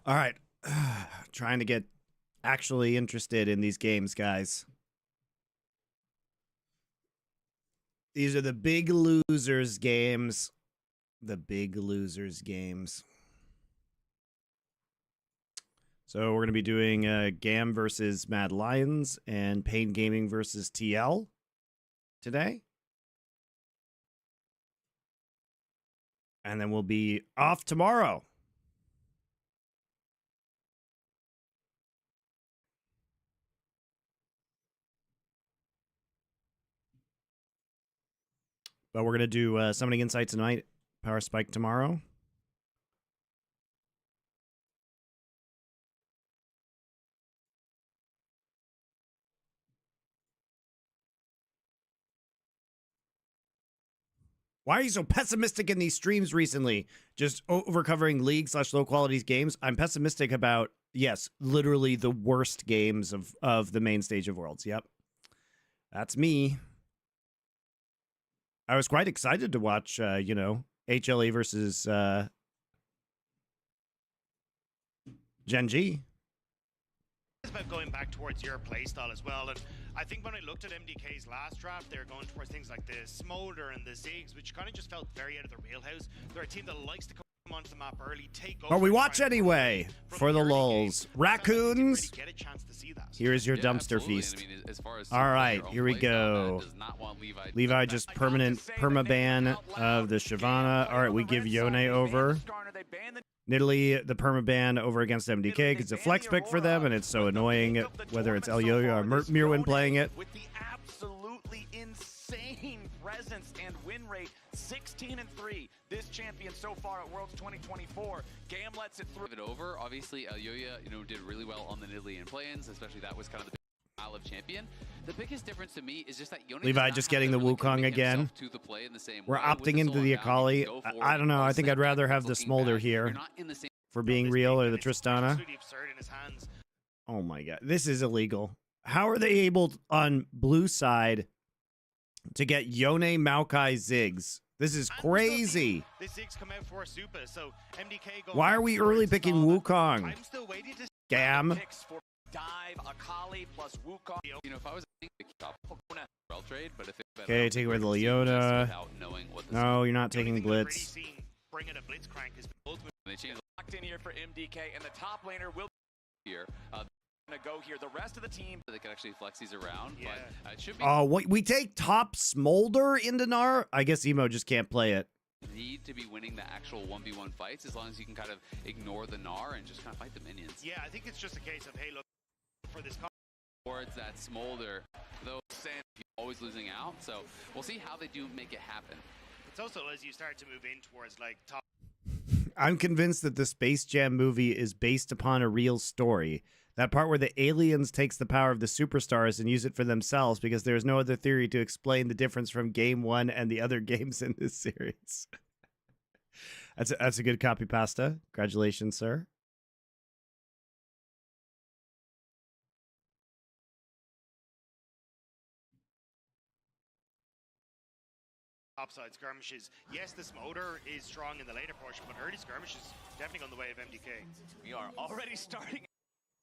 All right. Trying to get actually interested in these games, guys. These are the big losers games. The big losers games. So we're going to be doing GAM versus Mad Lions and Pain Gaming versus TL today. And then we'll be off tomorrow. But we're going to do Summoning Insight tonight, Power Spike tomorrow. Why are you so pessimistic in these streams recently? Just over-covering league/low quality games? I'm pessimistic about, yes, literally the worst games of the main stage of Worlds. Yep. That's me. I was quite excited to watch, you know, HLE versus Gen G. It's about going back towards your playstyle as well, and I think when I looked at MDK's last draft, they're going towards things like the Smolder and the Ziggs, which kind of just felt very out of their wheelhouse. They're a team that likes to come onto the map early, take over. But we watch anyway for the lulz. Raccoons. Get a chance to see that. Here's your dumpster feast. I mean, as far as all right, here we go. Levi just permanent permaban of the Shyvana. All right, we give Yone over. Nidalee, the permaban over against MDK because it's a flex pick for them, and it's so annoying whether it's Elyoya or Mirwin playing it. With the absolutely insane presence and win rate, 16-3. This champion so far at Worlds 2024. GAM lets it through. It over. Obviously, Elyoya, you know, did really well on the Nidalee and play-ins, especially that was kind of the style of champion. The biggest difference to me is just that Yone Levi just getting the Wukong again. We're opting into the Akali. I don't know. I think I'd rather have the Smolder here for being real, or the Tristana. Oh my god. This is illegal. How are they able on blue side to get Yone, Maokai, Ziggs? This is crazy. Why are we early picking Wukong? GAM. Dive, Akali plus Wukong. You know, if I was trade, but if okay, take away the Leona. No, you're not taking Blitz. Locked in here for MDK, and the top laner will here. Gonna go here. The rest of the team, they can actually flex these around. Yeah. But it should be. Oh, we take top Smolder into Gnar. I guess Emo just can't play it. Need to be winning the actual 1v1 fights as long as you can kind of ignore the Gnar and just kind of fight the minions. Yeah, I think it's just a case of, hey, look, for this towards that Smolder, though you're always losing out, so we'll see how they do make it happen. It's also as you start to move in towards like top. I'm convinced that the Space Jam movie is based upon a real story. That part where the aliens takes the power of the superstars and use it for themselves because there is no other theory to explain the difference from game one and the other games in this series. That's a good copy pasta. Congratulations, sir. Topside skirmishes. Yes, the Smolder is strong in the later portion, but early skirmishes definitely on the way of MDK. We are already starting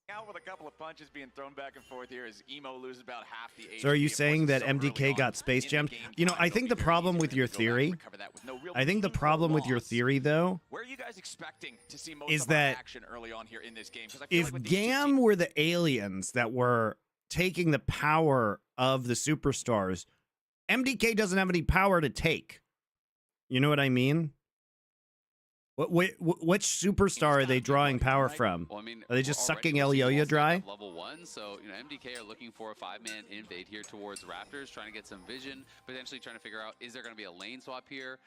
out with a couple of punches being thrown back and forth here as Emo loses about half the HP. So are you saying that MDK got space jammed? You know, I think the problem with your theory, though, where are you guys expecting to see most is of our that action early on here in this game? If GAM were the aliens that were taking the power of the superstars, MDK doesn't have any power to take. You know what I mean? Which superstar are they drawing power from? Well, I mean, are they just sucking Elyoya dry? Level 1, so you know MDK are looking for a 5-man invade here towards Raptors, trying to get some vision, potentially trying to figure out is there going to be a lane swap here?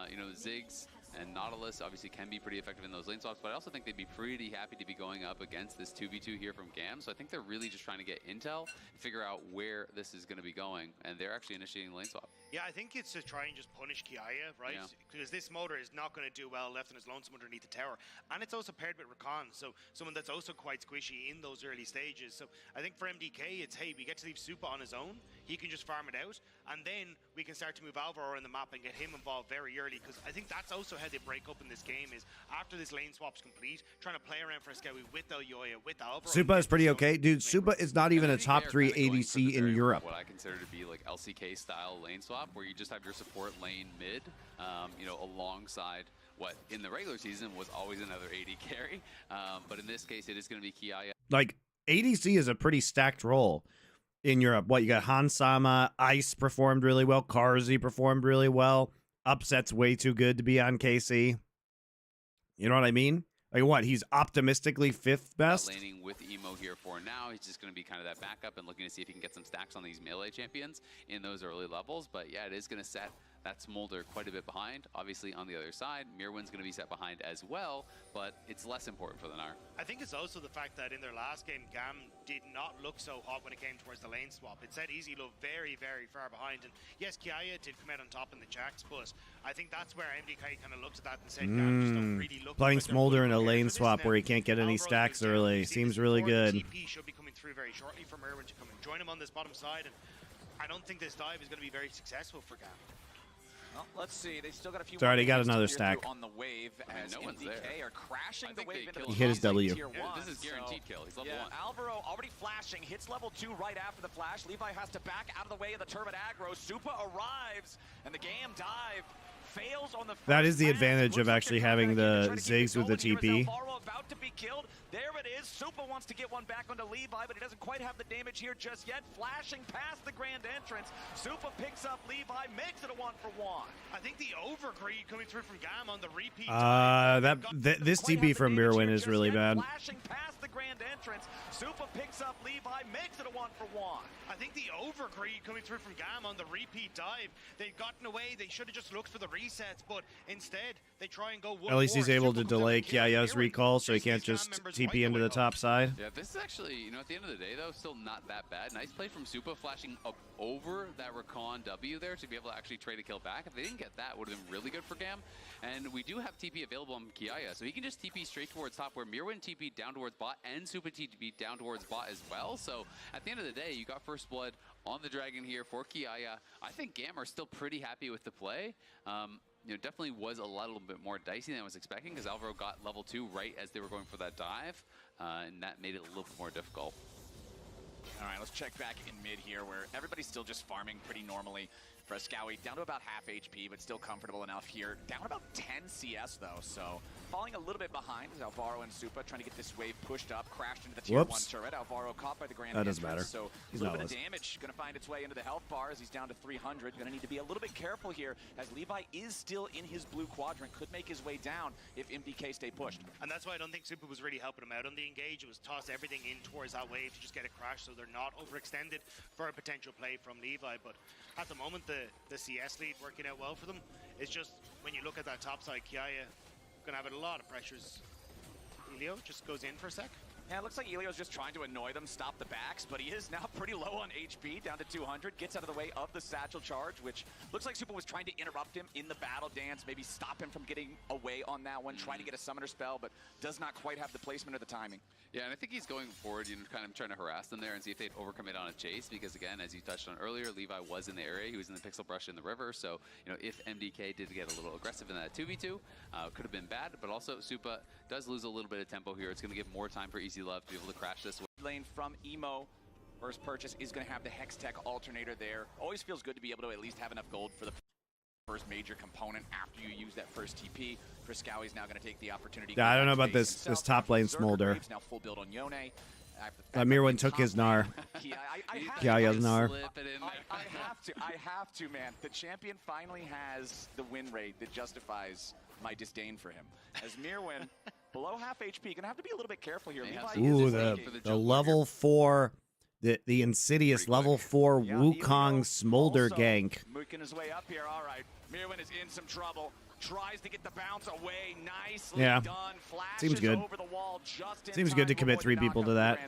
You know, Ziggs and Nautilus obviously can be pretty effective in those lane swaps, but I also think they'd be pretty happy to be going up against this 2v2 here from GAM. So I think they're really just trying to get intel, figure out where this is going to be going, and they're actually initiating lane swap. Yeah, I think it's to try and just punish Kiaya, right? Yeah. Because this Smolder is not going to do well left on his lonesome underneath the tower. And it's also paired with Rakan, so someone that's also quite squishy in those early stages. So I think for MDK, it's, hey, we get to leave Supa on his own. He can just farm it out. And then we can start to move Alvaro in the map and get him involved very early. Because I think that's also how they break up in this game is after this lane swap's complete, trying to play around for a Scowy with Yoya, with Alvaro. Supa is pretty okay. Dude, Supa is not even a top 3 ADC in Europe. What I consider to be like LCK style lane swap, where you just have your support lane mid, you know, alongside what in the regular season was always another AD carry. But in this case, it is going to be Kiaya. Like, ADC is a pretty stacked role in Europe. What, you got Hansama, Ice performed really well, Karzi performed really well, Upset's way too good to be on KC. You know what I mean? Like, what, he's optimistically 5th best? Laning with Emo here for now. He's just going to be kind of that backup and looking to see if he can get some stacks on these melee champions in those early levels. But yeah, it is going to set that Smolder quite a bit behind. Obviously, on the other side, Mirwin's going to be set behind as well, but it's less important for the Gnar. I think it's also the fact that in their last game, GAM did not look so hot when it came towards the lane swap. It said Easy looked very, very far behind. And yes, Kiaya did come out on top in the jacks, but I think that's where MDK kind of looked at that and said, GAM just don't really look playing like Smolder in a lane swap where he can't get any stacks early seems really good. TP should be coming through very shortly for Mirwin to come and join him on this bottom side, and I don't think this dive is going to be very successful for GAM. Well, let's see. They still got a few. It's already got another stack. On the wave, as no one's MDK there. are crashing the wave into He hit his W. Yeah, this is guaranteed kill. He's level 1. Alvaro already flashing, hits level 2 right after the flash. Levi has to back out of the way of the Turbid aggro. Supa arrives, and the GAM dive fails on the first That is the pass. advantage of actually having the Ziggs with the TP. Alvaro about to be killed. There it is. Supa wants to get one back onto Levi, but he doesn't quite have the damage here just yet. Flashing past the grand entrance. Supa picks up Levi, makes it a 1-for-1. I think the overgreed coming through from GAM on the repeat. This TP from Mirwin is really bad. Flashing past the grand entrance. Supa picks up Levi, makes it a 1-for-1. I think the overgreed coming through from GAM on the repeat dive. They've gotten away. They should have just looked for the resets, but instead they try and go. At least he's able to delay Kiaya's recall, so he can't just TP into the top side. Yeah, this is actually, you know, at the end of the day, though, still not that bad. Nice play from Supa, flashing up over that Recon W there to be able to actually trade a kill back. If they didn't get that, it would have been really good for GAM. And we do have TP available on Kiaya, so he can just TP straight towards top, where Mirwin TP down towards bot and Supa TP down towards bot as well. So at the end of the day, you got first blood on the Dragon here for Kiaya. I think GAM are still pretty happy with the play. You know, definitely was a little bit more dicey than I was expecting, because Alvaro got level 2 right as they were going for that dive, and that made it a little bit more difficult. All right, let's check back in mid here, where everybody's still just farming pretty normally. Frescowy down to about half HP, but still comfortable enough here. Down about 10 CS, though, so falling a little bit behind is Alvaro and Supa trying to get this wave pushed up, crashed into the tier 1 turret. Alvaro caught by the grand entrance, doesn't matter. So a little bit of damage going to find its way into the health bar as he's down to 300. Going to need to be a little bit careful here, as Levi is still in his blue quadrant. Could make his way down if MDK stay pushed. And that's why I don't think Supa was really helping him out on the engage. It was toss everything in towards that wave to just get a crash, so they're not overextended for a potential play from Levi. But at the moment, the CS lead working out well for them. It's just when you look at that top side, Kiaya gonna have a lot of pressures. Elio just goes in for a sec. Yeah, it looks like Elio's just trying to annoy them, stop the backs, but he is now pretty low on HP, down to 200. Gets out of the way of the satchel charge, which looks like Supa was trying to interrupt him in the battle dance, maybe stop him from getting away on that one, trying to get a summoner spell, but does not quite have the placement or the timing. Yeah, and I think he's going forward, you know, kind of trying to harass them there and see if they'd overcommit on a chase, because again, as you touched on earlier, Levi was in the area, he was in the pixel brush in the river, so, you know, if MDK did get a little aggressive in that 2v2, could have been bad, but also Supa does lose a little bit of tempo here. It's going to give more time for Easy Love to be able to crash this. Lane from Emo. First purchase is going to have the Hex Tech alternator there. Always feels good to be able to at least have enough gold for the first major component after you use that first TP. Frescowy's now going to take the opportunity. Yeah, I don't know about this top lane Smolder. Now full build on Yone. Mirwin took his Gnar. Kiaya's Gnar. I have to, man. The champion finally has the win rate that justifies my disdain for him. As Mirwin, below half HP, gonna have to be a little bit careful here. Ooh, the level 4, the insidious level 4 Wukong Smolder gank. Mooking his way up here. All right, Mirwin is in some trouble. Tries to get the bounce away. Nicely done. Seems good. Over the wall just Seems good to commit 3 people to that.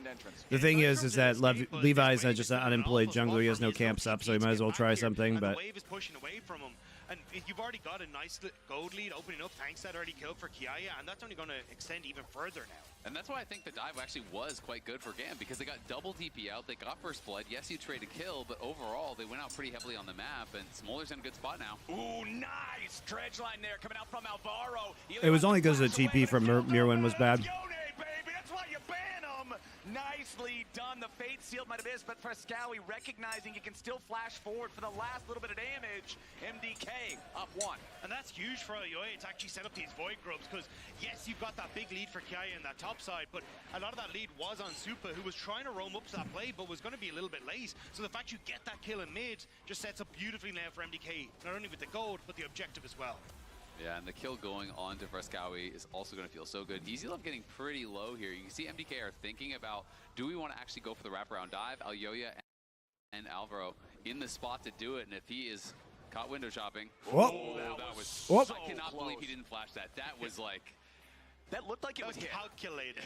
The thing is that Levi's just an unemployed jungler. He has no camps up, so he might as well try something. But the wave is pushing away from him. And you've already got a nice gold lead opening up thanks to that early kill for Kiaya, and that's only going to extend even further now. And that's why I think the dive actually was quite good for GAM, because they got double TP out, they got first blood. Yes, you trade a kill, but overall they went out pretty heavily on the map, and Smolder's in a good spot now. Ooh, nice dredge line there coming out from Alvaro. It was only because the TP from Mirwin was bad. Baby, that's why you ban him. Nicely done. The fate sealed might have missed, but Frescowi recognizing he can still flash forward for the last little bit of damage. MDK up 1. And that's huge for Elyoya to actually set up these Void Grubs, because yes, you've got that big lead for Kiaya in that top side, but a lot of that lead was on Supa, who was trying to roam up to that play, but was going to be a little bit late. So the fact you get that kill in mid just sets up beautifully now for MDK, not only with the gold, but the objective as well. Yeah, and the kill going on to Frescowi is also going to feel so good. Easy Love getting pretty low here. You can see MDK are thinking about, do we want to actually go for the wraparound dive? Elyoya and Alvaro in the spot to do it, and if he is caught window shopping, that was Whoop. I cannot believe he didn't flash that. That was like... That looked like it was calculated.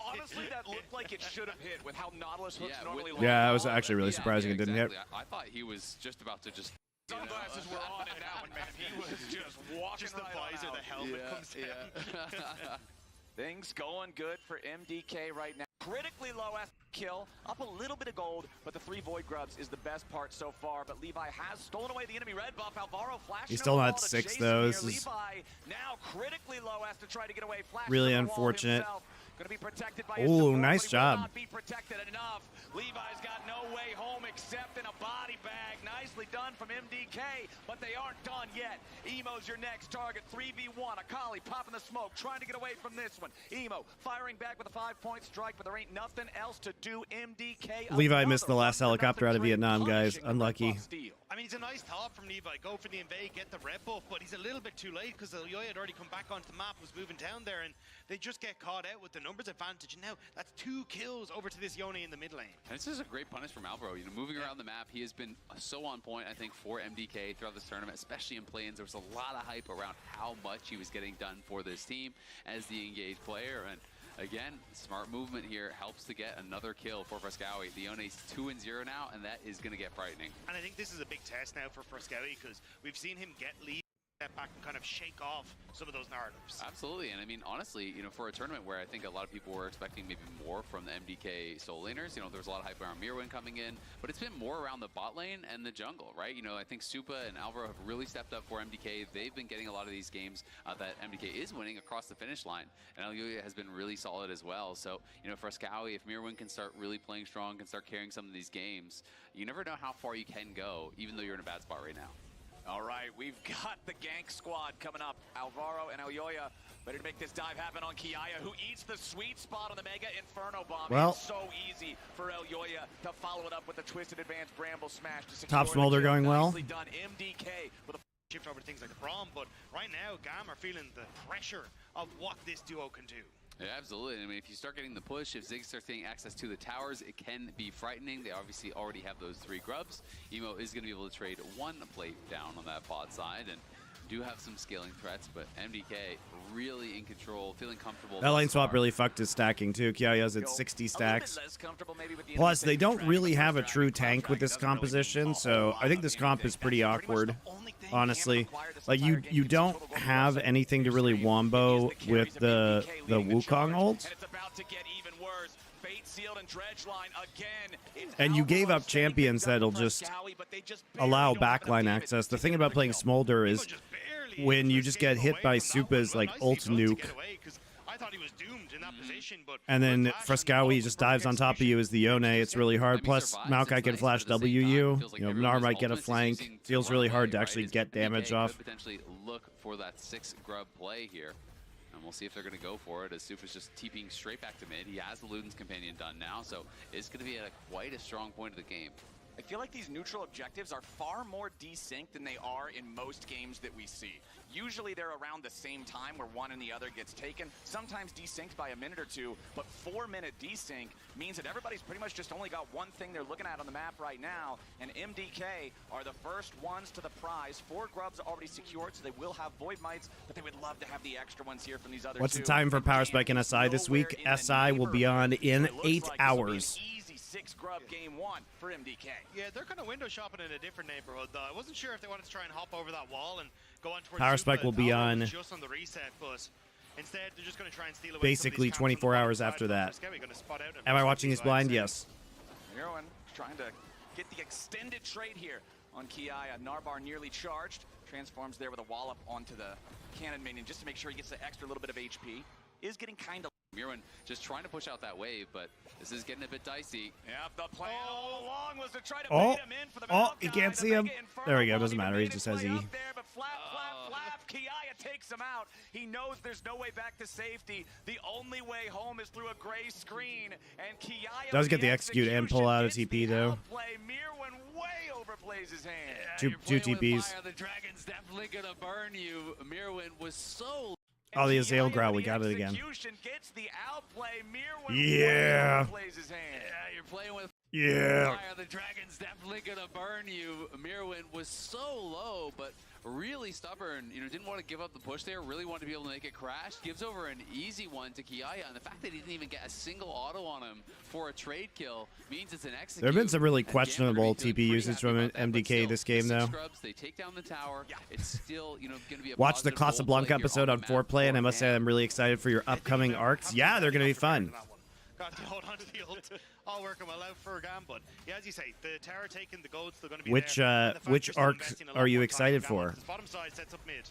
Honestly, that looked like it should have hit with how Nautilus hooks normally. Yeah, it was actually really surprising it didn't hit. I thought he was just about to just... Sunglasses were on in that one, man. He was just walking just the visor, the helmet comes down. Things going good for MDK right now. Critically low kill, up a little bit of gold, but the 3 Void Grubs is the best part so far. But Levi has stolen away the enemy red buff. Alvaro flashing. He's still not 6 though. This is Levi now critically low, has to try to get away. Flash really unfortunate. Gonna be protected by Ooh, nice job. Not be protected enough. Levi's got no way home except in a body bag. Nicely done from MDK, but they aren't done yet. Emo's your next target. 3v1. Akali popping the smoke, trying to get away from this one. Emo firing back with a 5-point strike, but there ain't nothing else to do. MDK. Levi missed the last helicopter out of Vietnam, guys. Unlucky. I mean, it's a nice thought from Levi. Go for the invade, get the red buff, but he's a little bit too late because Elyoya had already come back onto the map, was moving down there, and they just get caught out with the numbers advantage. And now that's 2 kills over to this Yone in the mid lane. And this is a great punish from Alvaro. You know, moving around the map, he has been so on point, I think, for MDK throughout this tournament, especially in play-ins. There was a lot of hype around how much he was getting done for this team as the engaged player. And again, smart movement here helps to get another kill for Frescowi. The Yone's 2-0 now, and that is going to get frightening. And I think this is a big test now for Frescowi, because we've seen him get lead, step back and kind of shake off some of those narratives. Absolutely, and I mean, honestly, you know, for a tournament where I think a lot of people were expecting maybe more from the MDK solo laners, you know, there was a lot of hype around Mirwin coming in, but it's been more around the bot lane and the jungle, right? You know, I think Supa and Alvaro have really stepped up for MDK. They've been getting a lot of these games that MDK is winning across the finish line, and Elyoya has been really solid as well. So, you know, for Frescowi, if Mirwin can start really playing strong, can start carrying some of these games, you never know how far you can go, even though you're in a bad spot right now. All right, we've got the gank squad coming up. Alvaro and Elyoya ready to make this dive happen on Kiaya, who eats the sweet spot on the Mega Inferno Bomb. Well, it's so easy for Elyoya to follow it up with the Twisted Advanced Bramble Smash to secure Top Smolder going well. Nicely done. MDK with a shift over to things like the Braum, but right now, GAM are feeling the pressure of what this duo can do. Yeah, absolutely. I mean, if you start getting the push, if Ziggs starts getting access to the towers, it can be frightening. They obviously already have those 3 grubs. Emo is going to be able to trade 1 plate down on that bot side, and do have some scaling threats, but MDK really in control, feeling comfortable. That lane swap really fucked his stacking too. Kiaya's at 60 stacks. Plus, they don't really have a true tank with this composition, so I think this comp is pretty awkward, honestly. Like, you don't have anything to really wombo with the Wukong ult. And you gave up champions that'll just allow backline access. The thing about playing Smolder is when you just get hit by Supa's like ult nuke, and then Frescowi just dives on top of you as the Yone, it's really hard. Plus, Maokai can flash W you. You know, Gnar might get a flank. Feels really hard to actually get damage off. Potentially look for that 6 grub play here. And we'll see if they're going to go for it, as Supa's just TPing straight back to mid. He has the Luden's Companion done now, so it's going to be at quite a strong point of the game. I feel like these neutral objectives are far more desynced than they are in most games that we see. Usually they're around the same time where one and the other gets taken, sometimes desynced by a minute or 2, but 4-minute desync means that everybody's pretty much just only got one thing they're looking at on the map right now, and MDK are the first ones to the prize. 4 grubs already secured, so they will have Void Mites, but they would love to have the extra ones here from these other What's two. the time for Power Spike and SI this week? SI will be on in 8 hours. 6 grub game 1 for MDK. Yeah, they're kind of window shopping in a different neighborhood, though. I wasn't sure if they wanted to try and hop over that wall and go on towards Power Super. spike will be on just on the reset, but instead they're just going to try and steal away basically 24 hours after that. Am I watching this blind? Yes. Mirwin trying to get the extended trade here on Kiaya. Narbar nearly charged. Transforms there with a wallop onto the cannon minion just to make sure he gets the extra little bit of HP. Is getting kind of... Mirwin just trying to push out that wave, but this is getting a bit dicey. Yeah, the plan all along was to try to bait him in for the you can't see him. There we go. Doesn't matter. He just has E. But flap. Kiaya takes him out. He knows there's no way back to safety. The only way home is through a gray screen. And Kiaya does get the execute and pull out a TP though. Mirwin way overplays his hand. Two TPs. The dragon's definitely gonna burn you. Mirwin was so... Oh, the Azale Growl, we got it again. Gets the outplay. Yeah. You're playing with fire. The dragon's definitely gonna burn you. Mirwin was so low, but really stubborn. You know, didn't want to give up the push there. Really wanted to be able to make it crash. Gives over an easy one to Kiaya, and the fact that he didn't even get a single auto on him for a trade kill means it's an execute. There have been some really questionable TP usage from MDK this game, though. They take down the tower. It's still, you know, going to be a watch the Casablanca episode on 4Play, and I must say I'm really excited for your upcoming arcs. Yeah, they're going to be fun. Got to hold on to the ult. All working well out for GAM, but yeah, as you say, the tower taking the gold's still going to be which there. arc are you excited for? Bottom side sets up mid.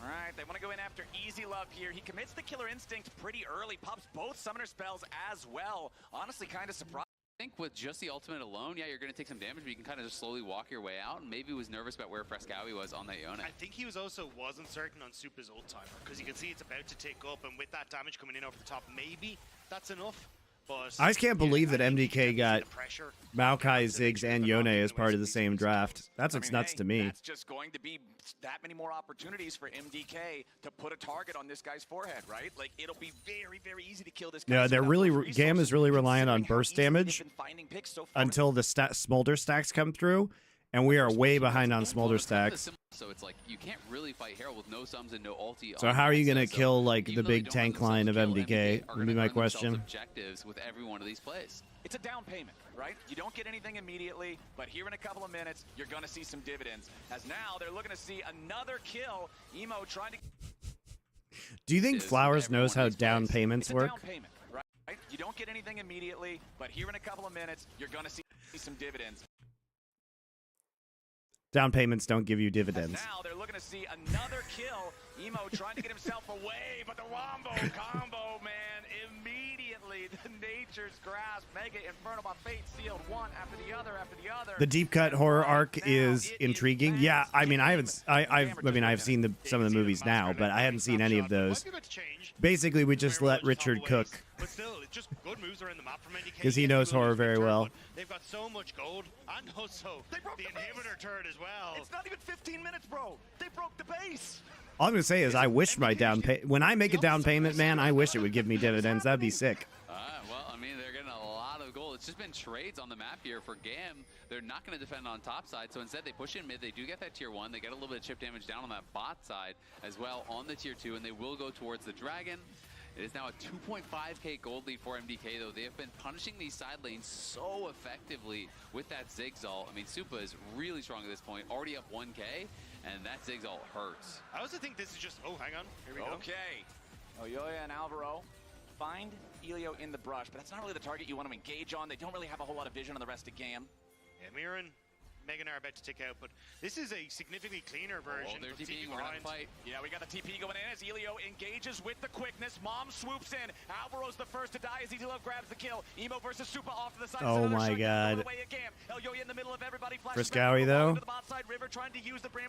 All right, they want to go in after Easy Love here. He commits the Killer Instinct pretty early, pops both summoner spells as well. Honestly, kind of surprised. I think with just the ultimate alone, yeah, you're going to take some damage, but you can kind of just slowly walk your way out, and maybe was nervous about where Frescowie was on that Yone. I think he wasn't certain on Super's ult timer, because you can see it's about to tick up, and with that damage coming in over the top, maybe that's enough. But I just can't believe that MDK got Maokai, Ziggs, and Yone as part of the same draft. That's what's nuts to me. That's just going to be that many more opportunities for MDK to put a target on this guy's forehead, right? Like, it'll be very, very easy to kill this guy. No, they're really... GAM is really reliant on burst damage until the Smolder stacks come through, and we are way behind on Smolder stacks. So it's like, you can't really fight Herald with no sums and no ulti. So how are you going to kill, like, the big tank line of MDK? Would be my question. Objectives with every one of these plays. It's a down payment, right? You don't get anything immediately, but here in a couple of minutes, you're going to see some dividends. As now, they're looking to see another kill. Emo trying to... Do you think Flowers knows how down payments work? Down payment, right? You don't get anything immediately, but here in a couple of minutes, you're going to see some dividends. Down payments don't give you dividends. Now they're looking to see another kill. Emo trying to get himself away, but the Wombo combo, man, immediately the Nature's Grasp, Mega Inferno by Fate sealed one after the other after the other. The deep cut horror arc is intriguing. Yeah, I mean, I've seen some of the movies now, but I haven't seen any of those. Basically, we just let Richard cook. But still, it's just good moves around the map from MDK. Because he knows horror very well. They've got so much gold, and also the inhibitor turret as well. It's not even 15 minutes, bro. They broke the base. All I'm going to say is I wish my when I make a down payment, man, I wish it would give me dividends. That'd be sick. Well, I mean, they're getting a lot of gold. It's just been trades on the map here for GAM. They're not going to defend on top side, so instead they push in mid. They do get that tier 1. They get a little bit of chip damage down on that bot side as well on the tier 2, and they will go towards the dragon. It is now a 2.5k gold lead for MDK, though. They have been punishing these side lanes so effectively with that Ziggs ult. I mean, Supa is really strong at this point, already up 1k, and that Ziggs ult hurts. I also think this is just... Oh, hang on. Here we go. Okay. Oyoya and Alvaro find Elio in the brush, but that's not really the target you want to engage on. They don't really have a whole lot of vision on the rest of GAM. Yeah, Mirren, Megan are about to tick out, but this is a significantly cleaner version. They're TPing, we're gonna fight. Yeah, we got the TP going in as Elio engages with the quickness. Mom swoops in. Alvaro's the first to die as Easy Love grabs the kill. Emo versus Supa off to the side. Oh my god. Elioya in the middle of everybody. Frescowie though.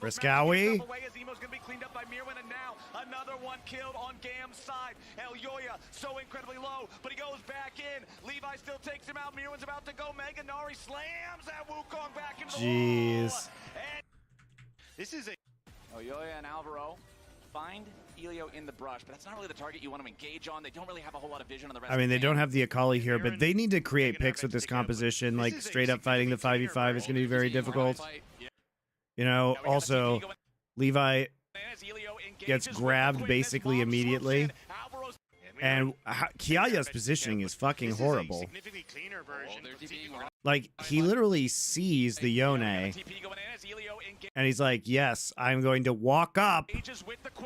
Frescowie. Emo's gonna be cleaned up by Mirwin, and now another one killed on GAM's side. Elioya so incredibly low, but he goes back in. Levi still takes him out. Mirwin's about to go. Mega Nari slams that Wukong back into the wall. Jeez. This is a... Oyoya and Alvaro find Elio in the brush, but that's not really the target you want to engage on. They don't really have a whole lot of vision on the rest. I mean, they don't have the Akali here, but they need to create picks with this composition. Like, straight up fighting the 5v5 is going to be very difficult. You know, also, Levi gets grabbed basically immediately. And Kiaya's positioning is fucking horrible. Like, he literally sees the Yone, and he's like, yes, I'm going to walk up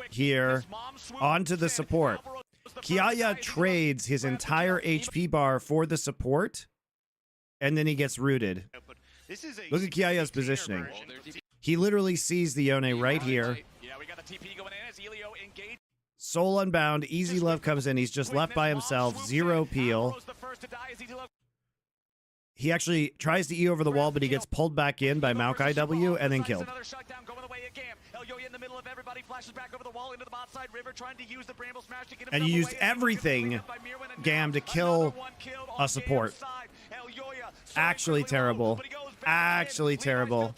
here onto the support. Kiaya trades his entire HP bar for the support, and then he gets rooted. Look at Kiaya's positioning. He literally sees the Yone right here. Soul Unbound, Easy Love comes in. He's just left by himself. 0 peel. He actually tries to E over the wall, but he gets pulled back in by Maokai W and then killed. And you used everything, GAM, to kill a support. Actually terrible. Actually terrible.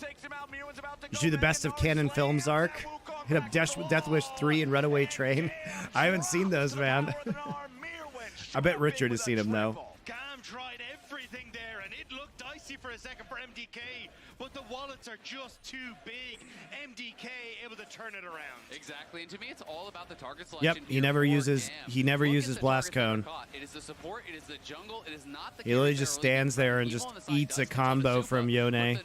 You do the best of Canon Films arc. Hit up Death Wish 3 and Runaway Train. I haven't seen those, man. I bet Richard has seen them, though. GAM tried everything there, and it looked dicey for a second for MDK, but the wallets are just too big. MDK able to turn it around. Exactly, and to me, it's all about the target selection. Yep, he never uses Blast Cone. It is the support, it is the jungle, it is not the he literally just stands there and just eats a combo from Yone, and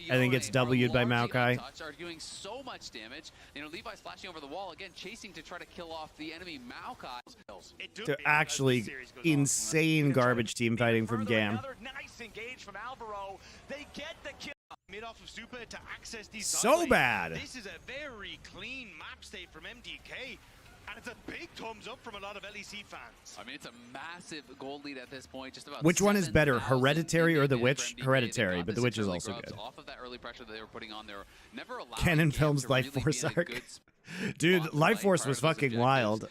then gets W'd by Maokai. Are doing so much damage. You know, Levi's flashing over the wall again, chasing to try to kill off the enemy Maokai. They're actually insane garbage team fighting from GAM. Nice engage from Alvaro. They get the kill. Mid off of Super to access these so bad. This is a very clean map state from MDK, and it's a big thumbs up from a lot of LEC fans. I mean, it's a massive gold lead at this point. Just about. Which one is better, Hereditary or The Witch? Hereditary, but The Witch is also good. Off of that early pressure that they were putting on there, never allowed Canon Films Life Force arc. Dude, Life Force was fucking wild.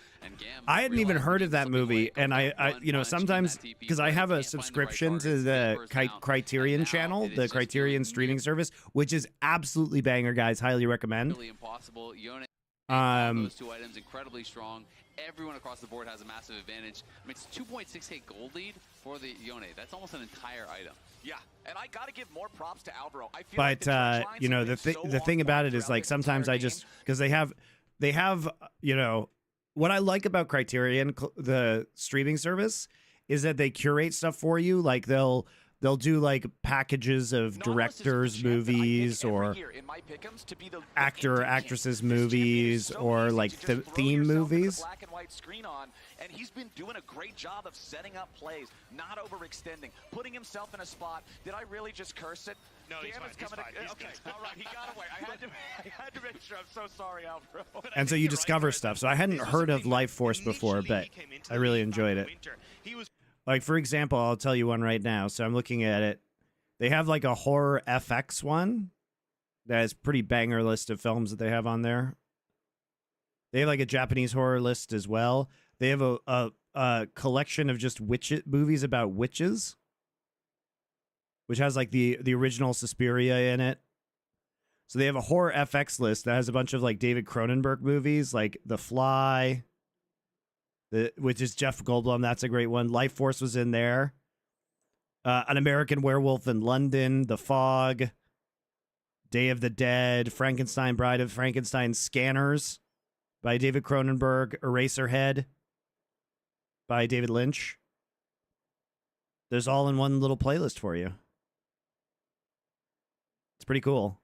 I hadn't even heard of that movie, and I you know, sometimes, because I have a subscription to the Criterion channel, the Criterion streaming service, which is absolutely banger, guys. Highly recommend. Those two items incredibly strong. Everyone across the board has a massive advantage. I mean, it's 2.6k gold lead for the Yone. That's almost an entire item. Yeah, and I gotta give more props to Alvaro. I feel but like you know, the thing about it is, like, sometimes I just, because they have you know, what I like about Criterion, the streaming service, is that they curate stuff for you. Like, they'll do like packages of directors' movies or actresses' movies or like theme movies. And he's been doing a great job of setting up plays, not overextending, putting himself in a spot. Did I really just curse it? No, he's fine. Okay, all right, he got away. I had to make sure. I'm so sorry, Alvaro. And so you discover stuff. So I hadn't heard of Life Force before, but I really enjoyed it. Like, for example, I'll tell you one right now. So I'm looking at it. They have like a horror FX one that is pretty banger list of films that they have on there. They have like a Japanese horror list as well. They have a collection of just movies about witches, which has like the original Suspiria in it. So they have a horror FX list that has a bunch of like David Cronenberg movies, like The Fly, which is Jeff Goldblum. That's a great one. Life Force was in there. An American Werewolf in London, The Fog, Day of the Dead, Frankenstein, Bride of Frankenstein, Scanners by David Cronenberg, Eraserhead by David Lynch. There's all in one little playlist for you. It's pretty cool.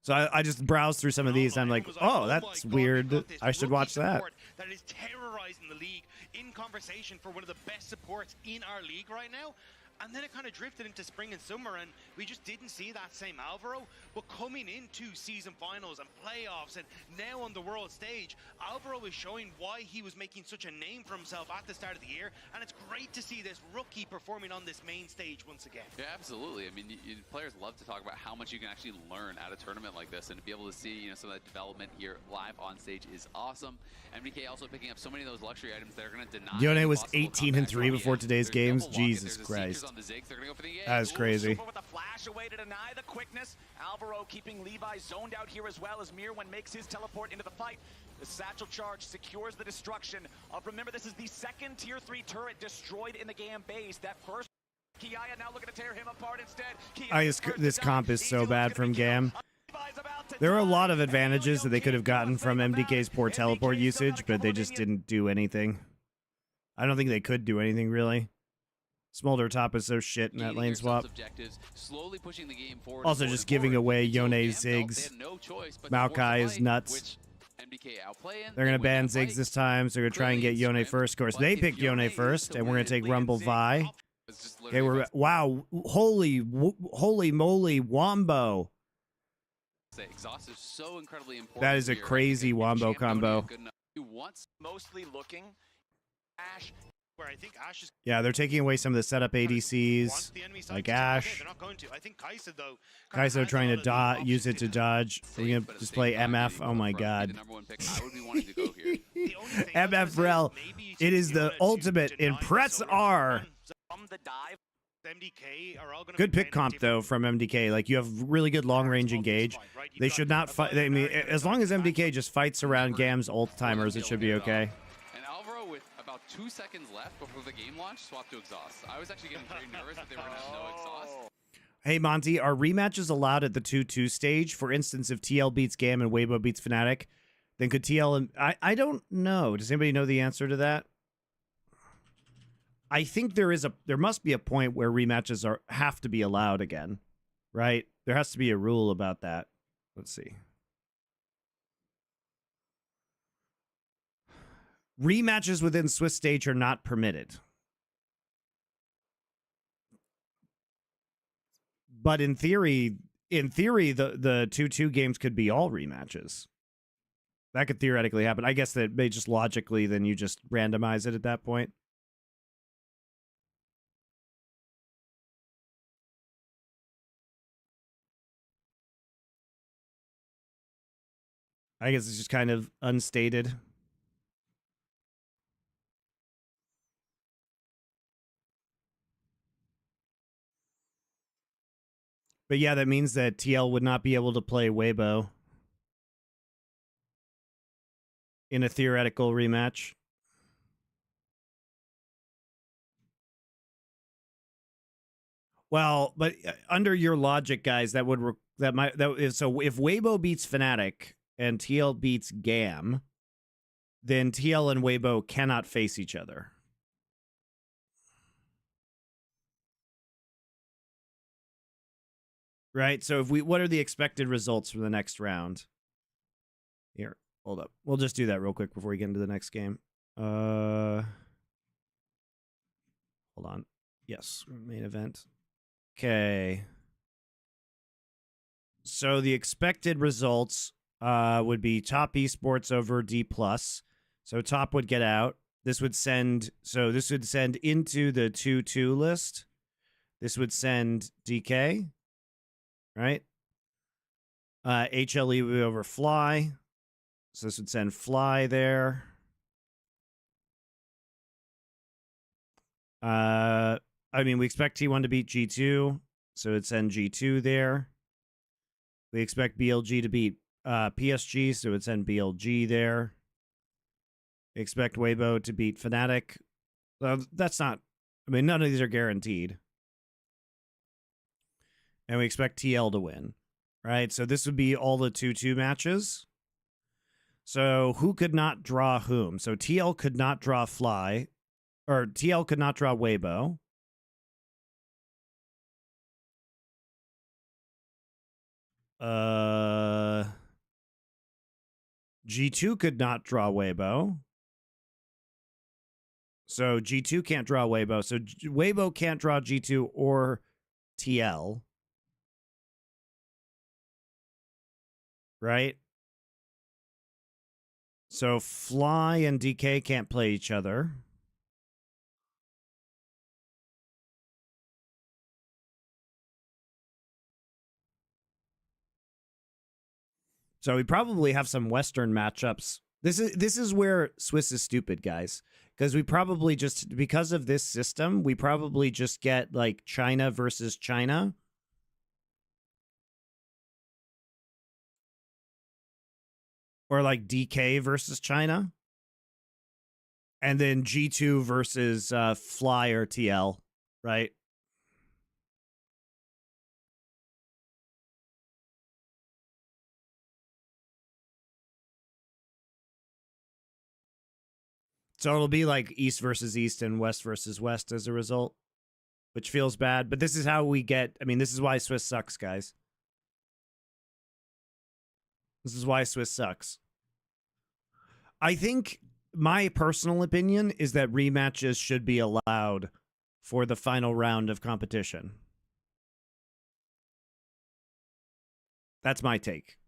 So I just browsed through some of these, and I'm like, oh, that's weird. I should watch that. That is terrorizing the league, in conversation for one of the best supports in our league right now. And then it kind of drifted into spring and summer, and we just didn't see that same Alvaro. But coming into season finals and playoffs and now on the world stage, Alvaro is showing why he was making such a name for himself at the start of the year. And it's great to see this rookie performing on this main stage once again. Yeah, absolutely. I mean, players love to talk about how much you can actually learn at a tournament like this, and to be able to see, you know, some of that development here live on stage is awesome. MDK also picking up so many of those luxury items that are going to deny. Yone was 18-3 before today's games. Jesus Christ. On the Ziggs, they're gonna go for the that is crazy. Super with a flash away to deny the quickness. Alvaro keeping Levi zoned out here as well as Mirwin makes his teleport into the fight. The satchel charge secures the destruction of, remember, this is the second tier 3 turret destroyed in the GAM base. That first, Kiaya now looking to tear him apart instead. This comp is so bad from GAM. There are a lot of advantages that they could have gotten from MDK's poor teleport usage, but they just didn't do anything. I don't think they could do anything, really. Smolder top is so shit in that lane swap. Also, just giving away Yone Ziggs. Maokai is nuts. They're going to ban Ziggs this time, so they're going to try and get Yone first. Of course, they picked Yone first, and we're going to take Rumble Vi. Okay, wow, holy moly, Wombo. That is a crazy Wombo combo. Mostly looking Ash. Where I think Ash is Yeah, they're taking away some of the setup ADCs, like Ash. They're not going to. I think Kai'Sa, though, Kai'Sa trying to use it to dodge. We're going to just play MF. Oh my god. MF Rel. It is the ultimate in press R. Good pick comp, though, from MDK. Like, you have really good long-range engage. They should not fight. I mean, as long as MDK just fights around GAM's ult timers, it should be okay. 2 seconds left before the game launch, swap to exhaust. I was actually getting very nervous that they were going to have no exhaust. Hey, Monty, are rematches allowed at the 2-2 stage? For instance, if TL beats GAM and Weibo beats Fnatic, then could TL and... I don't know. Does anybody know the answer to that? I think there must be a point where rematches have to be allowed again, right? There has to be a rule about that. Let's see. Rematches within Swiss stage are not permitted. But in theory, the 2-2 games could be all rematches. That could theoretically happen. I guess that may just logically, then you just randomize it at that point. I guess it's just kind of unstated. But yeah, that means that TL would not be able to play Weibo in a theoretical rematch. Well, but under your logic, guys, so if Weibo beats Fnatic and TL beats GAM, then TL and Weibo cannot face each other. Right? So what are the expected results from the next round? Here, hold up. We'll just do that real quick before we get into the next game. Hold on. Yes, main event. Okay. So the expected results would be top esports over D+. So top would get out. This would send into the 2-2 list. This would send DK. Right? HLE would be over Fly. So this would send Fly there. I mean, we expect T1 to beat G2. So it'd send G2 there. We expect BLG to beat PSG. So it'd send BLG there. We expect Weibo to beat Fnatic. That's not... I mean, none of these are guaranteed. And we expect TL to win, right? So this would be all the 2-2 matches. So who could not draw whom? So TL could not draw Fly, or TL could not draw Weibo. G2 could not draw Weibo. So G2 can't draw Weibo. So Weibo can't draw G2 or TL. Right? So Fly and DK can't play each other. So we probably have some Western matchups. This is where Swiss is stupid, guys. Because we probably just, because of this system, we probably just get like China versus China. Or like DK versus China. And then G2 versus Fly or TL, right? So it'll be like East versus East and West versus West as a result, which feels bad. But this is how we get... I mean, this is why Swiss sucks, guys. This is why Swiss sucks. I think my personal opinion is that rematches should be allowed for the final round of competition. That's my take.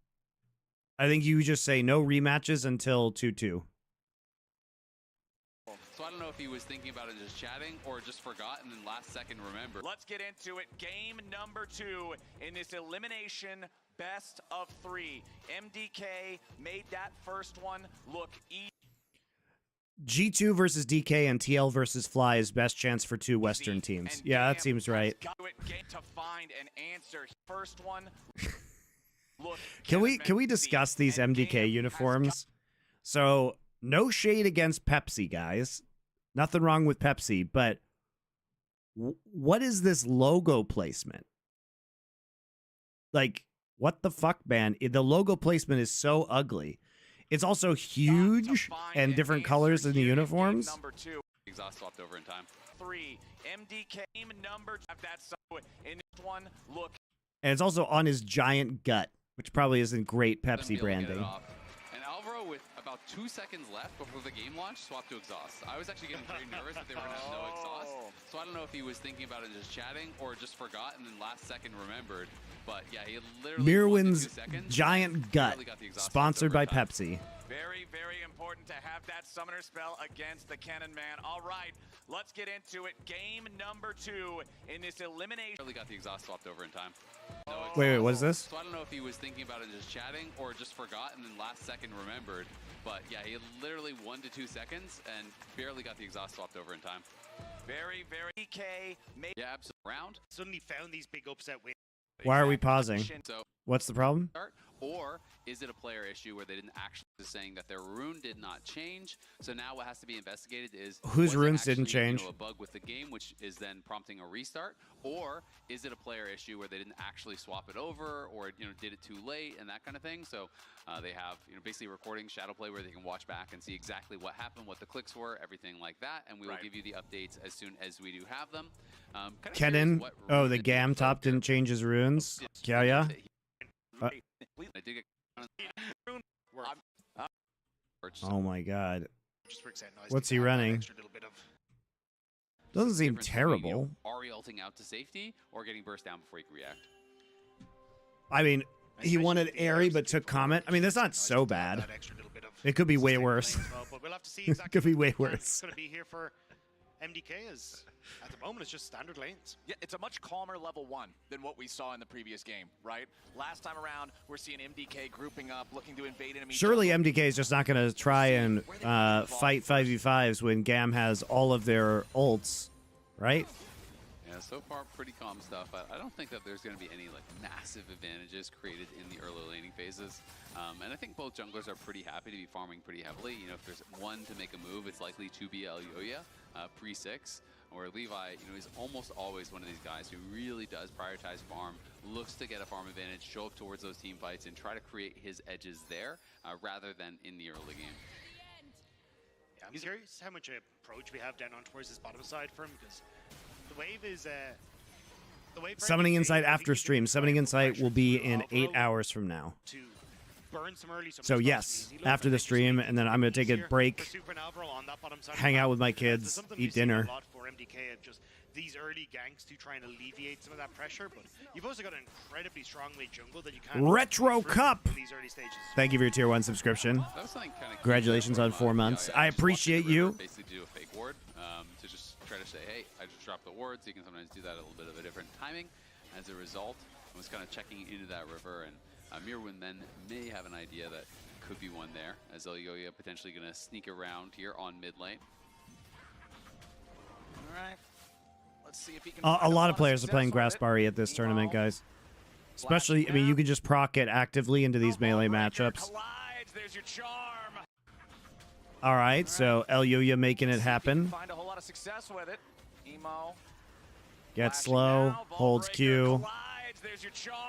I think you just say no rematches until 2-2. So I don't know if he was thinking about it and just chatting or just forgot and then last second remembered. Let's get into it. Game number 2 in this elimination best of 3. MDK made that first one look easy. G2 versus DK and TL versus Fly is best chance for 2 Western teams. Yeah, that seems right. To find an answer. First one. Look, Can we discuss these MDK uniforms? So, no shade against Pepsi, guys. Nothing wrong with Pepsi, but what is this logo placement? Like, what the fuck, man? The logo placement is so ugly. It's also huge and different colors in the uniforms. Exhaust swapped over in time. 3 MDK number that in this one. Look, and it's also on his giant gut, which probably isn't great Pepsi branding. And Alvaro, with about 2 seconds left before the game launch, swapped to exhaust. I was actually getting very nervous that they were going to have no exhaust. So I don't know if he was thinking about it and just chatting or just forgot and then last second remembered. But yeah, he literally Mirwin's giant gut, sponsored by Pepsi. Very, very important to have that summoner spell against the Cannon Man. All right, let's get into it. Game number 2 in this elimination. Really got the exhaust swapped over in time. Wait, what is this? So I don't know if he was thinking about it and just chatting or just forgot and then last second remembered. But yeah, he literally 1 to 2 seconds and barely got the exhaust swapped over in time. Very, very DK. Yeah, absolutely. Round. Suddenly found these big upset wins. Why are we pausing? So what's the problem? Or is it a player issue where they didn't actually saying that their rune did not change? So now what has to be investigated is whose runes didn't change? A bug with the game, which is then prompting a restart, or is it a player issue where they didn't actually swap it over, or did it too late and that kind of thing? So they have basically recording shadow play where they can watch back and see exactly what happened, what the clicks were, everything like that, and we will give you the updates as soon as we do have them. Kennen, oh, the GAM top didn't change his runes. Yeah. I did get oh my god. Nice. What's he running? Doesn't seem terrible. Are we ulting out to safety or getting burst down before you can react? I mean, he wanted Airy but took Comet. I mean, that's not so bad. It could be way worse. It could be way worse. It's going to be here for MDK is at the moment it's just standard lanes. Yeah, it's a much calmer level 1 than what we saw in the previous game, right? Last time around, we're seeing MDK grouping up, looking to invade enemy. Surely MDK is just not going to try and fight 5v5s when GAM has all of their ults, right? Yeah, so far pretty calm stuff. I don't think that there's going to be any massive advantages created in the early laning phases. And I think both junglers are pretty happy to be farming pretty heavily. If there's one to make a move, it's likely to be Elyoya pre-6, or Levi, is almost always one of these guys who really does prioritize farm, looks to get a farm advantage, show up towards those team fights, and try to create his edges there rather than in the early game. Yeah, I'm curious how much approach we have down on towards this bottom side for him, because the wave is Summoning Insight after stream. Summoning Insight will be in 8 hours from now. So yes, after the stream, and then I'm going to take a break, hang out with my kids, eat dinner. These early ganks to try and alleviate some of that pressure, but you've also got an incredibly strong late jungle that you can Retro Cup. These early stages. Thank you for your tier 1 subscription. Congratulations on 4 months. I appreciate you. Basically do a fake ward to just try to say, hey, I just dropped the ward, so you can sometimes do that a little bit of a different timing. As a result, I was kind of checking into that river, and Mirwin then may have an idea that could be one there, as Elyoya potentially going to sneak around here on mid lane. All right. Let's see if he can a lot of players are playing Graspari at this tournament, guys. Especially, I mean, you can just proc it actively into these melee matchups. All right, so Elyoya making it happen. Find a whole lot of success with it. Emo. Gets slow, holds Q.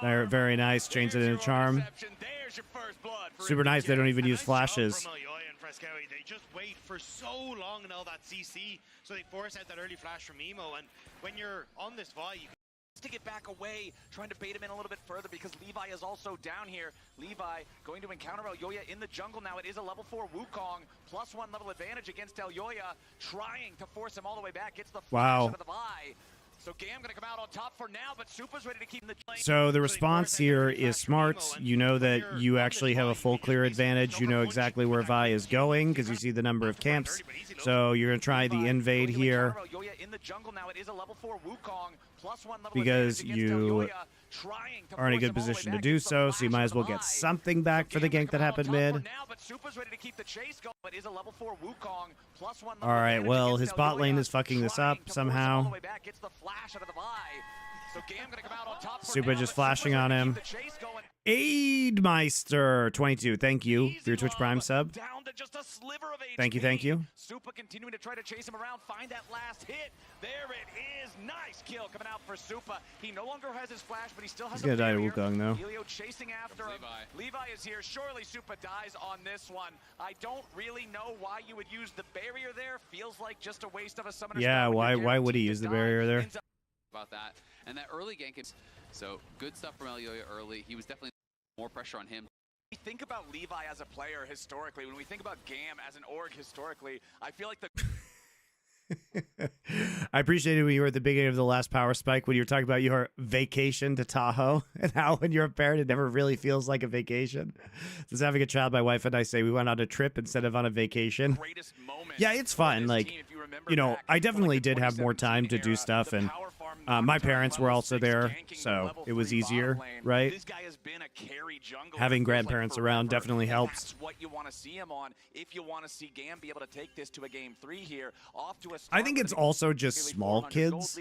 They're very nice, changes it into charm. Super nice, they don't even use flashes. Frescowi. They just wait for so long and all that CC, so they force out that early flash from Emo. And when you're on this Vi, you to get back away, trying to bait him in a little bit further because Levi is also down here. Levi going to encounter Elyoya in the jungle now. It is a level 4 Wukong, +1 level advantage against Elyoya, trying to force him all the way back. Gets the flash out of the Vi. So GAM gonna come out on top for now, but Supa's ready to keep the lane. So the response here is smart. You know that you actually have a full clear advantage. You know exactly where Vi is going because you see the number of camps. So you're gonna try the invade here because you are in a good position to do so. So you might as well get something back for the gank that happened mid. All right, well, his bot lane is fucking this up somehow. Supa just flashing on him. Aidmeister 22, thank you for your Twitch Prime sub. Thank you, thank you. Supa continuing to try to chase him around, find that last hit. There it is. Nice kill coming out for Supa. He no longer has his flash, but he still has. He's gonna die to Wukong though. Elio chasing after him. Levi is here. Surely Supa dies on this one. I don't really know why you would use the barrier there. Feels like just a waste of a summoner's. Yeah, why would he use the barrier there? About that. And that early gank is so good stuff from Elyoya early. He was definitely more pressure on him. We think about Levi as a player historically. When we think about GAM as an org historically, I feel like the I appreciated when you were at the beginning of the last power spike when you were talking about your vacation to Tahoe and how when you're a parent it never really feels like a vacation. Since having a child, my wife and I say we went on a trip instead of on a vacation. Yeah, it's fun. Like, you know, I definitely did have more time to do stuff, and my parents were also there, so it was easier, right? Having grandparents around definitely helps. What you want to see him on if you want to see GAM be able to take this to a game 3 here. Off to a I think it's also just small kids.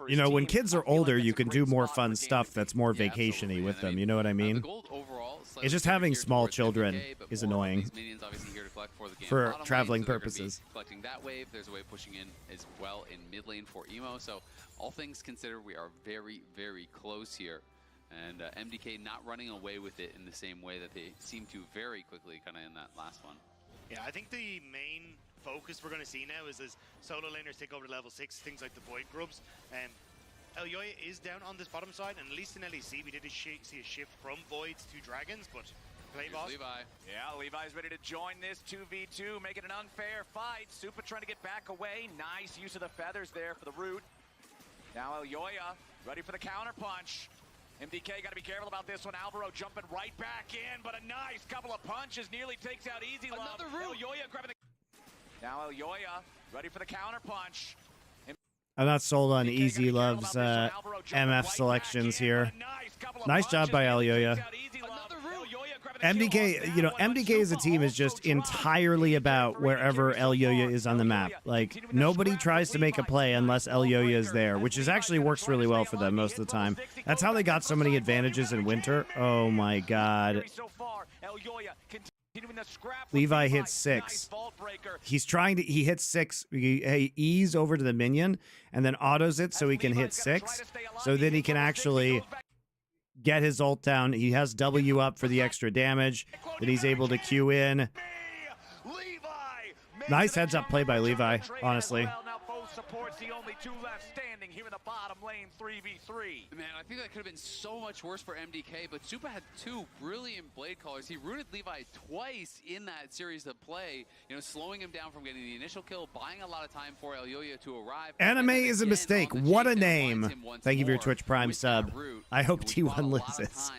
You know, when kids are older, you can do more fun stuff that's more vacation-y with them. You know what I mean? It's just having small children is annoying for traveling purposes. Collecting that wave, there's a wave pushing in as well in mid lane for Emo. So all things considered, we are very, very close here. And MDK not running away with it in the same way that they seem to very quickly kind of in that last one. Yeah, I think the main focus we're going to see now is as solo laners take over to level 6, things like the Void Grubs. Elyoya is down on this bottom side, and at least in LEC we did see a shift from Voids to Dragons, but play boss. Levi. Yeah, Levi's ready to join this 2v2, make it an unfair fight. Supa trying to get back away. Nice use of the feathers there for the root. Now Elyoya ready for the counter punch. MDK got to be careful about this one. Alvaro jumping right back in, but a nice couple of punches nearly takes out Easy Love. Another root. Elyoya grabbing the... Now Elyoya ready for the counter punch. I'm not sold on Easy Love's MF selections here. Nice job by Elyoya. MDK, you know, MDK as a team is just entirely about wherever Elyoya is on the map. Like, nobody tries to make a play unless Elyoya is there, which is actually works really well for them most of the time. That's how they got so many advantages in winter. Oh my god. Levi hits 6. He's trying to, he hits 6. He ease over to the minion and then autos it so he can hit 6. So then he can actually get his ult down. He has W up for the extra damage that he's able to queue in. Nice heads up play by Levi, honestly. Supports the only 2 left standing here in the bottom lane 3v3. Man, I think that could have been so much worse for MDK, but Supa had 2 brilliant blade callers. He rooted Levi twice in that series of play, you know, slowing him down from getting the initial kill, buying a lot of time for Elyoya to arrive. Anime is a mistake. What a name. Thank you for your Twitch Prime sub. I hope T1 loses.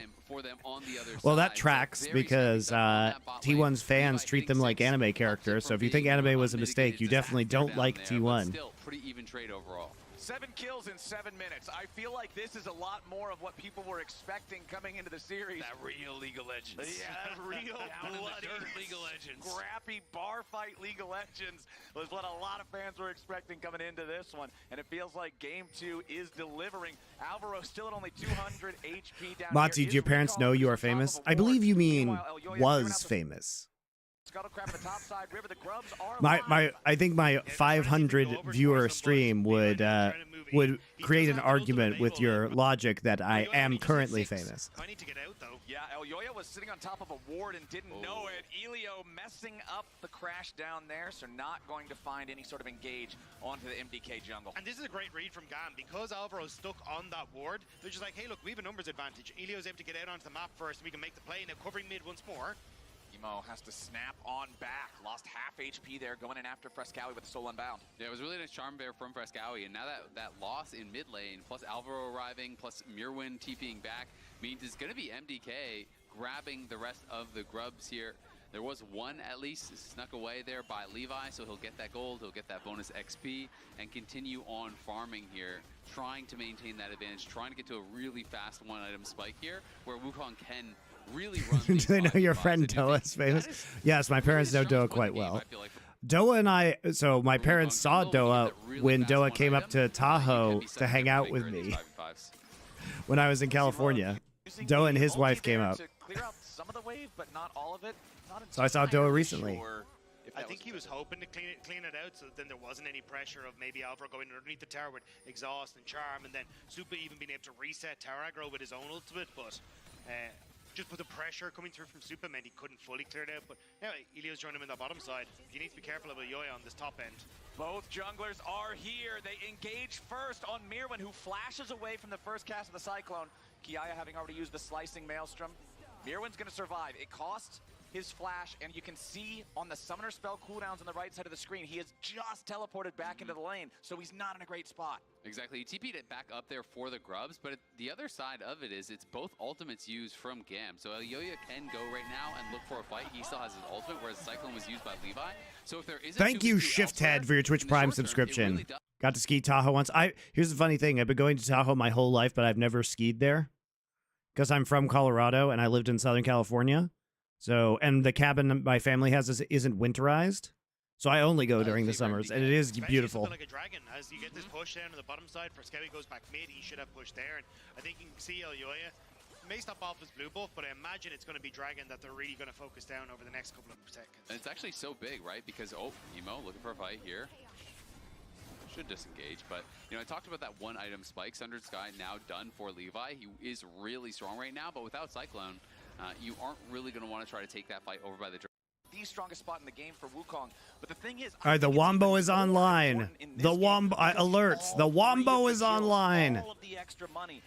Well, that tracks because T1's fans treat them like anime characters, so if you think anime was a mistake, you definitely don't like T1. Still, pretty even trade overall. 7 kills in 7 minutes. I feel like this is a lot more of what people were expecting coming into the series. That real League of Legends. Yeah, real bloody League of Legends. Scrappy bar fight League of Legends was what a lot of fans were expecting coming into this one. And it feels like Game 2 is delivering. Alvaro still at only 200 HP down. Monty, do your parents know you are famous? I believe you mean was famous. I think my 500 viewer stream would create an argument with your logic that I am currently famous. I need to get out though. Yeah, Elyoya was sitting on top of a ward and didn't know it. Elio messing up the crash down there, so not going to find any sort of engage onto the MDK jungle. And this is a great read from GAM. Because Alvaro's stuck on that ward, they're just like, hey, look, we have a numbers advantage. Elio's able to get out onto the map first, and we can make the play. Now covering mid once more. Emo has to snap on back. Lost half HP there, going in after Frescowi with the soul unbound. Yeah, it was a really nice charm bear from Frescowi, and now that loss in mid lane, plus Alvaro arriving, plus Mirwin TPing back, means it's going to be MDK grabbing the rest of the grubs here. There was one at least snuck away there by Levi, so he'll get that gold, he'll get that bonus XP, and continue on farming here, trying to maintain that advantage, trying to get to a really fast one-item spike here, where Wukong can really run. Do they know your friend Doa is famous? Yes, my parents know Doa quite well. Doa and I, so my parents saw Doa when Doa came up to Tahoe to hang out with me when I was in California. Doa and his wife came up. Some of the wave, but not all of it. So I saw Doa recently. I think he was hoping to clean it out so then there wasn't any pressure of maybe Alvaro going underneath the tower with exhaust and charm, and then Super even being able to reset tower aggro with his own ultimate, but just with the pressure coming through from Super meant he couldn't fully clear it out. But now Elio's joining him in the bottom side. You need to be careful about Yoya on this top end. Both junglers are here. They engage first on Mirwin, who flashes away from the first cast of the Cyclone. Kiaya having already used the slicing Maelstrom. Mirwin's going to survive. It costs his flash, and you can see on the summoner spell cooldowns on the right side of the screen, he has just teleported back into the lane, so he's not in a great spot. Exactly, he TP'd it back up there for the grubs, but the other side of it is it's both ultimates used from GAM. So Elyoya can go right now and look for a fight. He still has his ultimate, whereas Cyclone was used by Levi. So if there is Thank you, Shifthead, for your Twitch Prime subscription. Really got to ski Tahoe once. Here's the funny thing. I've been going to Tahoe my whole life, but I've never skied there because I'm from Colorado and I lived in Southern California. So, and the cabin my family has isn't winterized, so I only go during the summers, and it is beautiful. Like a dragon, as you get this push down to the bottom side, Frescowi goes back mid, he should have pushed there, and I think you can see Elyoya may stop off his blue buff, but I imagine it's going to be dragon that they're really going to focus down over the next couple of seconds. And it's actually so big, right? Because, Emo looking for a fight here. Should disengage, but you know, I talked about that one item spike. Sundered Sky now done for Levi. He is really strong right now, but without Cyclone, you aren't really going to want to try to take that fight over by the the strongest spot in the game for Wukong. But the thing is, all right, the Wombo is online. The Wombo alerts. The Wombo is online. All of the extra money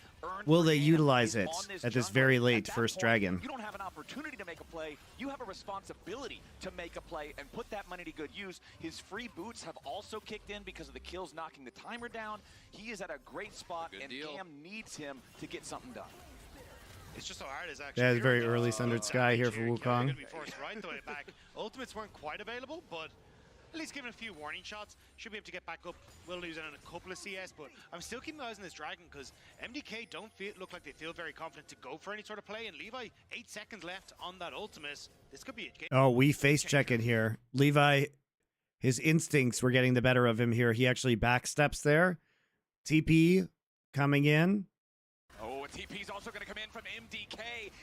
Will they utilize it at this very late first dragon? You don't have an opportunity to make a play. You have a responsibility to make a play and put that money to good use. His free boots have also kicked in because of the kills knocking the timer down. He is at a great spot, and GAM needs him to get something done. It's just so hard as actually. Yeah, it's very early Sundered Sky here for Wukong. Right the way back. Ultimates weren't quite available, but at least given a few warning shots, should be able to get back up. We'll lose out on a couple of CS, but I'm still keeping my eyes on this dragon because MDK don't look like they feel very confident to go for any sort of play. And Levi, 8 seconds left on that ultimate. This could be a game. Oh, we face check it here. Levi, his instincts were getting the better of him here. He actually backsteps there. TP coming in. Oh, TP's also going to come in from MDK.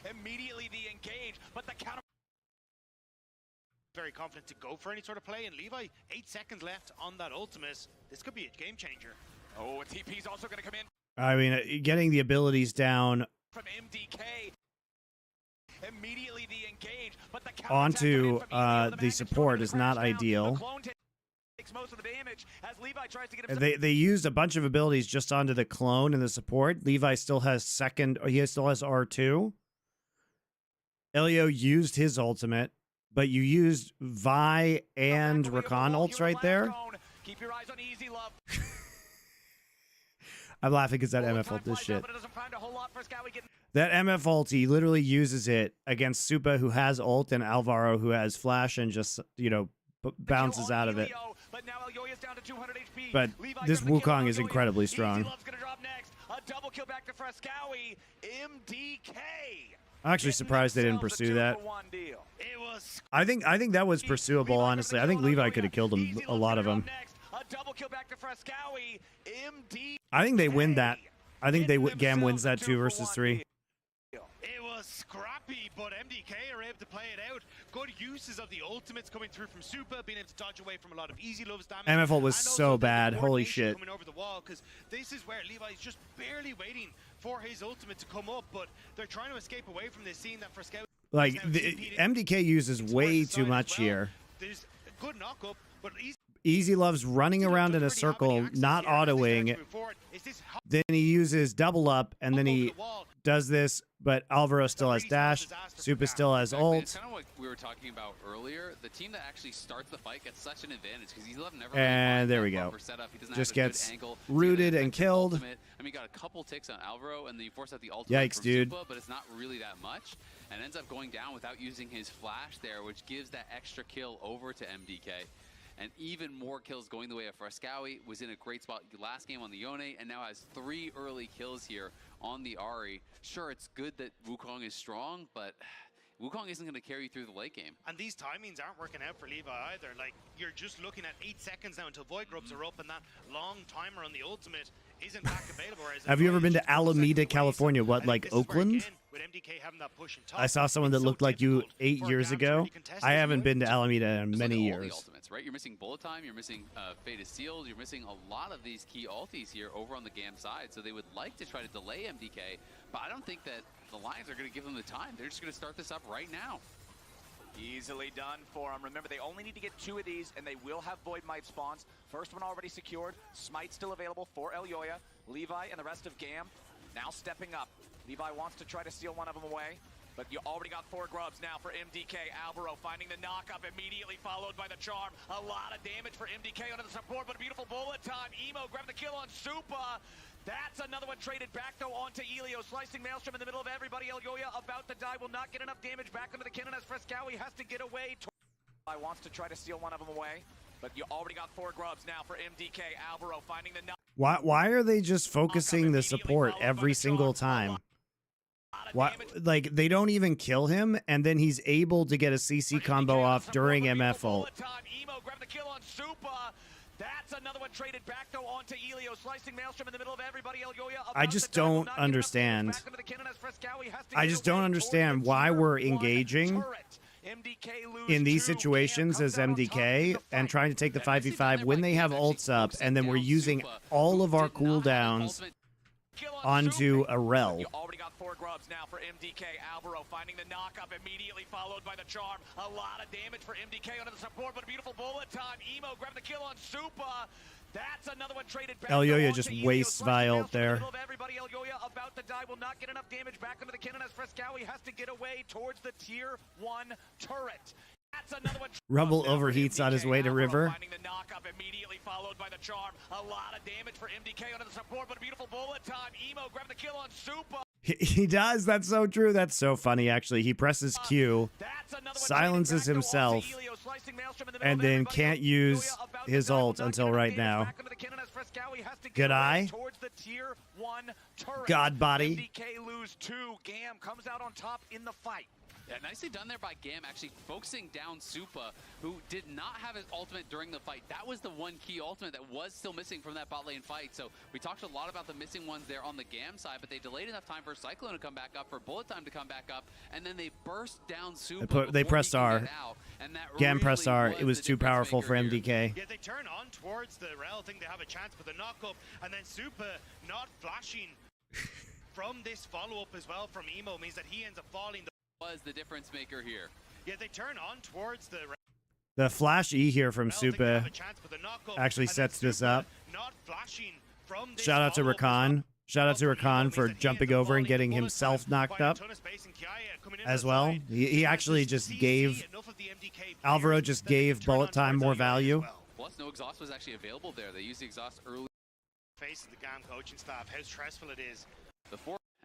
Immediately the engage, but the counter. Very confident to go for any sort of play, and Levi, 8 seconds left on that ultimate. This could be a game changer. Oh, TP's also going to come in. I mean, getting the abilities down from MDK. Immediately the engage, but the onto the support is not ideal. Most of the damage as Levi tries to get they used a bunch of abilities just onto the clone and the support. Levi still has he still has R2. Elio used his ultimate, but you used Vi and Rakan ults right there. Keep your eyes on Easy Love. I'm laughing because that MF ult is shit. That MF ult, he literally uses it against Supa, who has ult, and Alvaro, who has flash, and just, you know, bounces out of it. But now Elyoya's down to 200 HP. But this Wukong is incredibly strong. A double kill back to Frescowi. MDK. I'm actually surprised they didn't pursue that. I think that was pursuable, honestly. I think Levi could have killed him, a lot of them. I think they win that. I think GAM wins that 2 versus 3. It was scrappy, but MDK are able to play it out. good uses of the ultimates coming through from Super, being able to dodge away from a lot of easy loves damage. MFL was and so also the bad. Holy coordination shit. coming over the wall, because this is where Levi's just barely waiting for his ultimate to come up, but they're trying to escape away from this, seeing that for Scout. Like, the MDK uses way too much here. There's a good knock-up, but Easy loves running around in a circle, not autoing. Then he uses double up, and then he does this, but Alvaro still has dash. Super still has ult. It's kind of what we were talking about earlier. The team that actually starts the fight gets such an advantage because he's never. And there we go. Just gets rooted and killed. I mean, got a couple ticks on Alvaro, and then you force out the ultimate Yikes, from dude. Supa, but it's not really that much, and ends up going down without using his flash there, which gives that extra kill over to MDK. And even more kills going the way of Frescowi. Was in a great spot last game on the Yone, and now has 3 early kills here on the Ahri. Sure, it's good that Wukong is strong, but Wukong isn't going to carry you through the late game. And these timings aren't working out for Levi either. Like, you're just looking at 8 seconds now until Void Grubs are up, and that long timer on the ultimate isn't back available. Have you ever been to Alameda, California? What, like Oakland? I saw someone that looked like you 8 years ago. I haven't been to Alameda in many years. Ultimates, right? You're missing Bullet Time, you're missing Faded Seals, you're missing a lot of these key ultis here over on the GAM side. So they would like to try to delay MDK, but I don't think that the Lions are going to give them the time. They're just going to start this up right now. Easily done for them. Remember, they only need to get 2 of these, and they will have Void Might spawns. First one already secured. Smite still available for Elyoya. Levi and the rest of GAM now stepping up. Levi wants to try to steal one of them away, but you already got 4 grubs now for MDK. Alvaro finding the knock-up, immediately followed by the charm. A lot of damage for MDK under the support, but a beautiful bullet time. Emo grabbed the kill on Supa. That's another one traded back, though, onto Elio. Slicing Maelstrom in the middle of everybody. Elyoya about to die, will not get enough damage back into the cannon as Frescowi has to get away. Levi wants to try to steal one of them away, but you already got 4 grubs now for MDK. Alvaro finding the knock. Why are they just focusing the support every single time? Why, like, they don't even kill him, and then he's able to get a CC combo off during MF ult. Emo grabbed the kill on Supa. That's another one traded back, though, onto Elio. Slicing Maelstrom in the middle of everybody. Elyoya I just don't understand. I just don't understand why we're engaging in these situations as MDK and trying to take the 5v5 when they have ults up, and then we're using all of our cooldowns onto a Rel. You already got 4 grubs now for MDK. Alvaro finding the knock-up, immediately followed by the charm. A lot of damage for MDK under the support, but a beautiful bullet time. Emo grabbed the kill on Supa. That's another one traded back. Elyoya just wastes Vile there. Everybody, Elyoya about to die, will not get enough damage back into the cannon as Frescowi has to get away towards the tier 1 turret. That's another one. Rumble overheats on his way to River. Finding the knock-up, immediately followed by the charm. A lot of damage for MDK under the support, but a beautiful bullet time. Emo grabbed the kill on Supa. He does. That's so true. That's so funny, actually. He presses Q, silences himself, and then can't use his ult until right now. Good eye. God body. MDK lose 2. GAM comes out on top in the fight. Yeah, nicely done there by GAM, actually focusing down Supa, who did not have his ultimate during the fight. That was the one key ultimate that was still missing from that bot lane fight. So we talked a lot about the missing ones there on the GAM side, but they delayed enough time for Cyclone to come back up, for Bullet Time to come back up, and then they burst down Supa. They pressed R. GAM pressed R. It was too powerful for MDK. Yeah, they turn on towards the Rel, think they have a chance for the knock-up, and then Supa not flashing from this follow-up as well from Emo means that he ends up falling. Was the difference maker here. Yeah, they turn on towards the flash E here from Supa actually sets this up. Shout out to Rakan. Shout out to Rakan for jumping over and getting himself knocked up as well. He actually just gave Alvaro just gave Bullet Time more value. Plus, no exhaust was actually available there. They used the exhaust early. Facing the GAM coaching staff, how stressful it is.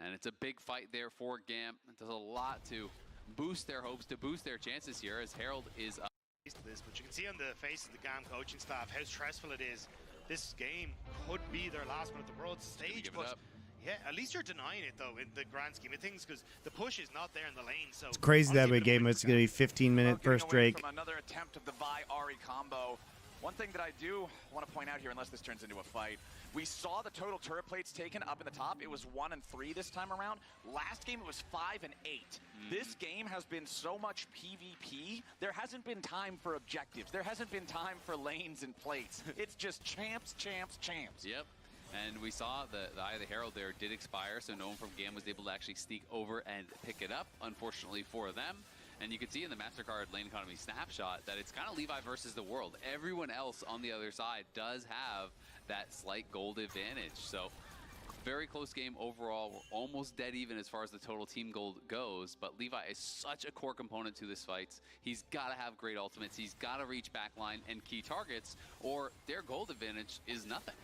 And it's a big fight there for GAM. It does a lot to boost their hopes, to boost their chances here, as Herald is up. But you can see on the face of the GAM coaching staff how stressful it is. This game could be their last one at the world stage, but yeah, at least you're denying it though in the grand scheme of things, because the push is not there in the lane. So it's crazy that we gave him. It's going to be 15-minute first Drake. Another attempt of the Vi Ahri combo. One thing that I do want to point out here, unless this turns into a fight, We saw the total turret plates taken up in the top. It was 1 and 3 this time around. Last game it was 5 and 8. This game has been so much PvP. There hasn't been time for objectives. There hasn't been time for lanes and plates. It's just champs, champs, champs. Yep. And we saw the Eye of the Herald there did expire, so no one from GAM was able to actually sneak over and pick it up, unfortunately for them. And you can see in the MasterCard lane economy snapshot that it's kind of Levi versus the world. Everyone else on the other side does have that slight gold advantage. So very close game overall. We're almost dead even as far as the total team gold goes, but Levi is such a core component to this fight. He's got to have great ultimates. He's got to reach backline and key targets, or their gold advantage is nothing.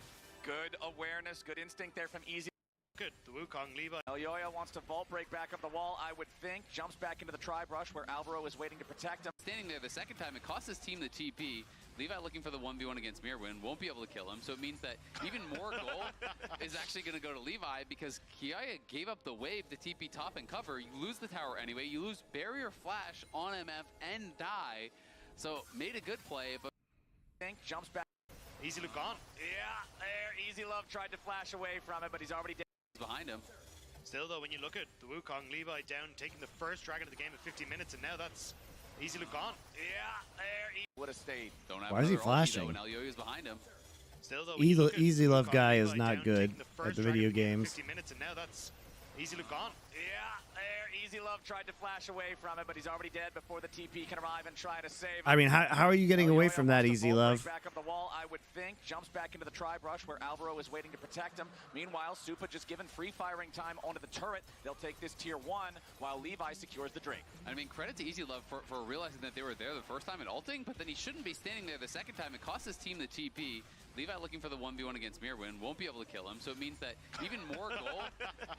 Good awareness, good instinct there from Easy. Good, the Wukong Levi. Elyoya wants to vault break back up the wall, I would think. Jumps back into the tribe rush where Alvaro is waiting to protect him. Standing there the second time, it costs his team the TP. Levi looking for the 1v1 against Mirwin, won't be able to kill him, so it means that even more gold is actually going to go to Levi because Kiaya gave up the wave, the TP top and cover. You lose the tower anyway, you lose barrier flash on MF and die, so made a good play, but think jumps back. Easy look on. Yeah, there, Easy Love tried to flash away from it, but he's already dead. Behind him. Still though, when you look at the Wukong Levi down, taking the first dragon of the game at 50 minutes, and now that's Easy look on. Yeah, there, would have stayed. Don't have Why is he another ulti, flashing? though, and Elyoya's behind him. Still though, when you look at Easy Love Wukong guy is Levi not down, good taking the at first the dragon video of the game at games. 50 minutes, and now that's Easy look on. Yeah, there, Easy Love tried to flash away from it, but he's already dead before the TP can arrive and try to save him. I mean, how are you getting away from that, Easy Love? Back up the wall, I would think. Jumps back into the tribe rush where Alvaro is waiting to protect him. Meanwhile, Supa just given free firing time onto the turret. They'll take this tier 1 while Levi secures the drink. I mean, credit to Easy Love for realizing that they were there the first time and ulting, but then he shouldn't be standing there the second time. It cost his team the TP. Levi looking for the 1v1 against Mirwin, won't be able to kill him, so it means that even more gold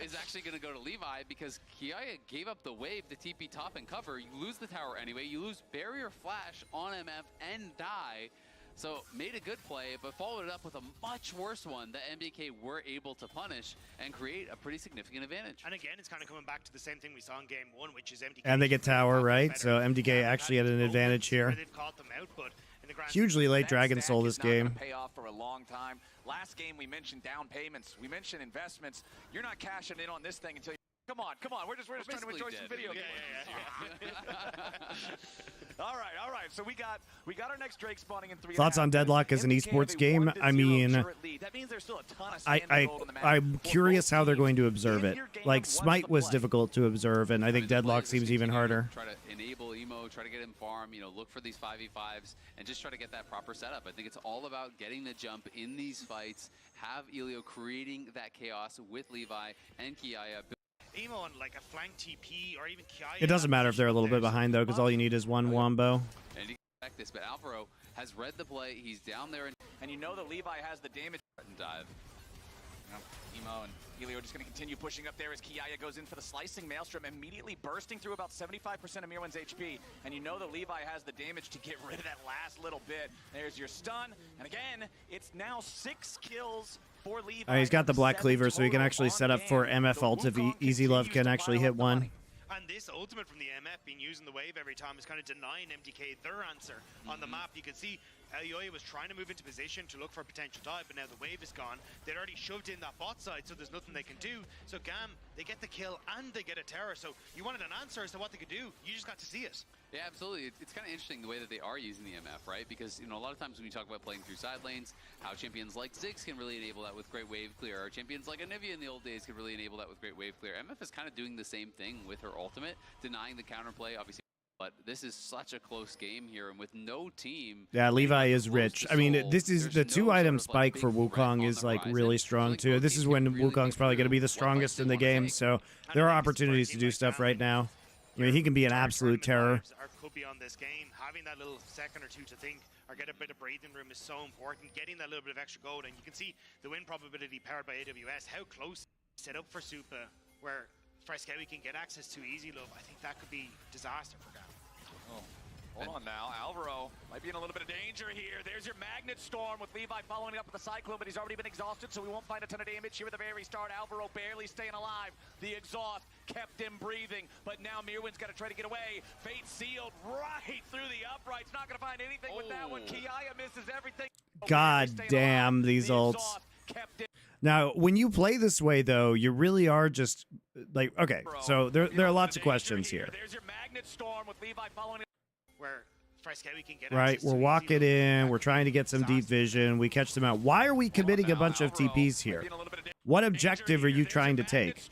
is actually going to go to Levi because Kiaya gave up the wave, the TP top and cover. You lose the tower anyway, you lose barrier flash on MF and die. So made a good play, but followed it up with a much worse one that MDK were able to punish and create a pretty significant advantage. And again, it's kind of coming back to the same thing we saw in game 1, which is MDK. And they get tower, right? So MDK actually had an advantage here. They've caught them out, but in the grand Hugely late Dragon Soul this game. Pay off for a long time. Last game we mentioned down payments, we mentioned investments. You're not cashing in on this thing until you come on. We're just trying to enjoy some video games. All right. So we got our next Drake spawning in 3. Thoughts on Deadlock as an esports game? I mean, that means there's still a ton of I'm curious how they're going to observe it. Like, Smite was difficult to observe, and I think Deadlock seems even harder. Try to enable Emo, try to get him farm, look for these 5v5s, and just try to get that proper setup. I think it's all about getting the jump in these fights, have Elio creating that chaos with Levi and Kiaya. Emo on like a flank TP or even Kiaya. It doesn't matter if they're a little bit behind, though, because all you need is one wombo. And you can expect this, but Alvaro has read the play. He's down there, and you know that Levi has the damage. Dive. Emo and Elio just going to continue pushing up there as Kiaya goes in for the slicing Maelstrom, immediately bursting through about 75% of Mirwin's HP. And you know that Levi has the damage to get rid of that last little bit. There's your stun. And again, it's now 6 kills for Levi. He's got the Black Cleaver, so he can actually set up for MF ult if Easy Love can actually hit one. And this ultimate from the MF being used in the wave every time is kind of denying MDK their answer on the map. You can see Elyoya was trying to move into position to look for a potential dive, but now the wave is gone. They'd already shoved in that bot side, so there's nothing they can do. So GAM, they get the kill and they get a tower. So you wanted an answer as to what they could do. You just got to see it. Yeah, absolutely. It's kind of interesting the way that they are using the MF, right? Because, a lot of times when you talk about playing through side lanes, how champions like Ziggs can really enable that with great wave clear, or champions like Anivia in the old days could really enable that with great wave clear. MF is kind of doing the same thing with her ultimate, denying the counterplay, obviously. But this is such a close game here, and with no team... Yeah, Levi is rich. I mean, this is the 2-item spike for Wukong is, like, really strong, too. This is when Wukong's probably going to be the strongest in the game, so there are opportunities to do stuff right now. I mean, he can be an absolute terror. Could be on this game. Having that little second or two to think or get a bit of breathing room is so important. Getting that little bit of extra gold, and you can see the win probability powered by AWS. How close set up for Supa, where Frescowi can get access to Easy Love. I think that could be disaster for GAM. Hold on now, Alvaro might be in a little bit of danger here. There's your Magnet Storm with Levi following up with the Cyclone, but he's already been exhausted, so we won't find a ton of damage here at the very start. Alvaro barely staying alive. The exhaust kept him breathing, but now Mirwin's got to try to get away. Fate sealed right through the uprights. Not going to find anything with that one. Kiaya misses everything. God damn, these ults. Now, when you play this way, though, you really are just like, okay, so there are lots of questions here. There's your magnet storm with Levi following it. Where Frescawi can get Right, we're walking in, we're trying to get some deep vision, we catch them out. Why are we committing a bunch of TPs here? What objective are you trying to take?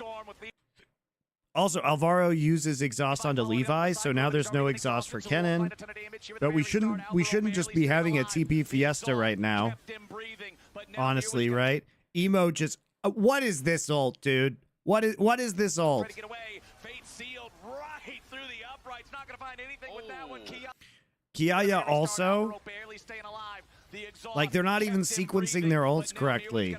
Also, Alvaro uses exhaust onto Levi, so now there's no exhaust for Kennen. But we shouldn't just be having a TP fiesta right now. Honestly, right? Emo just what is this ult, dude? What is this ult? Kiaya also, like, they're not even sequencing their ults correctly.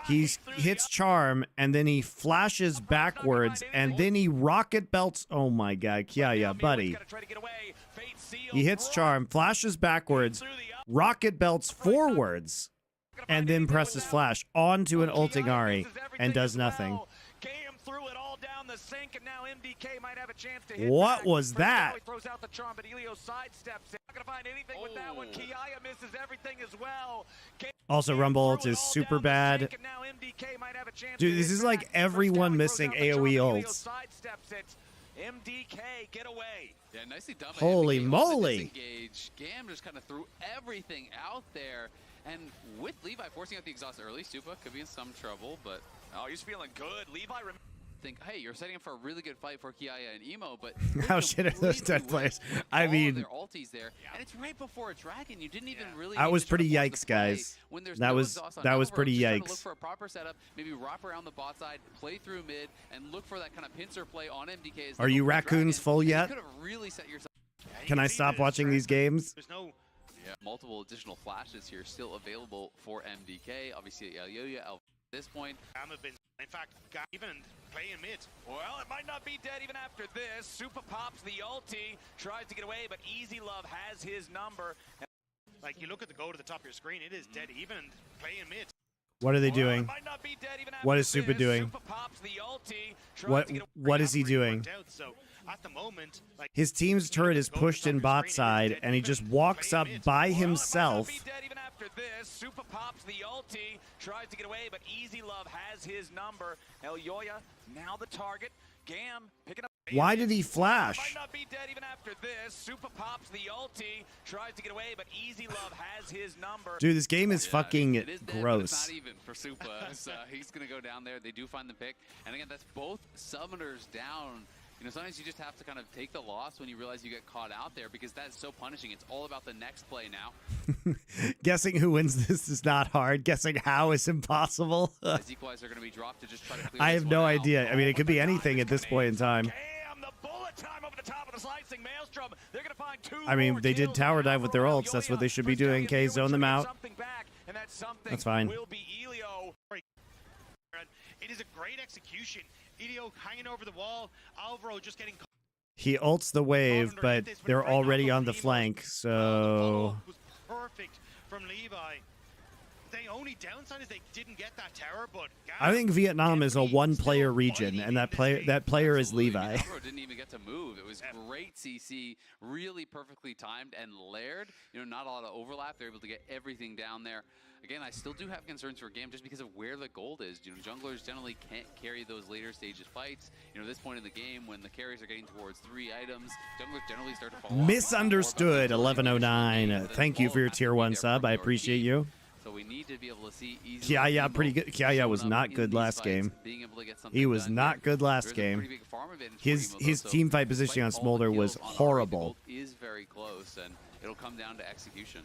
He hits charm, and then he flashes backwards, and then he rocket belts. Oh my god, Kiaya, buddy. He hits charm, flashes backwards, rocket belts forwards, and then presses flash onto an ulting Ahri, and does nothing. What was that? Also, Rumble ult is super bad. Dude, this is like everyone missing AoE ults. MDK, get away. Yeah, nicely done. Holy moly. GAM just kind of threw everything out there. And with Levi forcing out the exhaust early, Supa could be in some trouble, but... Oh, he's feeling good. Levi... think, hey, you're setting up for a really good fight for Kiaya and Emo, but how shit are those dead players? I mean, their ultis there, and it's right before a dragon. You didn't even really. That was pretty yikes, guys. That was pretty yikes. Look for a proper setup, maybe wrap around the bot side, play through mid, and look for that kind of pincer play on MDK. Are you raccoons full yet? You could have really set yourself. Can I stop watching these games? There's no. Yeah, multiple additional flashes here still available for MDK. Obviously, Yoya at this point. In fact, even playing mid. Well, it might not be dead even after this. Supa pops the ulti, tries to get away, but Easy Love has his number. Like, you look at the goal to the top of your screen, it is dead even playing mid. What are they doing? What is Supa doing? What is he doing? At the moment, like, his team's turret is pushed in bot side, and he just walks up by himself. Supa pops the ulti, tries to get away, but Easy Love has his number. Yoya now the target. GAM picking up. Why did he flash? Might not be dead even after this. Supa pops the ulti, tries to get away, but Easy Love has his number. Dude, this game is fucking dead, gross. It's not even for Supa. So he's gonna go down there. They do find the pick, and again, that's both summoners down. You know, sometimes you just have to kind of take the loss when you realize you get caught out there, because that is so punishing. It's all about the next play now. Guessing who wins this is not hard. Guessing how is impossible. As equalizer are going to be dropped to just try to clear I this have no one out. idea. I mean, it could be anything at this point in time. Damn, the bullet time over the top of the slicing maelstrom. They're going to find two I mean, more they did kills. tower dive with their ults. That's what they should be doing. K, zone them out. That's fine. Will be Elio. It is a great execution. Elio hanging over the wall. Alvaro just getting. He ults the wave, but they're already on the flank, so. Was perfect from Levi. The only downside is they didn't get that tower, but I think Vietnam is a one-player region, and that player is Levi. Alvaro didn't even get to move. It was great CC, really perfectly timed and layered. You know, not a lot of overlap. They're able to get everything down there. Again, I still do have concerns for GAM just because of where the gold is. You know, junglers generally can't carry those later stages fights. You know, this point in the game, when the carries are getting towards 3 items, junglers generally start to fall off. Misunderstood, 1109. Thank you for your tier 1 sub. I appreciate you. So we need to be able to see Kiaya pretty good. Kiaya was not good last game. He was not good last game. His team fight positioning on Smolder was horrible. Is very close, and it'll come down to execution.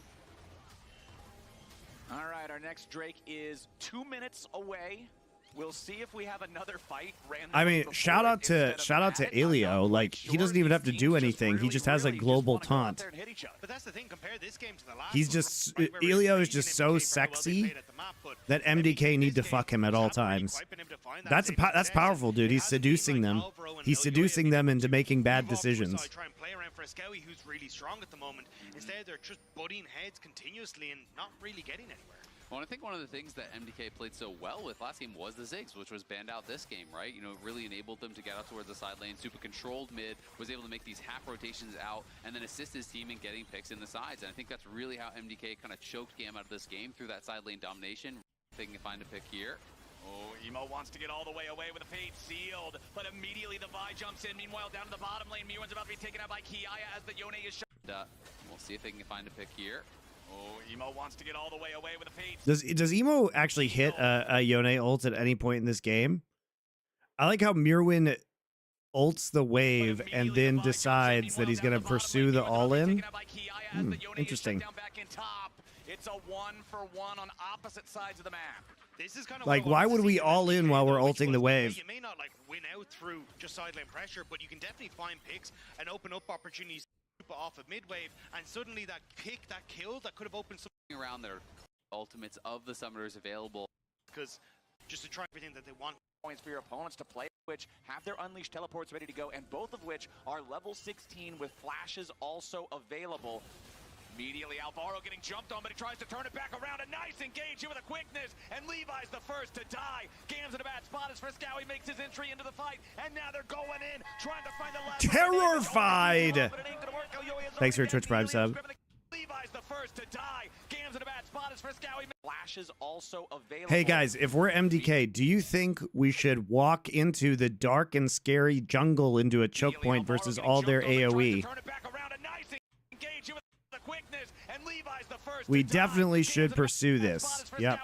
All right, our next Drake is 2 minutes away. We'll see if we have another fight. I mean, shout out to Elio. Like, he doesn't even have to do anything. He just has a global taunt. But that's the thing, compare this game to the last He's just Elio is just so sexy that MDK need to fuck him at all times. That's powerful, dude. He's seducing them. He's seducing them into making bad decisions. Try and play around Frescawi, who's really strong at the moment. Instead, they're just butting heads continuously and not really getting anywhere. Well, I think one of the things that MDK played so well with last game was the Ziggs, which was banned out this game, right? You know, it really enabled them to get out towards the side lane, super controlled mid, was able to make these half rotations out, and then assist his team in getting picks in the sides. And I think that's really how MDK kind of choked GAM out of this game through that side lane domination. If they can find a pick here. Oh, Emo wants to get all the way away with a fade sealed, but immediately the Vi jumps in. Meanwhile, down to the bottom lane, Miran's about to be taken out by Kiaya as the Yone is shot. We'll see if they can find a pick here. Oh, Emo wants to get all the way away with a fade. Does Emo actually hit a Yone ult at any point in this game? I like how Mirwin ults the wave and then decides that he's going to pursue the all-in. Interesting. It's a 1-for-1 on opposite sides of the map. This is kind of like, why would we all in while we're ulting the wave? You may not like win out through just sideline pressure, but you can definitely find picks and open up opportunities off of mid-wave, and suddenly that pick, that kill, that could have opened something around their ultimates of the summoners available. Because just to try everything that they want. Points for your opponents to play, which have their unleashed teleports ready to go, and both of which are level 16 with flashes also available. Immediately, Alvaro getting jumped on, but he tries to turn it back around. A nice engage here with a quickness, and Levi's the first to die. GAM's in a bad spot as Frescowy makes his entry into the fight, and now they're going in, trying to find the last. Terrified! Thanks for a Twitch Prime sub. Levi's the first to die. GAM's in a bad spot as Frescowy. Flashes also available. Hey guys, if we're MDK, do you think we should walk into the dark and scary jungle into a choke point versus all their AoE? We definitely should pursue this. Yep.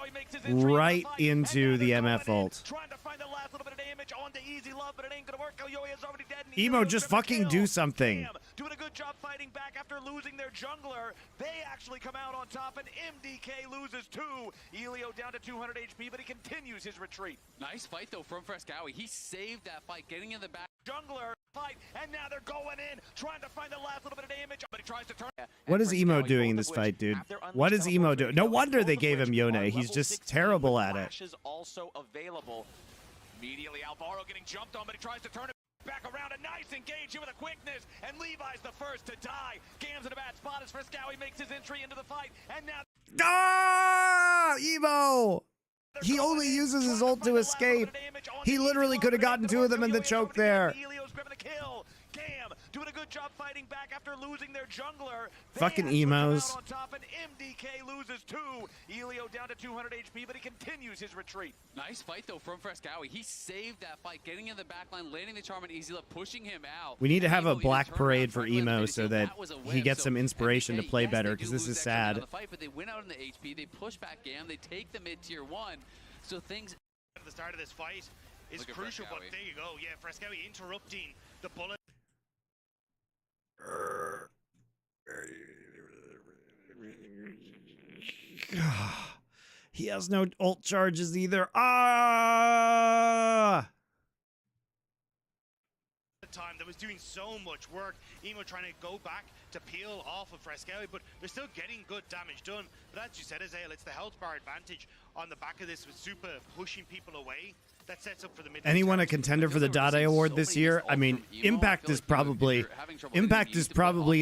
Right into the MF ult. Emo, just fucking do something. Doing a good job fighting back after losing their jungler. They actually come out on top, and MDK loses 2. Elio down to 200 HP, but he continues his retreat. Nice fight, though, from Frescowy. He saved that fight, getting in the back. Jungler fight, and now they're going in, trying to find the last little bit of damage, but he tries to turn. What is Emo doing in this fight, dude? What is Emo doing? No wonder they gave him Yone. He's just terrible at it. Also available. Immediately, Alvaro getting jumped on, but he tries to turn it back around. A nice engage here with a quickness, and Levi's the first to die. GAM's in a bad spot as Frescowy makes his entry into the fight, and now. Ah! Emo! He only uses his ult to escape. He literally could have gotten 2 of them in the choke there. Elio's grabbing the kill. GAM doing a good job fighting back after losing their jungler. Fucking emos. On top, and MDK loses 2. Elio down to 200 HP, but he continues his retreat. Nice fight, though, from Frescowy. He saved that fight, getting in the backline, landing the charm on Easy Love, pushing him out. We need to have a black parade for Emo so that he gets some inspiration to play better, because this is sad. But they went out in the HP, they push back GAM, they take the mid tier 1, so things at the start of this fight is crucial, but there you go. Yeah, Frescowy interrupting the bullet. He has no ult charges either. Ah! Time that was doing so much work. Emo trying to go back to peel off of Frescowy, but they're still getting good damage done. But as you said, Azael, it's the health bar advantage on the back of this with Super pushing people away. That sets up for the mid. Anyone a contender for the Dade Award this year? I mean, Impact is probably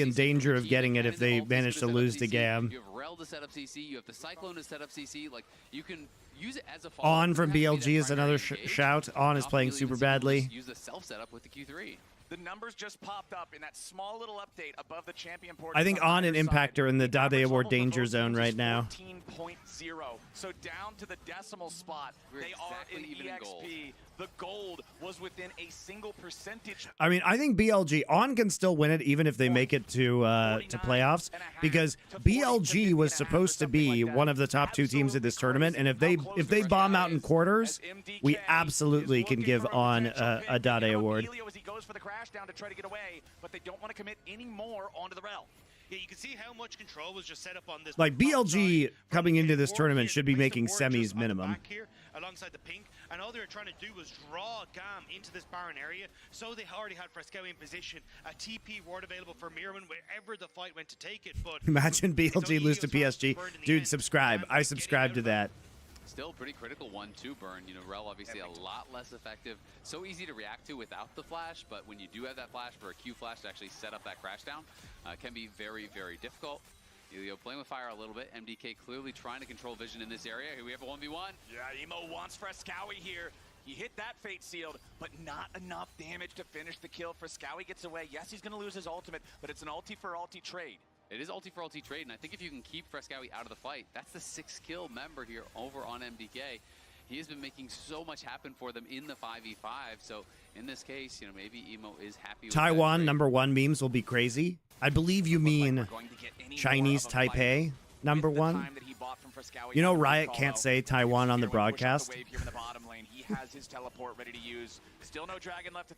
in danger of getting it if they manage to lose to GAM. You have Rel to set up CC, you have the Cyclone to set up CC. Like, you can use it as a On from BLG is another shout. On is playing super badly. Use the self setup with the Q3. The numbers just popped up in that small little update above the champion port. I think On and Impact are in the Dade Award danger zone right now. 14.0. So down to the decimal spot. They are in EXP. The gold was within a single percentage. I mean, I think BLG On can still win it even if they make it to playoffs, because BLG was supposed to be one of the top 2 teams of this tournament, and if they bomb out in quarters, we absolutely can give On a Dade Award. He goes for the crash down to try to get away, but they don't want to commit any more onto the Rel. Yeah, you can see how much control was just set up on this. Like, BLG coming into this tournament should be making semis minimum. Here, alongside the pink, and all they were trying to do was draw GAM into this barren area, so they already had Frescowy in position. A TP ward available for Mirman wherever the fight went to take it. But imagine BLG lose to PSG. Dude, subscribe. I subscribe to that. Still pretty critical 1-2 burn. You know, Rel obviously a lot less effective. So easy to react to without the flash, but when you do have that flash for a Q flash to actually set up that crash down, can be very, very difficult. Elio playing with fire a little bit. MDK clearly trying to control vision in this area. Here we have a 1v1. Yeah, Emo wants Frescowy here. He hit that Fate Sealed, but not enough damage to finish the kill. Frescowy gets away. Yes, he's going to lose his ultimate, but it's an ulti for ulti trade. It is ulti for ulti trade, and I think if you can keep Frescowy out of the fight, that's the 6 kill member here over on MDK. He has been making so much happen for them in the 5v5, so in this case, you know, maybe Emo is happy with Taiwan #1 memes will be crazy. I believe you mean Chinese Taipei #1. You know, Riot can't say Taiwan on the broadcast. He has his teleport ready to use. Still no dragon left.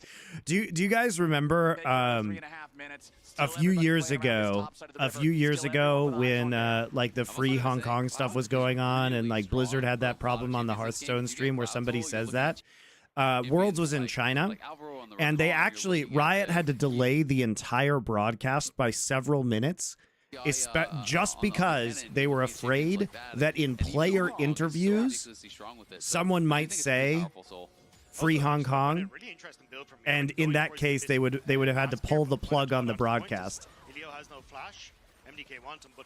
Do you guys remember a few years ago when like the free Hong Kong stuff was going on and like Blizzard had that problem on the Hearthstone stream where somebody says that Worlds was in China and they actually Riot had to delay the entire broadcast by several minutes just because they were afraid that in player interviews someone might say free Hong Kong, and in that case they would have had to pull the plug on the broadcast. Elio has no flash. MDK wants him, but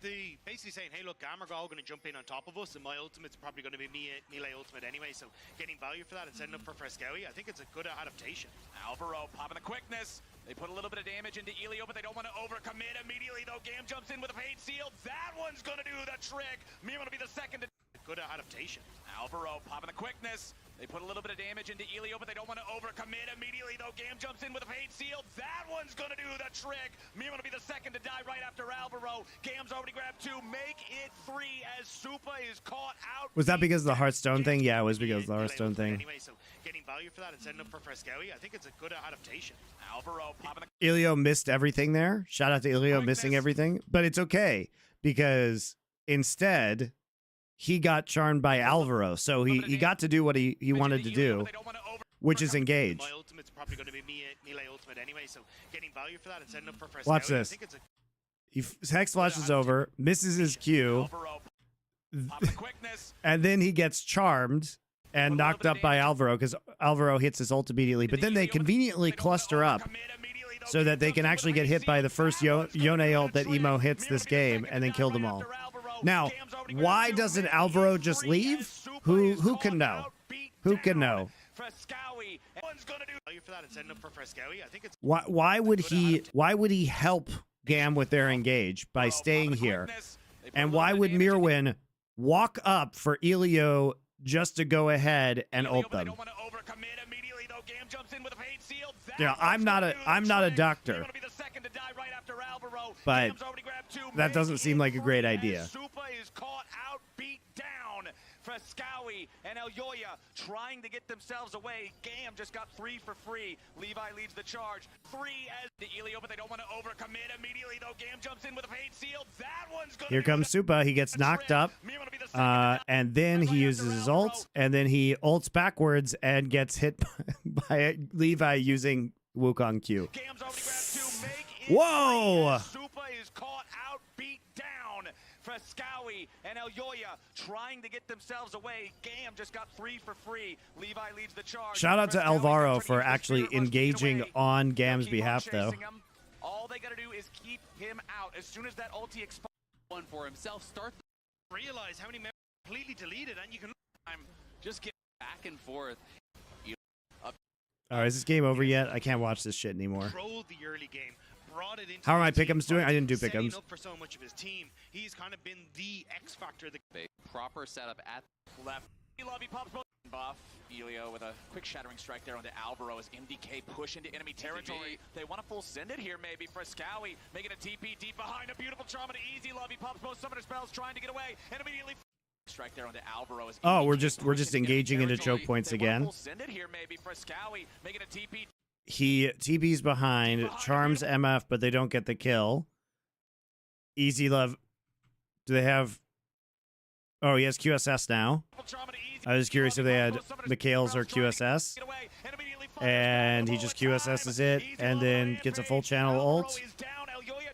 they basically saying, hey, look, GAM are all going to jump in on top of us, and my ultimate's probably going to be melee ultimate anyway, so getting value for that and setting up for Frescowy, I think it's a good adaptation. Alvaro popping the quickness. They put a little bit of damage into Elio, but they don't want to overcommit immediately, though. GAM jumps in with a Fate Sealed. That one's going to do the trick. Mira to be the second to... Good adaptation. Alvaro popping the quickness. They put a little bit of damage into Elio, but they don't want to overcommit immediately, though. GAM jumps in with a Fate Sealed. That one's going to do the trick. Mira to be the second to die right after Alvaro. GAM's already grabbed 2. Make it 3 as Supa is caught out. Was that because of the Hearthstone thing? Yeah, it was because of the Hearthstone thing. Anyway, so getting value for that and setting up for Frescowy, I think it's a good adaptation. Alvaro popping the... Elio missed everything there. Shout out to Elio missing everything. But it's okay because instead he got charmed by Alvaro. So he got to do what he wanted to do, which is engage. My ultimate's probably going to be melee ultimate anyway, so getting value for that and setting up for Frescowy. Watch this. He Hex flashes over, misses his Q, and then he gets charmed and knocked up by Alvaro because Alvaro hits his ult immediately. But then they conveniently cluster up so that they can actually get hit by the first Yone ult that Emo hits this game and then kill them all. Now, why doesn't Alvaro just leave? Who can know? Who can know? Why would he help GAM with their engage by staying here? And why would Mirwin walk up for Elio just to go ahead and ult them? Yeah, I'm not a doctor, but that doesn't seem like a great idea. Frescowy and Elyoya trying to get themselves away. GAM just got 3 for free. Levi leads the charge. 3 as the Elio, but they don't want to overcommit immediately, though. GAM jumps in with a Fate Sealed. That one's going. Here comes Supa. He gets knocked up, and then he uses his ult, and then he ults backwards and gets hit by Levi using Wukong Q. Whoa! Supa is caught out, beat down. Frescowy and Elyoya trying to get themselves away. GAM just got 3 for free. Levi leads the charge. Shout out to Alvaro for actually engaging on GAM's behalf, though. All they got to do is keep him out. As soon as that ulti expires, one for himself. Start. Realize how many members completely deleted, and you can just get back and forth. All right, is this game over yet? I can't watch this shit anymore. Controlled the early game. How are my pick'ems doing? I didn't do pick'ems. For so much of his team, he's kind of been the X factor. The proper setup at left. Lobby pops buff. Elio with a quick shattering strike there onto Alvaro as MDK push into enemy territory. They want to full send it here, maybe. Frescowy making a TP deep behind a beautiful trauma to easy. Lobby pops both summoner spells, trying to get away, and immediately strike there onto Alvaro. Oh, we're just engaging into choke points again. Send it here, maybe. Frescowy making a TP. He TB's behind, charms MF, but they don't get the kill. Easy Love. Do they have... Oh, he has QSS now. I was curious if they had Mikhail's or QSS. And he just QSS's it, and then gets a full channel ult.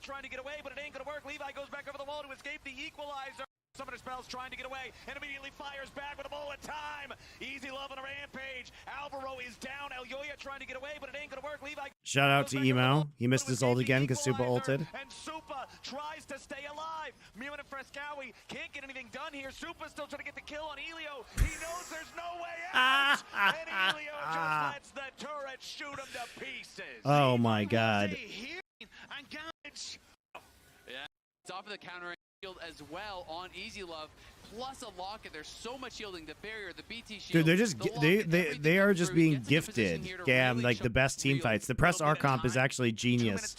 Trying to get away, but it ain't gonna work. Levi goes back over the wall to escape the equalizer. Summoner spells trying to get away and immediately fires back with a bullet time. Easy Love on a rampage. Alvaro is down. Elyoya trying to get away, but it ain't gonna work. Levi Shout out to Emo. He missed his ult again because Supa ulted. and Supa tries to stay alive. Mirwin and Frescowi can't get anything done here. Supa's still trying to get the kill on Elio. He knows there's no way out. And Elio just lets the turret shoot him to pieces. Oh my god. Yeah, it's off of the counter shield as well on Easy Love, plus a locket. There's so much shielding, the barrier, the BT shield. Dude, they're just they are just being gifted. GAM, like the best team fights. The press R comp is actually genius.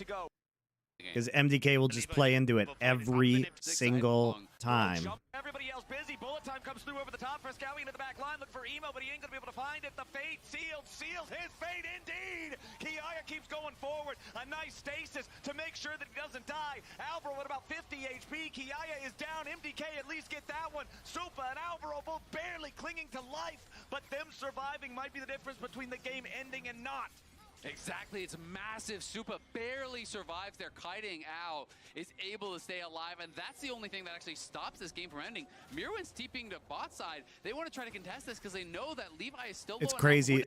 Because MDK will just play into it every single time. Everybody else busy. Bullet time comes through over the top. Frescowi into the back line. Look for Emo, but he ain't going to be able to find it. The fate seals his fate indeed. Kiaya keeps going forward. A nice stasis to make sure that he doesn't die. Alvaro at about 50 HP. Kiaya is down. MDK at least get that one. Supa and Alvaro both barely clinging to life, but them surviving might be the difference between the game ending and not. Exactly, it's massive. Supa barely survives there. Kiting out is able to stay alive, and that's the only thing that actually stops this game from ending. Mirwin's TPing to bot side. They want to try to contest this because they know that Levi is still It's crazy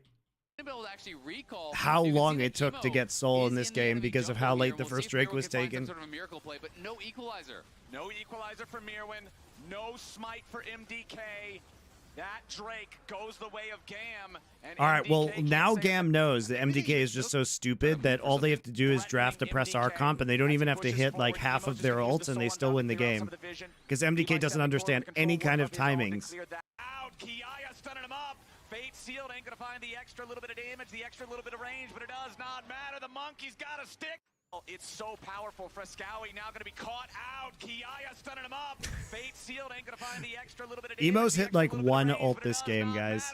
how long it took to get Soul in this game because of how late the first Drake was taken. Sort of a miracle play, but no equalizer. No equalizer for Mirwin. No smite for MDK. That Drake goes the way of GAM. And all right, well, MDK now GAM knows that MDK is just so stupid that all they have to do is draft a press R comp, and they don't even have to hit like half of their ults, and they still win the game. Because MDK doesn't understand any kind of timings. Kiaya stunning him up. Fate sealed ain't gonna find the extra little bit of damage, the extra little bit of range, but it does not matter. The monkey's got a stick. It's so powerful. Frescowi now going to be caught out. Kiaya stunning him up. Fate sealed ain't going to find the extra little bit of damage. Emo's hit like one ult this game, guys.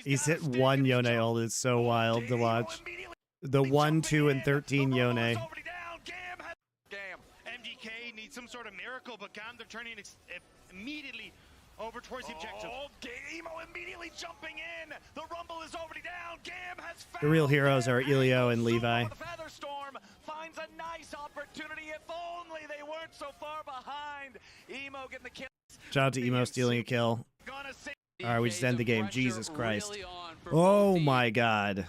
He's hit one Yone ult. It's so wild to watch. The 1, 2, and 13 Yone. MDK needs some sort of miracle, but GAM, they're turning immediately over towards the objective. Oh, Emo immediately jumping in. The rumble is already down. GAM has found The real heroes are Elio and Levi. The Featherstorm finds a nice opportunity. If only they weren't so far behind. Emo getting the kill. Shout out to Emo stealing a kill. All right, we just end the game. Jesus Christ. Oh my God.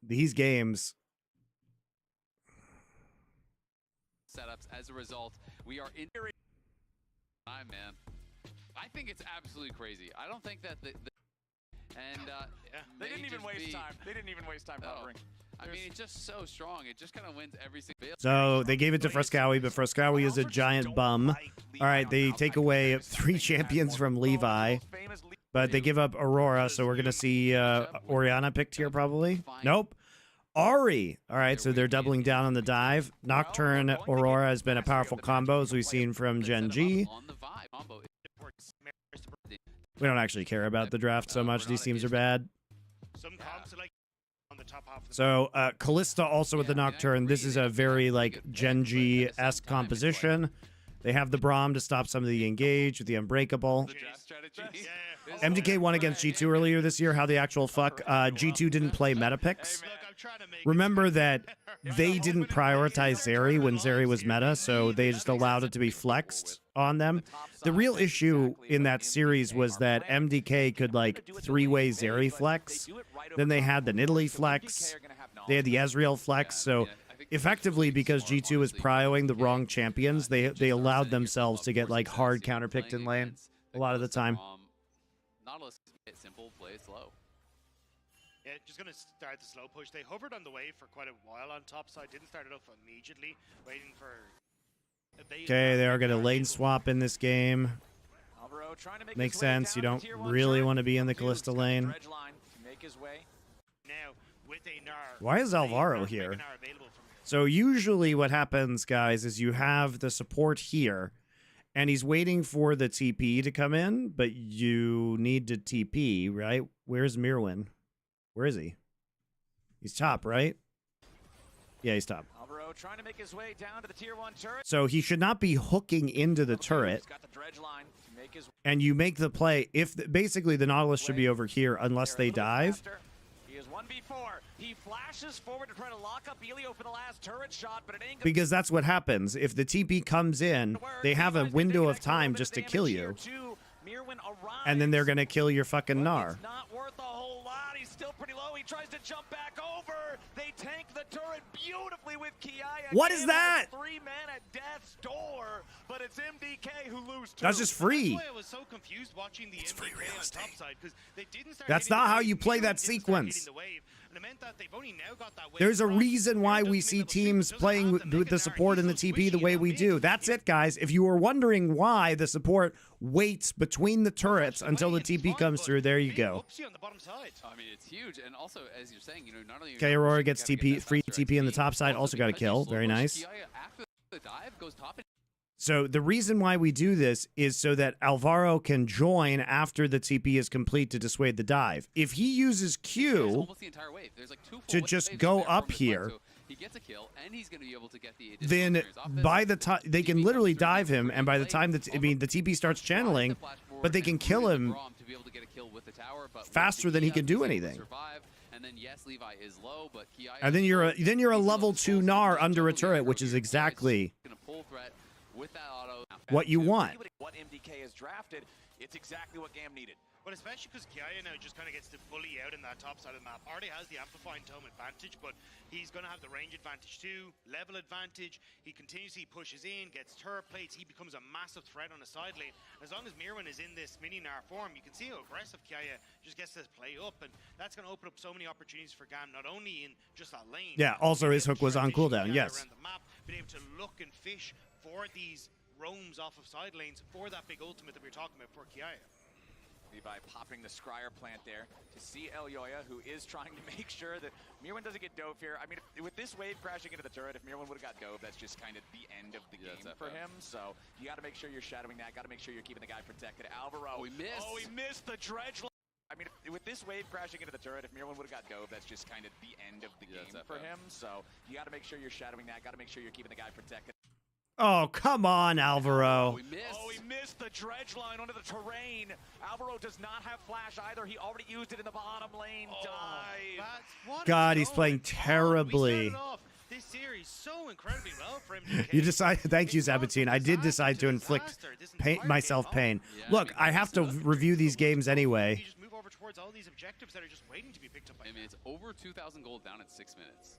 These games. Setups as a result. We are in time, man. I think it's absolutely crazy. I don't think that they didn't even waste time. They didn't even waste time hovering. I mean, it's just so strong. It just kind of wins every single. So they gave it to Frescowi, but Frescowi is a giant bum. All right, they take away 3 champions from Levi, but they give up Aurora, so we're going to see Orianna picked here probably. Nope. Ari. All right, so they're doubling down on the dive. Nocturne Aurora has been a powerful combo, as we've seen from Gen G. We don't actually care about the draft so much. These teams are bad. So Callista also with the Nocturne. This is a very like Gen G-esque composition. They have the Braum to stop some of the engage with the Unbreakable. MDK won against G2 earlier this year. How the actual fuck? G2 didn't play meta picks. Remember that they didn't prioritize Zeri when Zeri was meta, so they just allowed it to be flexed on them. The real issue in that series was that MDK could like 3-way Zeri flex. Then they had the Nidalee flex. They had the Ezreal flex. So effectively, because G2 was prioing the wrong champions, they allowed themselves to get like hard counterpicked in lane a lot of the time. Nautilus, simple, play slow. Yeah, just going to start the slow push. They hovered on the wave for quite a while on top side. Didn't start it off immediately, waiting for... Okay, they are going to lane swap in this game. Makes sense. You don't really want to be in the Callista lane. Why is Alvaro here? So usually what happens, guys, is you have the support here, and he's waiting for the TP to come in, but you need to TP, right? Where's Mirwin? Where is he? He's top, right? Yeah, he's top. Alvaro trying to make his way down to the tier 1 turret. So he should not be hooking into the turret. And you make the play. Basically, the Nautilus should be over here unless they dive. He is 1v4. He flashes forward to try to lock up Elio for the last turret shot, but it ain't because that's what happens. If the TP comes in, they have a window of time just to kill you. And then they're going to kill your fucking Gnar. Not worth a whole lot. He's tries to jump back over. They tank the turret beautifully with Kiaya. What is that? 3 men at death's door, but it's MDK who lose 2. That's just free. That's why I was so confused watching the MDK on top side, because they didn't start. That's not how you play that sequence. There's a reason why we see teams playing with the support and the TP the way we do. That's it, guys. If you were wondering why the support waits between the turrets until the TP comes through, there you go. I mean, it's huge, and also as you're saying, you know, not only Okay, Aurora gets TP, free TP on the top side, also got a kill. Very nice. After the dive goes top. So the reason why we do this is so that Alvaro can join after the TP is complete to dissuade the dive. If he uses Q to just go up here, he gets a kill, and he's going to be able to get the then by the time they can literally dive him, and by the time the TP starts channeling, but they can kill him faster than he can do anything. And then yes, Levi is low, but and then you're a level 2 Gnar under a turret, which is exactly what you want. What MDK has drafted, it's exactly what GAM needed. But especially because Kiaya now just kind of gets to bully out in that top side of the map. Already has the amplifying tome advantage, but he's going to have the range advantage too, level advantage. He continuously pushes in, gets turret plates. He becomes a massive threat on the side lane. As long as Mirwin is in this mini Gnar form, you can see how aggressive Kiaya just gets to play up, and that's going to open up so many opportunities for GAM, not only in just that lane. Yeah, also his hook was on cooldown, yes. Around the map, being able to look and fish for these roams off of side lanes for that big ultimate that we were talking about for Kiaya. Levi popping the Scryer plant there to see Elyoya, who is trying to make sure that Mirwin doesn't get dove here. I mean, with this wave crashing into the turret, if Mirwin would have got dove, that's just kind of the end of the game for him. So you got to make sure you're shadowing that. Got to make sure you're keeping the guy protected. Alvaro. Oh, he missed. Oh, he missed the dredge. I mean, with this wave crashing into the turret, if Mirwin would have got dove, that's just kind of the end of the game for him. So you got to make sure you're shadowing that. Got to make sure you're keeping the guy protected. Oh, come on, Alvaro. Oh, he missed the dredge line onto the terrain. Alvaro does not have flash either. He already used it in the bottom lane. Dive. God, he's playing terribly. This series so incredibly well for MDK. You decided, thank you, Sabatine. I did decide to inflict myself pain. Look, I have to review these games anyway. You just move over towards all these objectives that are just waiting to be picked up by. I mean, it's over 2,000 gold down in 6 minutes.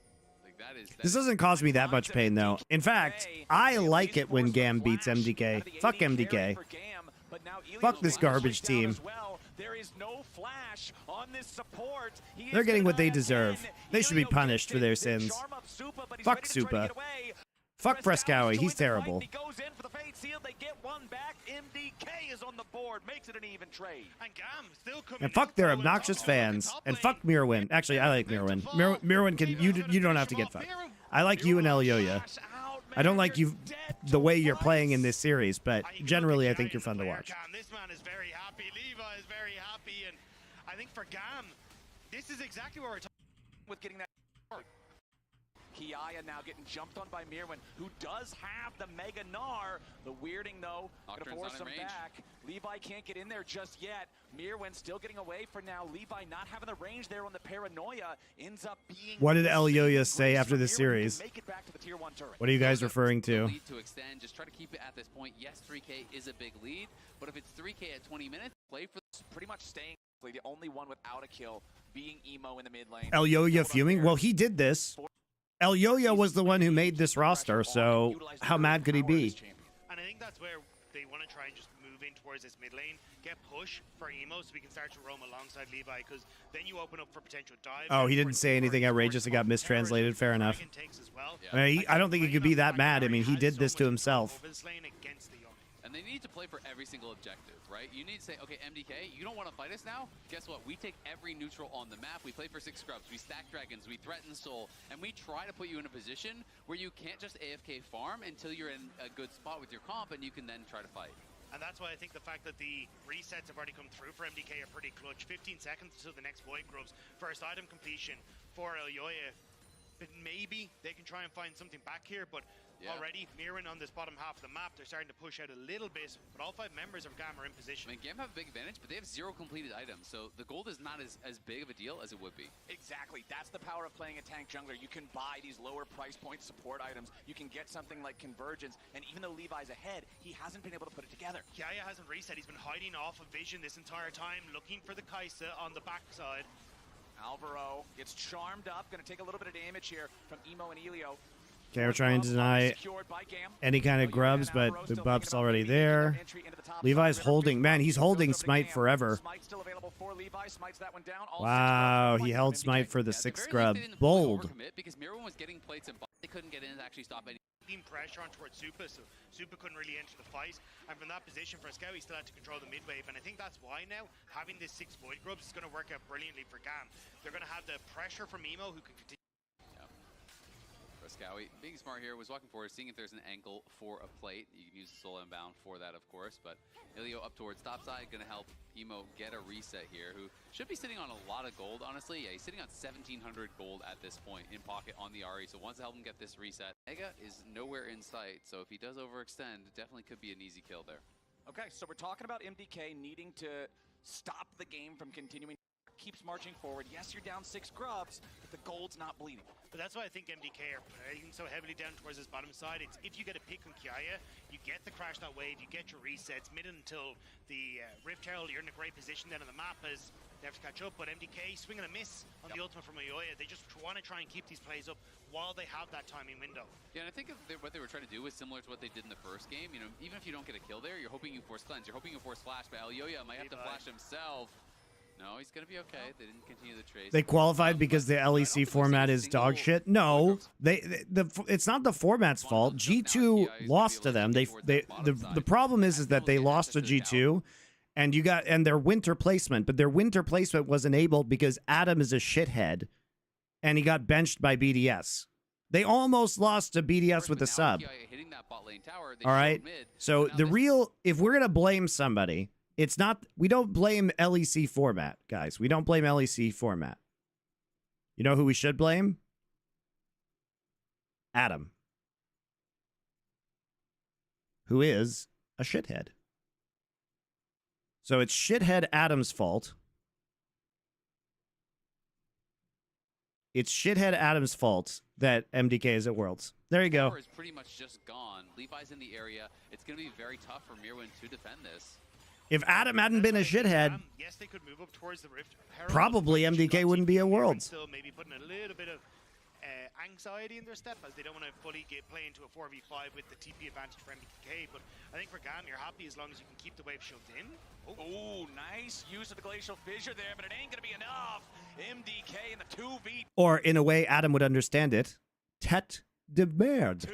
This doesn't cause me that much pain, though. In fact, I like it when GAM beats MDK. Fuck MDK. Fuck this garbage team. They're getting what they deserve. They should be punished for their sins. Fuck Supa. Fuck Frescowie. He's terrible. And fuck their obnoxious fans. And fuck Mirwin. Actually, I like Mirwin. Mirwin can. You don't have to get fucked. I like you and Elyoya. I don't like you the way you're playing in this series, but generally I think you're fun to watch. This man is very happy. Levi is very happy, and I think for GAM, this is exactly what we're talking with getting that. Kiaya now getting jumped on by Mirwin, who does have the Mega Gnar. The weirding, though, gonna force him back. Levi can't get in there just yet. Mirwin still getting away for now. Levi not having the range there on the paranoia ends up being. What did Elyoya say after the series? What are you guys referring to? Lead to extend. Just try to keep it at this point. Yes, 3K is a big lead, but if it's 3K at 20 minutes, play for pretty much staying. The only one without a kill being Emo in the mid lane. Elyoya fuming? Well, he did this. Elyoya was the one who made this roster, so how mad could he be? And I think that's where they want to try and just move in towards this mid lane, get push for Emo so we can start to roam alongside Levi, because then you open up for potential dive. Oh, he didn't say anything outrageous. It got mistranslated. Fair enough. I mean, I don't think he could be that mad. I mean, he did this to himself. And they need to play for every single objective, right? You need to say, okay, MDK, you don't want to fight us now? Guess what? We take every neutral on the map. We play for 6 scrubs. We stack dragons. We threaten soul. And we try to put you in a position where you can't just AFK farm until you're in a good spot with your comp, and you can then try to fight. And that's why I think the fact that the resets have already come through for MDK are pretty clutch. 15 seconds until the next Void Grubs. First item completion for Elyoya. But maybe they can try and find something back here, but already Mirwin on this bottom half of the map, they're starting to push out a little bit, but all 5 members of GAM are in position. I mean, GAM have a big advantage, but they have 0 completed items, so the gold is not as big of a deal as it would be. Exactly. That's the power of playing a tank jungler. You can buy these lower price point support items. You can get something like Convergence, and even though Levi's ahead, he hasn't been able to put it together. Kiaya hasn't reset. He's been hiding off of vision this entire time, looking for the Kaisa on the backside. Alvaro gets charmed up, gonna take a little bit of damage here from Emo and Elio. Okay, we're trying to deny any kind of grubs, but the buff's already there. Levi's holding. Man, he's holding Smite forever. Wow, he held Smite for the 6th scrub. Bold. Because Mirwin was getting plates and they couldn't get in to actually stop any pressure on towards Super, so Super couldn't really enter the fight. And from that position for Scout, he still had to control the mid wave. And I think that's why now, having this 6 Void Grubs is going to work out brilliantly for GAM. They're going to have the pressure from Emo, who can continue. Scowie being smart here, was walking forward, seeing if there's an angle for a plate. You can use the soul inbound for that, of course, but Ilio up towards top side, going to help Emo get a reset here, who should be sitting on a lot of gold, honestly. Yeah, he's sitting on 1,700 gold at this point in pocket on the RE, so wants to help him get this reset. Mega is nowhere in sight, so if he does overextend, it definitely could be an easy kill there. Okay, so we're talking about MDK needing to stop the game from continuing. Keeps marching forward. Yes, you're down 6 grubs, but the gold's not bleeding. But that's why I think MDK are playing so heavily down towards this bottom side. It's if you get a pick on Kiaya, you get the crash that wave, you get your resets mid until the Rift Herald. You're in a great position then on the map as they have to catch up. But MDK swing and a miss on the ultimate from Oyoya. They just want to try and keep these plays up while they have that timing window. Yeah, and I think what they were trying to do was similar to what they did in the first game. You know, even if you don't get a kill there, you're hoping you force cleanse, you're hoping you force flash, but Oyoya might have to flash himself. No, he's going to be okay. They didn't continue the trade. They qualified because the LEC format is dog shit. No, it's not the format's fault. G2 lost to them. The problem is that they lost to G2 and their winter placement, but their winter placement was enabled because Adam is a shithead and he got benched by BDS. They almost lost to BDS with a sub. All right. So if we're going to blame somebody, it's not, we don't blame LEC format, guys. We don't blame LEC format. You know who we should blame? Adam, who is a shithead. So it's shithead Adam's fault. It's shithead Adam's fault that MDK is at Worlds. There you go. Is pretty much just gone. Levi's in the area. It's going to be very tough for Mirwin to defend this. If Adam hadn't been a shithead, yes, they could move up towards the Rift. Probably MDK wouldn't be at Worlds. Still maybe putting a little bit of anxiety in their step as they don't want to fully play into a 4v5 with the TP advantage for MDK. But I think for GAM, you're happy as long as you can keep the wave shoved in. Oh, nice use of the Glacial Fissure there, but it ain't going to be enough. MDK in the 2v. Or in a way Adam would understand it, tête de merde.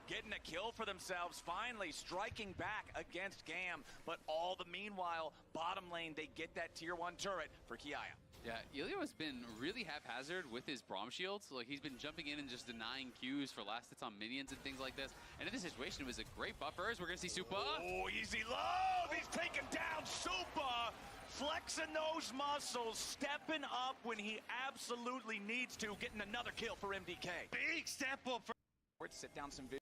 Getting a kill for themselves, finally striking back against GAM, but all the meanwhile, bottom lane, they get that tier 1 turret for Kiaya. Yeah, Elio has been really haphazard with his Braum shields. Like, he's been jumping in and just denying Qs for last hits on minions and things like this. And in this situation, it was a great buffer as we're going to see Supa. Oh, easy love! He's taking down Supa! Flexing those muscles, stepping up when he absolutely needs to, getting another kill for MDK. Big step up for... Sit down some vision.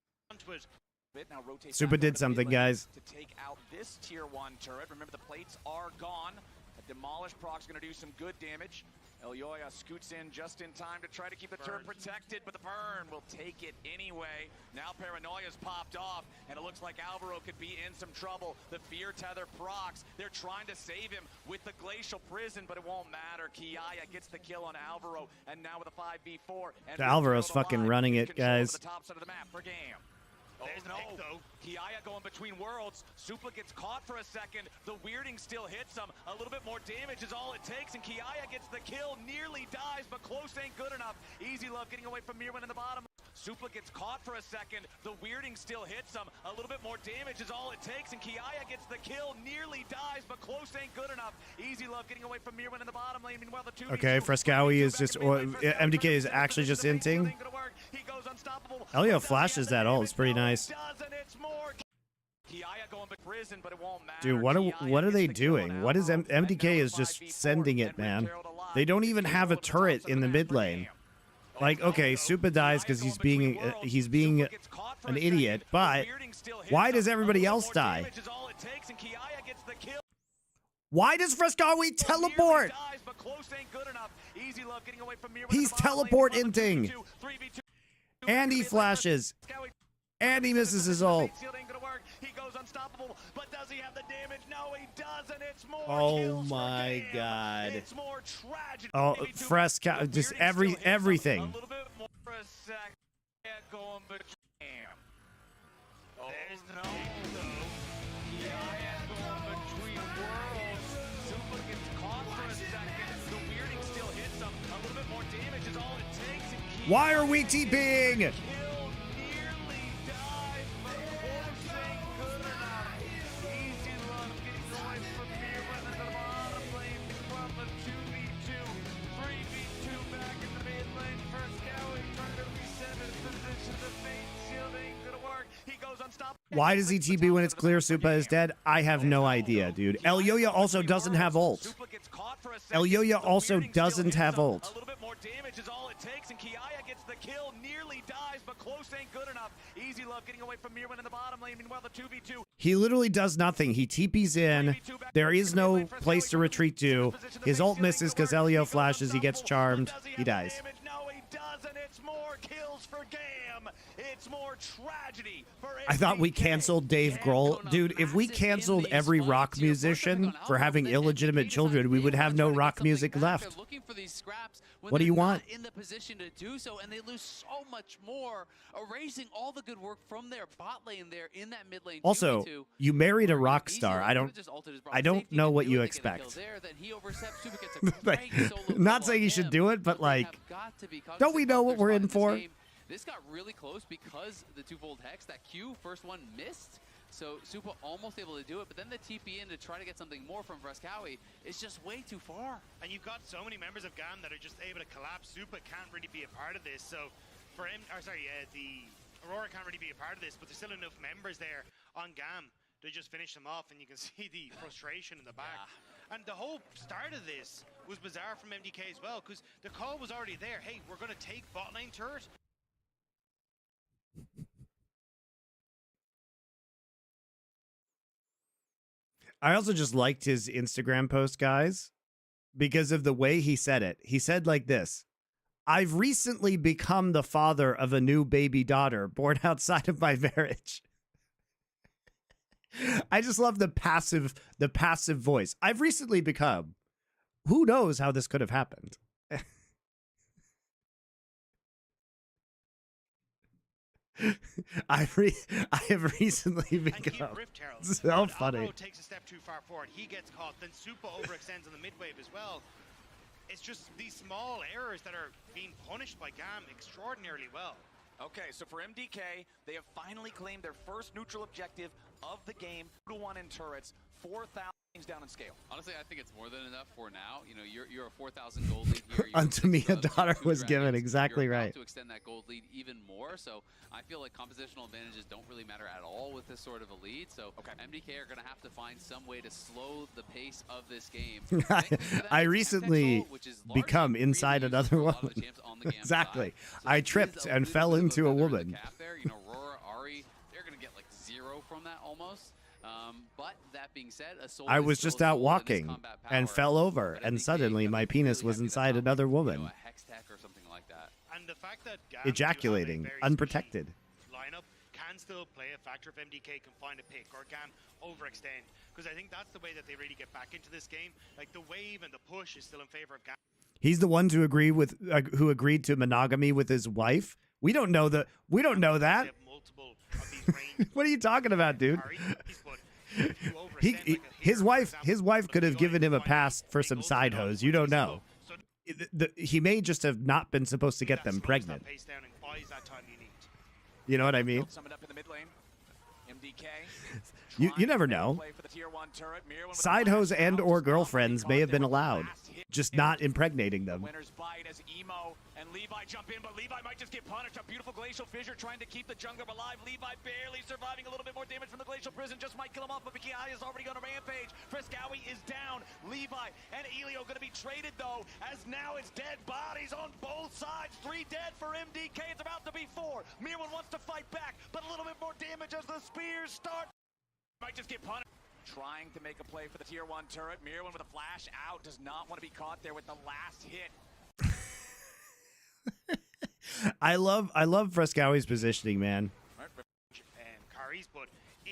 Now rotate Super did something, guys. To take out this tier 1 turret. Remember, the plates are gone. A demolished proc's going to do some good damage. Elyoya scoots in just in time to try to keep the turret protected, but the burn will take it anyway. Now Paranoia's popped off, and it looks like Alvaro could be in some trouble. The Fear Tether procs, they're trying to save him with the Glacial Prison, but it won't matter. Kiaya gets the kill on Alvaro, and now with a 5v4. And Alvaro's fucking running it, guys. The top side of the map for GAM. There's the pick, though. Kiaya going between worlds. Supa gets caught for a second. The weirding still hits him. A little bit more damage is all it takes, and Kiaya gets the kill. Nearly dies, but close ain't good enough. Easy love getting away from Mirwin in the bottom. Supa gets caught for a second. The weirding still hits him. A little bit more damage is all it takes, and Kiaya gets the kill. Nearly dies, but close ain't good enough. Easy love getting away from Mirwin in the bottom lane. Meanwhile, the 2v2. Okay, Frescowi is just, MDK is actually just inting. Elio flashes that ult. It's pretty nice. Dude, what are they doing? What is MDK is just sending it, man. They don't even have a turret in the mid lane. Like, okay, Supa dies because he's being an idiot, but why does everybody else die? Why does Frescowi teleport? He's teleport inting. And he flashes. And he misses his ult. He goes unstoppable, but does he have the damage? No, he doesn't. It's more Oh my god. It's more tragedy. Oh, Fresca, just everything. A little bit more for a sec. Going between. Oh no. Going between worlds. Super gets caught for a second. The weirding still hits him. A little bit more damage is all it takes. And Why are we TPing? Why does he TP when it's clear Supa is dead? I have no idea, dude. El Yoya also doesn't have ult. El Yoya also doesn't have ult. A little bit more damage is all it takes, and Kiaya gets the kill, nearly dies, but close ain't good enough. Easy Love getting away from Mirwin in the bottom lane. Meanwhile, the 2v2. He literally does nothing. He TPs in. There is no place to retreat to. His ult misses because Elio flashes. He gets charmed. He dies. No, he doesn't. It's more kills for GAM. It's more tragedy for I thought we canceled Dave Grohl. Dude, if we canceled every rock musician for having illegitimate children, we would have no rock music left. What do you want? In the position to do so, and they lose so much more, erasing all the good work from their bot lane there in that mid lane. Also, you married a rock star. I don't know what you expect. Not saying you should do it, but like, don't we know what we're in for? This got really close because the twofold hex, that Q, first one missed. So Supa almost able to do it, but then the TP in to try to get something more from Frescawi is just way too far. And you've got so many members of GAM that are just able to collapse. Supa can't really be a part of this. So for him, the Aurora can't really be a part of this, but there's still enough members there on GAM to just finish them off, and you can see the frustration in the back. Yeah. And the whole start of this was bizarre from MDK as well, because the call was already there. Hey, we're going to take bot lane turret. I also just liked his Instagram post, guys, because of the way he said it. He said like this: I've recently become the father of a new baby daughter born outside of my marriage. I just love the passive voice. I've recently become. Who knows how this could have happened? I have recently become so funny. Takes a step too far forward. He gets caught. Then Supa overextends on the mid wave as well. It's just these small errors that are being punished by GAM extraordinarily well. Okay, so for MDK, they have finally claimed their first neutral objective of the game. 2-1 in turrets, 4,000 down in scale. Honestly, I think it's more than enough for now. You know, you're a 4,000 gold lead here. Unto me a daughter was given. Exactly right. To extend that gold lead even more. So I feel like compositional advantages don't really matter at all with this sort of a lead. So MDK are going to have to find some way to slow the pace of this game. I recently become inside another woman. Exactly. I tripped and fell into a woman. You know, Aurora, Ari, they're going to get like 0 from that almost. But that being said, I was just out walking and fell over, and suddenly my penis was inside another woman. You know, a hex tech or something like that. And the fact that GAM ejaculating, unprotected. Lineup can still play a factor if MDK can find a pick or GAM overextend, because I think that's the way that they really get back into this game. Like the wave and the push is still in favor of GAM. He's the one to agree with who agreed to monogamy with his wife. We don't know that. We don't know that. What are you talking about, dude? His wife could have given him a pass for some side hoes. You don't know. He may just have not been supposed to get them pregnant. You know what I mean? You never know. Side hoes and or girlfriends may have been allowed, just not impregnating them. Winners bite as Emo and Levi jump in, but Levi might just get punished. A beautiful glacial fissure trying to keep the jungler alive. Levi barely surviving, a little bit more damage from the glacial prison, just might kill him off, but Kiai is already on a rampage. Frescawi is down. Levi and Elio going to be traded though, as now it's dead bodies on both sides. 3 dead for MDK. It's about to be 4. Mirwin wants to fight back, but a little bit more damage as the spears start. Might just get punished. Trying to make a play for the tier 1 turret. Mirwin with a flash out. Does not want to be caught there with the last hit. I love Frescawi's positioning, man.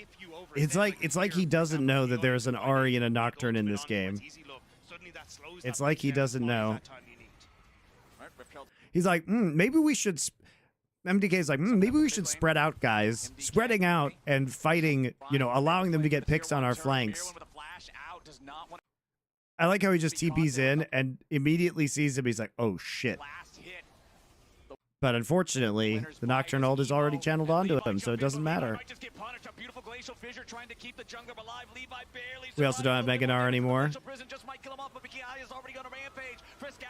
if you It's like he doesn't know that there's an Ahri and a Nocturne in this game. It's like he doesn't know. He's like, maybe we should. MDK's like, maybe we should spread out, guys. Spreading out and fighting, you know, allowing them to get picks on our flanks. I like how he just TPs in and immediately sees him. He's like, oh shit. But unfortunately, the Nocturne ult is already channeled onto him, so it doesn't matter. We also don't have Mega Gnar anymore.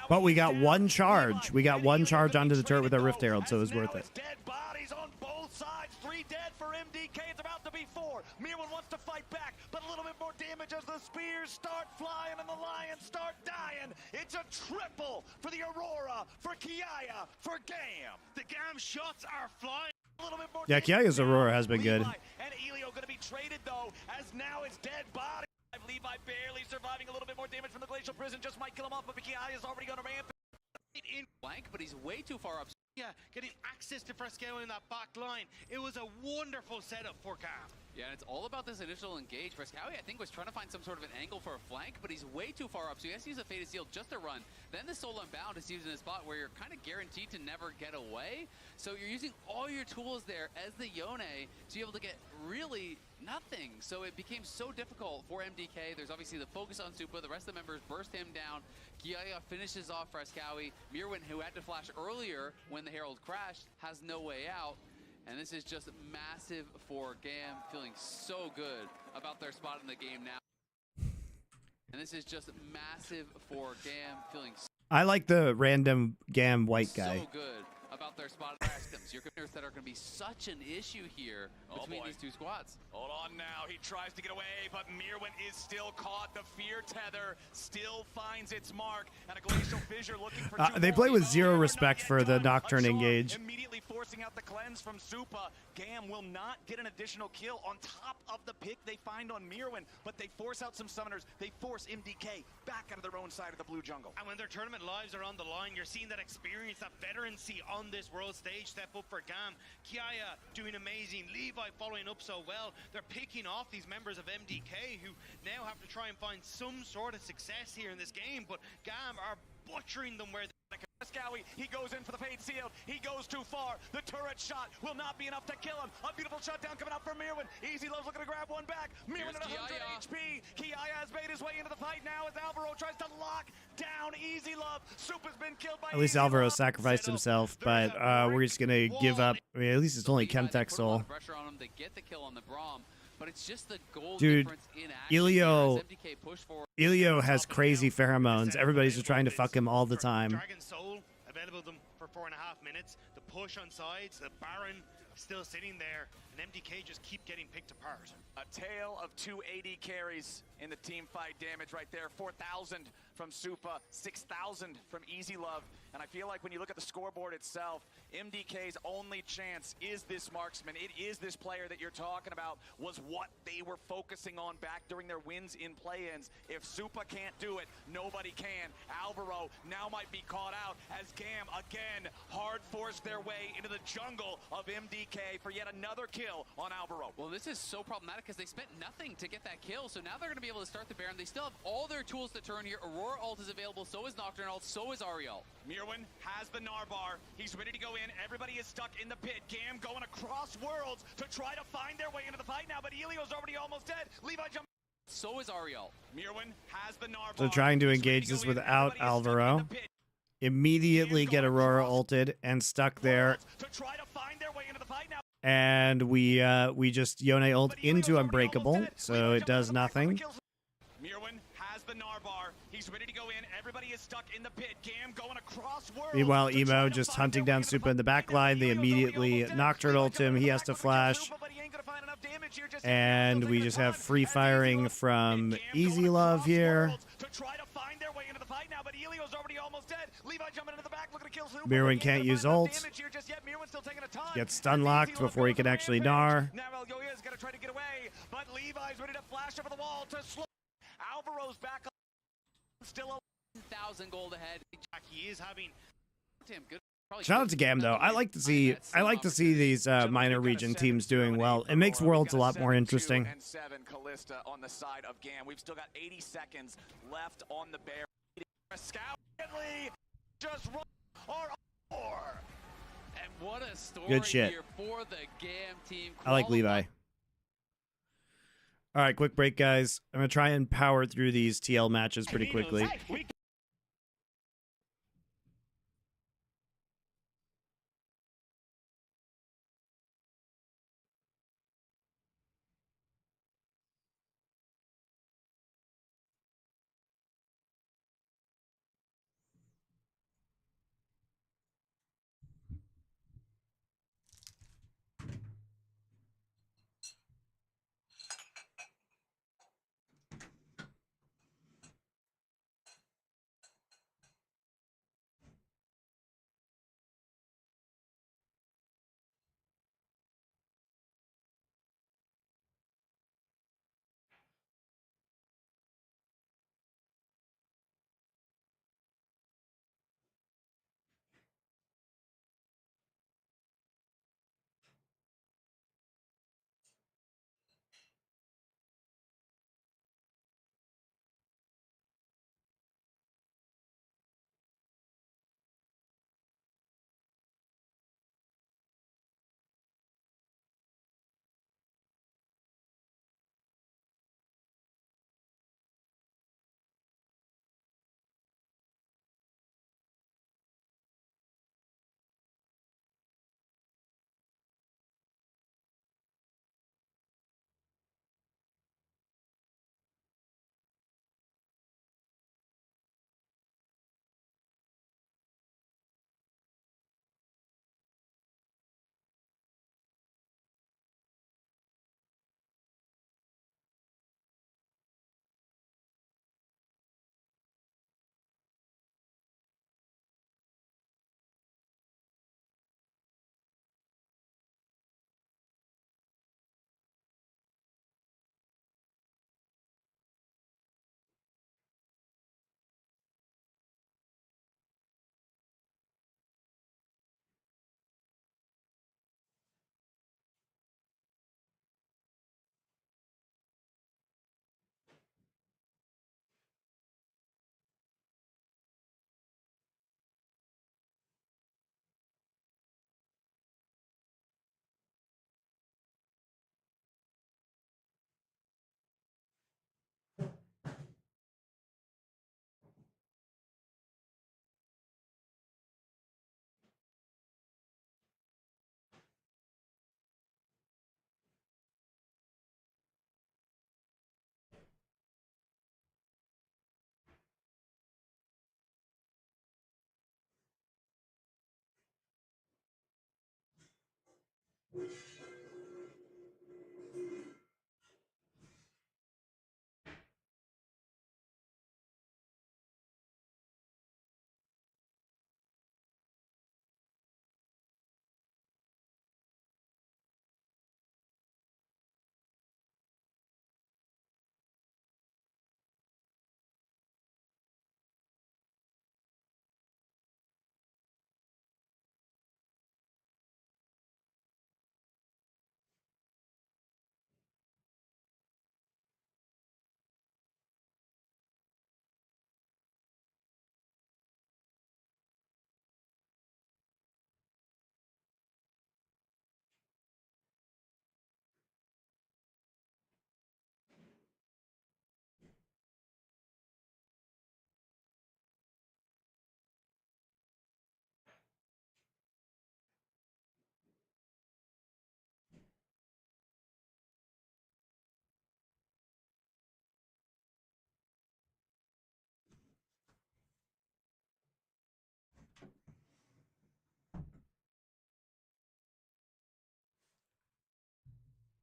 But we got one charge. We got one charge onto the turret with our Rift Herald, so it was worth it. MDK, it's about to be 4. Mirwin wants to fight back, but a little bit more damage as the spears start flying and the lions start dying. It's a triple for the Aurora, for Kiaya, for GAM. The GAM shots are flying. A little bit more yeah, Kiaya's Aurora has been good. And Elio going to be traded, though, as now it's dead body. Levi barely surviving, a little bit more damage from the Glacial Prison. Just might kill him off, but Kiaya's already going to ramp in flank, but he's way too far up. Yeah, getting access to Fresco in that back line. It was a wonderful setup for GAM. Yeah, and it's all about this initial engage. Frescawi, I think, was trying to find some sort of an angle for a flank, but he's way too far up, so he has to use a Fated Seal just to run. Then the Soul Unbound is used in a spot where you're kind of guaranteed to never get away. So you're using all your tools there as the Yone to be able to get really nothing. So it became so difficult for MDK. There's obviously the focus on Supa. The rest of the members burst him down. Kiaya finishes off Frescawi. Mirwin, who had to flash earlier when the Herald crashed, has no way out. And this is just massive for GAM, feeling so good about their spot in the game now. And this is just massive for GAM, feeling I like the random GAM white guy. So good about their spot in the Your commands that are going to be such an issue here between these two squads. Hold on now, he tries to get away, but Mirwin is still caught. The fear tether still finds its mark, and a glacial fissure looking for they play with zero respect for the Nocturne engage. Immediately forcing out the cleanse from Supa. GAM will not get an additional kill on top of the pick they find on Mirwin, but they force out some summoners. They force MDK back out of their own side of the blue jungle. And when their tournament lives are on the line, you're seeing that experience, that veterancy on this world stage step up for GAM. Kiaya doing amazing, Levi following up so well. They're picking off these members of MDK who now have to try and find some sort of success here in this game, but GAM are butchering them where Scowie, he goes in for the Fade Sealed. He goes too far. The turret shot will not be enough to kill him. A beautiful shutdown coming out from Mirwin. Easy Love's looking to grab one back. Mirwin at 100 HP. Kiaya has made his way into the fight now as Alvaro tries to lock down Easy Love. Supa's been killed by At least Alvaro sacrificed himself, but we're just going to give up. I mean, at least it's only Chemtech Soul. Pressure on him to get the kill on the Braum. But it's just the goal difference in action. Elio has crazy pheromones. Everybody's just trying to fuck him all the time. Dragon Soul available them for 4.5 minutes. The push on sides, the Baron still sitting there, and MDK just keep getting picked apart. A tale of 280 carries in the team fight damage right there. 4,000 from Supa, 6,000 from Easy Love. And I feel like when you look at the scoreboard itself, MDK's only chance is this marksman. It is this player that you're talking about, was what they were focusing on back during their wins in play-ins. If Supa can't do it, nobody can. Alvaro now might be caught out as GAM again hard forced their way into the jungle of MDK for yet another kill on Alvaro. Well, this is so problematic because they spent nothing to get that kill, so now they're going to be able to start the Baron. They still have all their tools to turn here. Aurora ult is available, so is Nocturne ult, so is Ariel. Mirwin has the Narbar. He's ready to go in. Everybody is stuck in the pit. GAM going across worlds to try to find their way into the fight now, but Elio's already almost dead. Levi jump. So is Ariel. Mirwin has the Narbar. So trying to engage this without Alvaro. Immediately get Aurora ulted and stuck there. To try to find their way into the fight now. And we just Yone ult into Unbreakable, so it does nothing. Mirwin has the Narbar. He's ready to go in. Everybody is stuck in the pit. GAM going across worlds. Meanwhile, Emo just hunting down Supa in the back line. They immediately Nocturne ult him. He has to flash. And we just have free firing from Easy Love here. Mirwin can't use ult. Gets stun locked before he can actually Gnar. But Levi's ready to flash over the wall to slow. Alvaro's back up. Still 1,000 gold ahead. He is having damn good Shout out to GAM though. I like to see these minor region teams doing well. It makes Worlds a lot more interesting. And 7 Callista on the side of GAM. We've still got 80 seconds left on the bear. Scout just run or And what a story Good shit. here for the GAM team. I like Levi. All right, quick break, guys. I'm gonna try and power through these TL matches pretty quickly.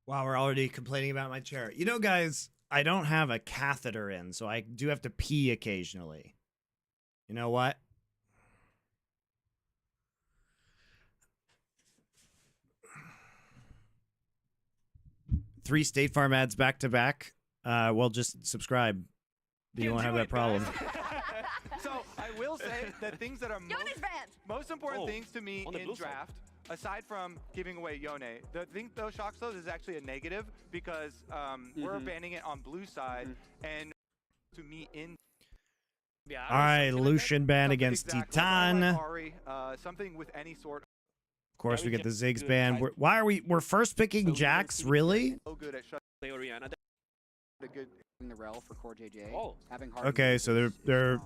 Wow, we're already complaining about my chair. You know, guys, I don't have a catheter in, so I do have to pee occasionally. You know what? Three State Farm ads back to back. Well, just subscribe. You won't have that problem. So I I will say that things that are most important things to me in draft, aside from giving away Yone, the thing those shock slows is actually a negative because we're banning it on blue side, and to me in. Yeah, all right, Lucian ban against Titan. Like something with any sort. Of course, we get the Ziggs ban. Why are we're first picking Jax? Really? So good at Play Orianna. The rel for Core JJ. Okay, so they're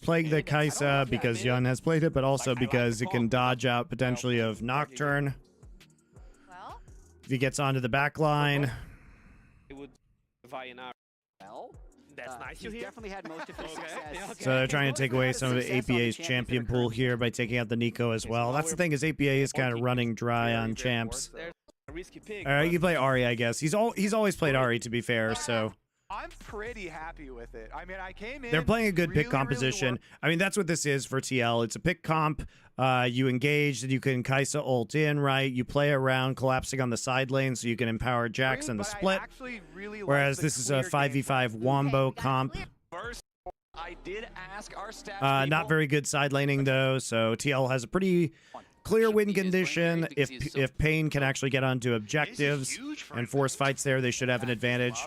playing the Kaisa because Yun has played it, but also because it can dodge out potentially of Nocturne. Well, If he gets onto the back line. It would Vayana. Well, That's nice to he's hear. definitely had most of his success. So they're trying to take away some of APA's champion pool here by taking out the Nico as well. That's the thing, is APA is kind of running dry on champs. Risky pick. All right, you can play Ahri, I guess. He's always played Ahri, to be fair, so. I'm pretty happy with it. I mean, I came in. They're playing a good pick composition. I mean, that's what this is for TL. It's a pick comp. You engage, and you can Kaisa ult in, right? You play around, collapsing on the side lane, so you can empower Jax in the split. Whereas this is a 5v5 wombo comp. I did ask our stats Not very good side laning, though, so TL has a pretty clear win condition. If Pain can actually get onto objectives and force fights there, they should have an advantage.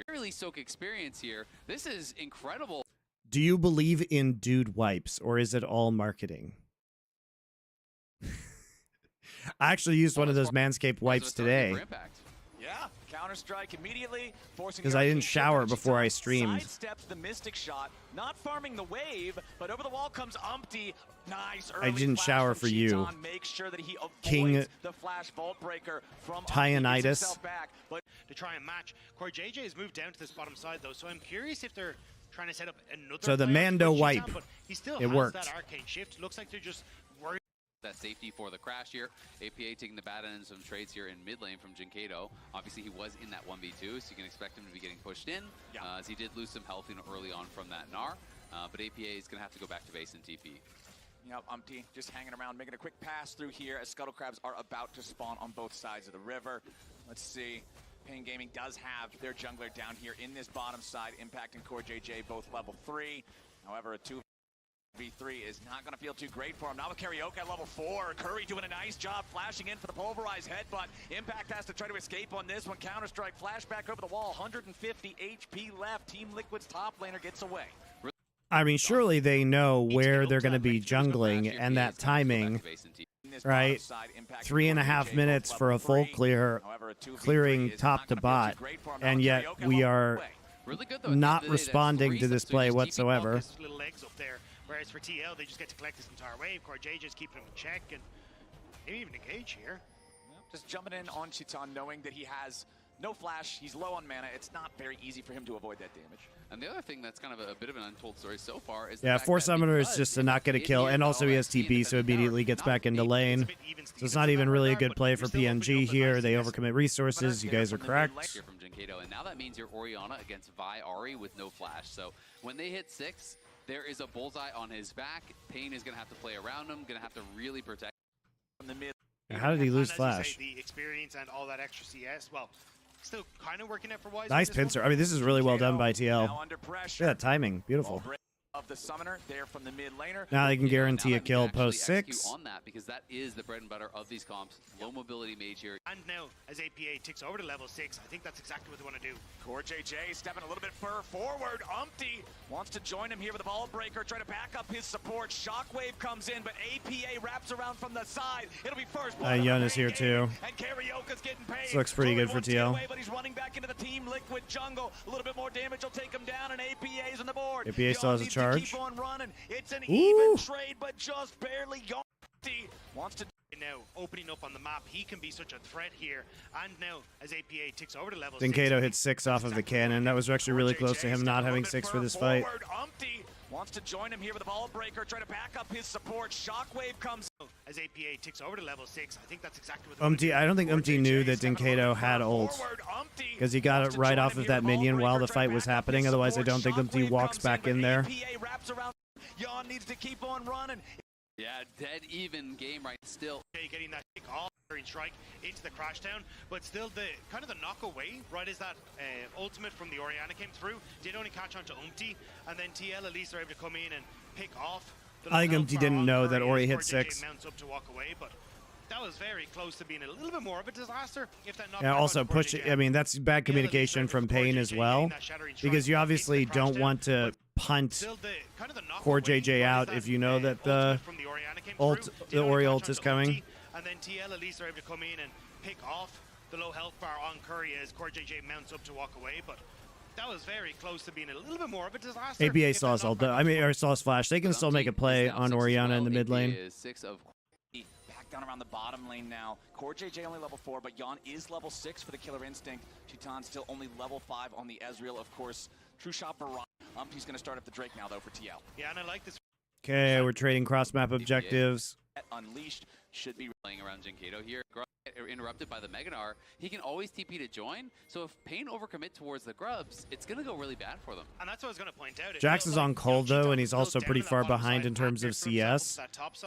Really soak experience here. This is incredible. Do you believe in dude wipes, or is it all marketing? I actually used one of those Manscaped wipes today. Yeah, counter-strike immediately, forcing because I didn't shower before I streamed. Sidesteps the Mystic shot, not farming the wave, but over the wall comes Umpty. Nice I didn't shower for you. Make sure that he King the flash vault breaker from Tyanitis. But to try and match, Core JJ has moved down to this bottom side though, so I'm curious if they're trying to set up another. So the Mando wipe, he still it has worked. That arcane shift. Looks like they're just worried. That safety for the crash here. APA taking the bad end and some trades here in mid lane from Jinkato. Obviously, he was in that 1v2, so you can expect him to be getting pushed in, as he did lose some health early on from that Gnar. But APA is going to have to go back to base and TP. Yep, Umpty just hanging around, making a quick pass through here as Scuttle Crabs are about to spawn on both sides of the river. Let's see. Pain Gaming does have their jungler down here in this bottom side, impacting Core JJ, both level 3. However, a 2v3 is not going to feel too great for him. Now with Karaoke at level 4. Curry doing a nice job flashing in for the pulverized headbutt. Impact has to try to escape on this one. Counter-strike, flashback over the wall. 150 HP left. Team Liquid's top laner gets away. I mean, surely they know where they're going to be jungling and that timing, right? 3.5 minutes for a full clear, clearing top to bot, and yet we are not responding to this play whatsoever. Little legs up there, whereas for TL, they just get to collect this entire wave. Core JJ's keeping him in check, and maybe even engage here. Just jumping in on Chiton, knowing that he has no flash, he's low on mana. It's not very easy for him to avoid that damage. And the other thing that's kind of a bit of an untold story so far is Force Summoner is just to not get a kill, and also he has TP, so immediately gets back into lane. So it's not even really a good play for PNG here. They overcommit resources. You guys are correct. From Jinkato, and now that means you're Orianna against Vi Ahri with no flash. So when they hit 6, there is a bullseye on his back. Pain is going to have to play around him, going to have to really protect from the mid. How did he lose flash? The experience and all that extra CS, well, still kind of working out for Wise. Nice pincer. I mean, this is really well done by TL. Look at that timing. Beautiful. Of the summoner there from the mid laner. Now they can guarantee a kill post 6. On that, because that is the bread and butter of these comps. Low mobility mage here. And now, as APA ticks over to level 6, I think that's exactly what they want to do. Core JJ stepping a little bit further forward. Umpty wants to join him here with a ball breaker, try to back up his support. Shockwave comes in, but APA wraps around from the side. It'll be first. Yun is here too. And Karaoke's getting paid. This looks pretty good for TL. Away, but he's running back into the Team Liquid jungle. A little bit more damage will take him down, and APA's on the board. APA still has a charge. Keep on running. It's an even trade, but just barely. Umpty wants to. Now opening up on the map, he can be such a threat here. And now, as APA ticks over to level 6, Jinkato hit 6 off of the cannon. That was actually really close to him not having 6 for this fight. Umpty wants to join him here with a ball breaker, try to back up his support. Shockwave comes as APA ticks over to level 6. I think that's exactly what I don't think Umpty knew that Jinkato had ult, because he got it right off of that minion while the fight was happening. Otherwise, I don't think Umpty walks back in there. Yon needs to keep on running. Yeah, dead even game right still. Getting that kick off strike into the crash town, but still the kind of the knock away, right, is that ultimate from the Orianna came through, did only catch on to Umpty, and then TL at least are able to come in and pick off. I think Empty didn't know that Ori hit 6. Mounts up to walk away, but that was very close to being a little bit more of a disaster. If that Yeah, also push it. I mean, that's bad communication from Payne as well, because you obviously don't want to punt Core JJ out if you know that the Ori ult is coming. And then TL at least are able to come in and pick off the low health bar on Curry as Core JJ mounts up to walk away, but that was very close to being a little bit more of a disaster. APA saw his ult, I mean, or saw his flash. They can still make a play on Orianna in the mid lane. Back down around the bottom lane now. Core JJ only level 4, but Yon is level 6 for the Killer Instinct. Chitan still only level 5 on the Ezreal, of course. True shot for Ron. He's going to start up the Drake now, though, for TL. Yeah, and I like this. Okay, we're trading cross-map objectives. Unleashed should be playing around Jinkato here. Interrupted by the Meganar. He can always TP to join, so if Payne overcommit towards the Grubs, it's going to go really bad for them. And that's what I was going to point out. Jax is on cold, though, and he's also pretty far behind in terms of CS,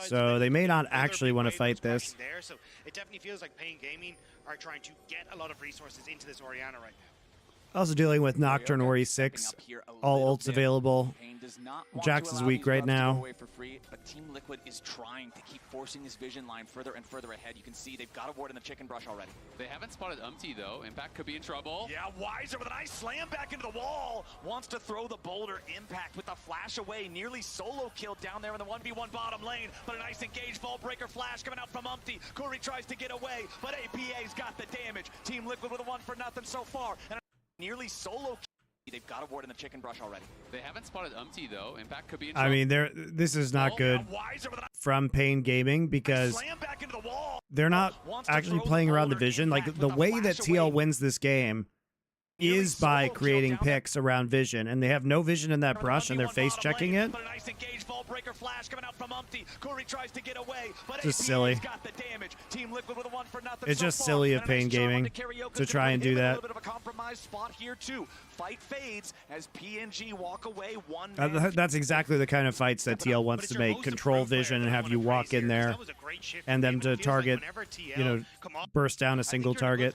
so they may not actually want to fight this. So it definitely feels like Payne Gaming are trying to get a lot of resources into this Orianna right now. Also dealing with Nocturne Ori 6, all ults available. Jax is weak right now. But Team Liquid is trying to keep forcing this vision line further and further ahead. You can see they've got a ward in the chicken brush already. They haven't spotted Umti though. Impact could be in trouble. Yeah, Wiser with a nice slam back into the wall. Wants to throw the boulder. Impact with the flash away. Nearly solo killed down there in the 1v1 bottom lane. But a nice engaged Vault Breaker flash coming out from Umti. Curry tries to get away, but APA's got the damage. Team Liquid with a 1 for nothing so far. And nearly solo. They've got a ward in the chicken brush already. They haven't spotted Umti though. Impact could be in trouble. I mean, this is not good from Payne Gaming because they're not actually playing around the vision. Like, the way that TL wins this game is by creating picks around vision, and they have no vision in that brush, and they're face checking it. Just silly. It's just silly of Payne Gaming to try and do that. Fight fades as PNG walk away one. That's exactly the kind of fights that TL wants to make. Control vision and have you walk in there and them to target, you know, burst down a single target.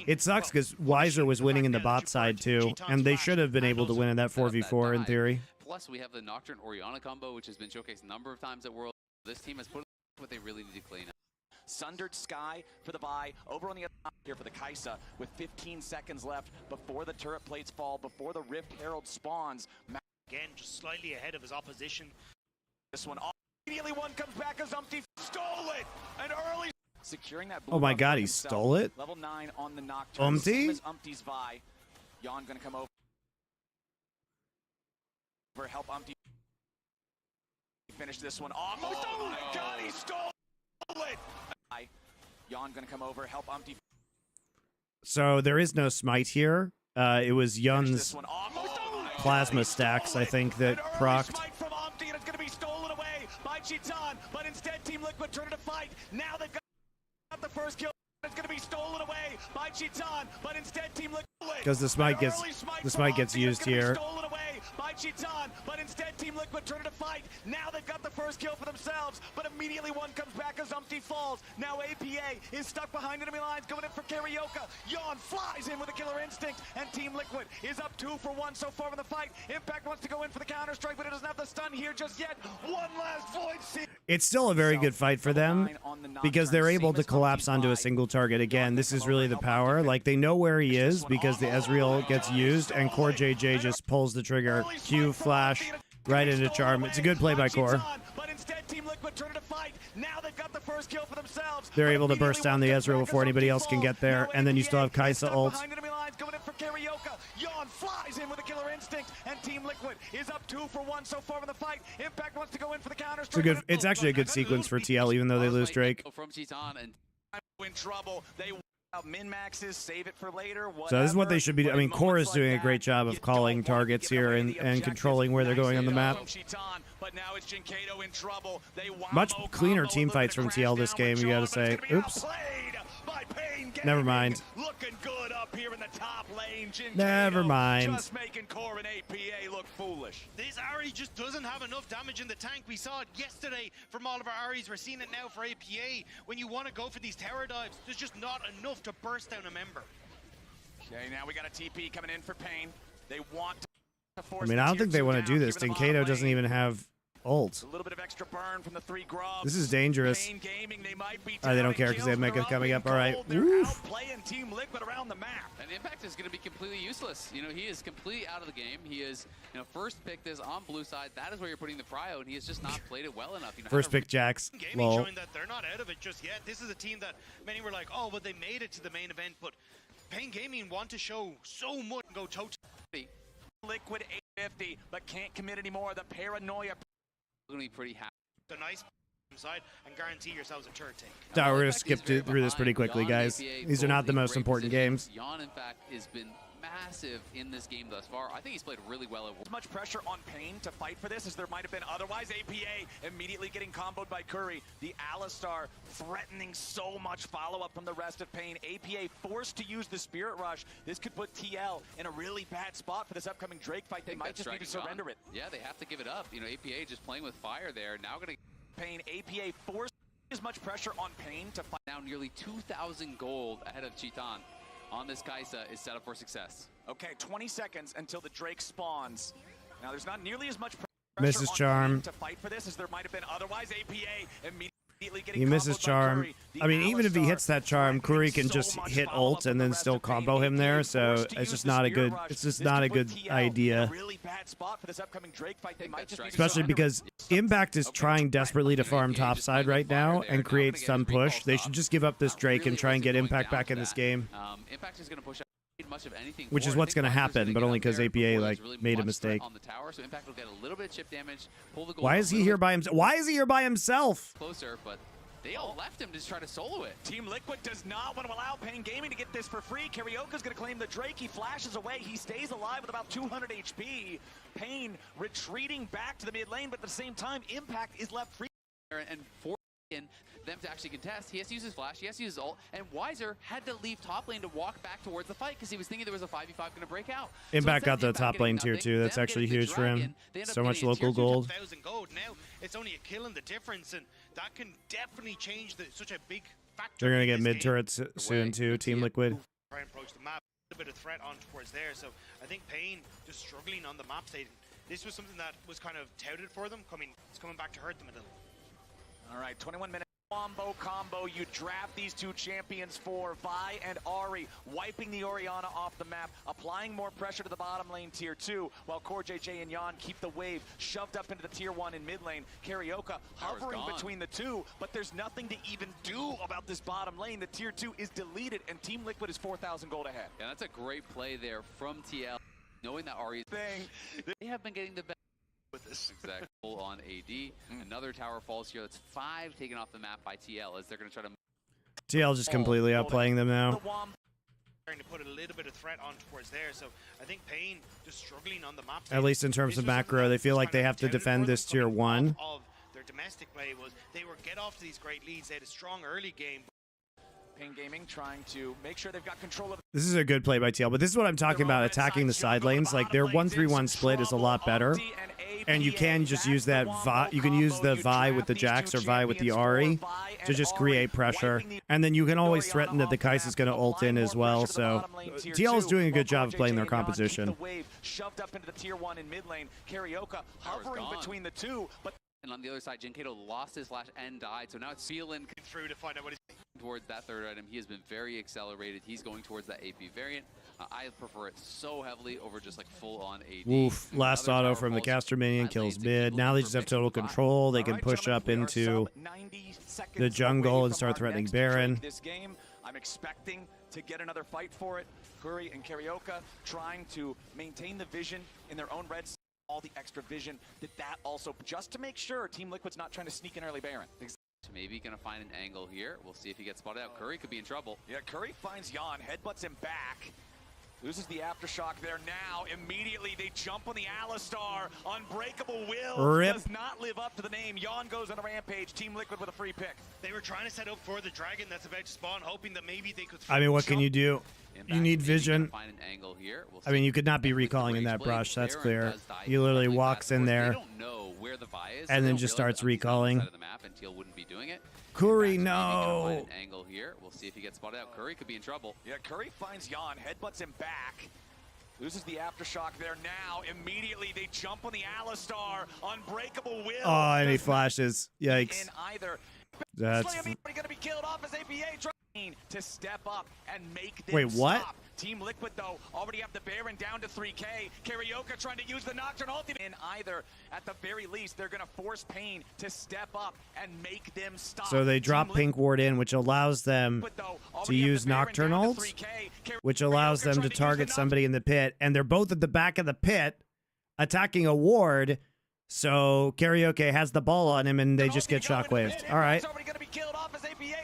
It sucks because Wiser was winning in the bot side too, and they should have been able to win in that 4v4 in theory. Plus, we have the Nocturne Orianna combo, which has been showcased a number of times at World. This team has put what they really need to clean up. Sundered Sky for the buy. Over on the other side here for the Kaisa with 15 seconds left before the turret plates fall, before the Rift Herald spawns. Again, just slightly ahead of his opposition. This one, immediately one comes back as Umti stole it. An early securing that. Oh my God, he stole it. Level 9 on the Nocturne. Umti? Umti's Vi. Yon gonna come over. Help Umti finish this one off. Oh my God, he stole it. Yon gonna come over, help Umti. So there is no smite here. It was Yun's plasma stacks, I think, that procced. From Umti, and it's gonna be stolen away by Chitan, but instead Team Liquid turn to fight. Now they've got the first kill. It's gonna be stolen away by Chitan, but instead Team Liquid. Because the smite gets used here. Stolen away by Chitan, but instead Team Liquid turn to fight. Now they've got the first kill for themselves, but immediately one comes back as Umti falls. Now APA is stuck behind enemy lines, going in for Karaoke. Yon flies in with a Killer Instinct, and Team Liquid is up 2 for 1 so far in the fight. Impact wants to go in for the counter-strike, but it doesn't have the stun here just yet. One last Void Seed. It's still a very good fight for them because they're able to collapse onto a single target. Again, this is really the power. Like, they know where he is because the Ezreal gets used, and Core JJ just pulls the trigger. Q flash right into Charm. It's a good play by Core. They're able to burst down the Ezreal before anybody else can get there, and then you still have Kaisa ult. Yon flies in with a Killer Instinct, and Team Liquid is up 2 for 1 so far in the fight. Impact wants to go in for the counter. It's actually a good sequence for TL, even though they lose Drake. From Chitan and in trouble. They min-maxes, save it for later. So this is what they should be. I mean, Core is doing a great job of calling targets here and controlling where they're going on the map. Much cleaner team fights from TL this game, you gotta say. Oops. Never mind. Looking good up here in the top lane. Never mind. Just making Core and APA look foolish. This Ahri just doesn't have enough damage in the tank. We saw it yesterday from all of our Ahris. We're seeing it now for APA. When you want to go for these tower dives, there's just not enough to burst down a member. Okay, now we got a TP coming in for Payne. They want to I mean, I don't think they want to do this. Dinkato doesn't even have ult. A little bit of extra burn from the 3 grubs. This is dangerous. Gaming, They don't care because they have Mecha coming up. All right. Woof. Playing Team Liquid around the map. And the impact is going to be completely useless. You know, he is completely out of the game. He is, you know, first pick this on blue side. That is where you're putting the prio, and he has just not played it well enough. You know, first pick Jax. Gaming showing that they're not out of it just yet. This is a team that many were like, oh, but they made it to the main event. But Pain Gaming want to show so much and go toe-to-toe. Liquid 850, but can't commit anymore. The paranoia. Going to be pretty happy. A nice side and guarantee yourselves a turret take. We're going to skip through this pretty quickly, guys. These are not the most important games. Yon, in fact, has been massive in this game thus far. I think he's played really well. As much pressure on Pain to fight for this as there might have been otherwise. APA immediately getting comboed by Curry. The Alistar threatening so much follow-up from the rest of Pain. APA forced to use the Spirit Rush. This could put TL in a really bad spot for this upcoming Drake fight. They might just need to surrender it. Yeah, they have to give it up. You know, APA just playing with fire there. Now going to Pain. APA forced as much pressure on Pain to fight. Now nearly 2,000 gold ahead of Chitan on this Kaisa is set up for success. Okay, 20 seconds until the Drake spawns. Now there's not nearly as much pressure misses Charm to fight for this as there might have been otherwise. APA immediately getting he misses Charm. I mean, even if he hits that Charm, Curry can just hit ult and then still combo him there. So it's just not a good. It's just not a good idea. Especially because Impact is trying desperately to farm topside right now and create some push. They should just give up this Drake and try and get Impact back in this game. Impact is going to push much of anything, which is what's going to happen, but only because APA like made a mistake. On the tower, so Impact will get a little bit of chip damage. Pull the gold. Why is he here by himself? Why is he here by himself? Closer, but they all left him to just try to solo it. Team Liquid does not want to allow Pain Gaming to get this for free. Karaoke's going to claim the Drake. He flashes away. He stays alive with about 200 HP. Pain retreating back to the mid lane, but at the same time, Impact is left free. And forcing them to actually contest, he has to use his flash, he has to use his ult, and Weiser had to leave top lane to walk back towards the fight because he was thinking there was a 5v5 going to break out. Impact got the top lane tier 2. That's actually huge for him. So much local gold. 1,000 gold. Now it's only a kill in the difference, and that can definitely change such a big factor. They're going to get mid turrets soon too, Team Liquid. Try and approach the map. A bit of threat on towards there, so I think Pain just struggling on the map state. This was something that was kind of touted for them. It's coming back to hurt them a little. All right, 21 minutes. Wombo combo, you draft these two champions for Vi and Ahri, wiping the Orianna off the map, applying more pressure to the bottom lane tier 2, while Core JJ and Yon keep the wave shoved up into the tier 1 in mid lane. Karaoke hovering between the two, but there's nothing to even do about this bottom lane. The tier 2 is deleted, and Team Liquid is 4,000 gold ahead. Yeah, that's a great play there from TL, knowing that Ahri they have been getting the best with this exact pull on AD. Another tower falls here. That's 5 taken off the map by TL as they're going to try to. TL just completely outplaying them now. Trying to put a little bit of threat on towards there, so I think Pain just struggling on the map. At least in terms of macro, they feel like they have to defend this tier 1. Of their domestic play was they were get off to these great leads. They had a strong early game. Pain Gaming trying to make sure they've got control of. This is a good play by TL, but this is what I'm talking about, attacking the side lanes. Like their 1-3-1 split is a lot better. And you can just use that Vi. You can use the Vi with the Jax or Vi with the Ahri to just create pressure. And then you can always threaten that the Kaisa is going to ult in as well. So TL is doing a good job of playing their composition. Shoved up into the tier 1 in mid lane. Karaoke hovering between the two, but. And on the other side, Jinkato lost his flash and died, so now it's feeling through to find out what he's towards that third item. He has been very accelerated. He's going towards that AP variant. I prefer it so heavily over just like full-on AD. Oof, last auto from the caster minion kills mid. Now they just have total control. They can push up into the jungle and start threatening Baron. This game, I'm expecting to get another fight for it. Curry and Karaoke trying to maintain the vision in their own red. All the extra vision that also just to make sure Team Liquid's not trying to sneak in early Baron. Maybe gonna find an angle here. We'll see if he gets spotted out. Curry could be in trouble. Yeah, Curry finds Yon, headbutts him back. Loses the aftershock there now. Immediately they jump on the Alistar. Unbreakable Will does not live up to the name. Yon goes on a rampage. Team Liquid with a free pick. They were trying to set up for the dragon that's about to spawn, hoping that maybe they could. I mean, what can you do? You need vision. Find an angle here. I mean, you could not be recalling in that brush. That's clear. He literally walks in there and then just starts recalling. Curry, no. Angle here. We'll see if he gets spotted out. Curry could be in trouble. Yeah, Curry finds Yon, headbutts him back. Loses the aftershock there now. Immediately they jump on the Alistar. Unbreakable will. Oh, and he flashes. Yikes. In either. That's... Going to be killed off as APA trying to step up and make them Wait, what? stop. Team Liquid, though, already have the Baron down to 3K. Karaoke trying to use the Nocturne ultimate. In either, at the very least, they're going to force Pain to step up and make them stop. So they drop Pink Ward in, which allows them to use Nocturne ult, which allows them to target somebody in the pit. And they're both at the back of the pit attacking a ward. So Karaoke has the ball on him, and they just get shockwaved. All right.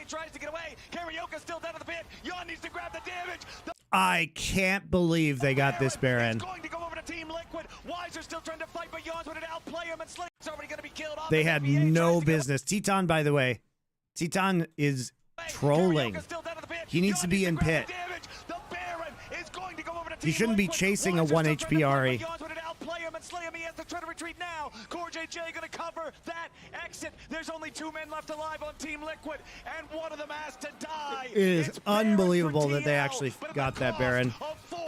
Tries to get away. Karaoke still down to the pit. Yon needs to grab the damage. I can't believe they got this Baron. Going to go over to Team Liquid. Wiser still trying to fight, but Yon's going to outplay him, and Slick's already going to be killed off. They had no business. Teton, by the way, Teton is trolling. He needs to be in pit. He shouldn't be chasing a 1 HP Ari. He has to try to retreat now. CoreJJ going to cover that exit. There's only 2 men left alive on Team Liquid, and one of them has to die. It is unbelievable that they actually got that Baron.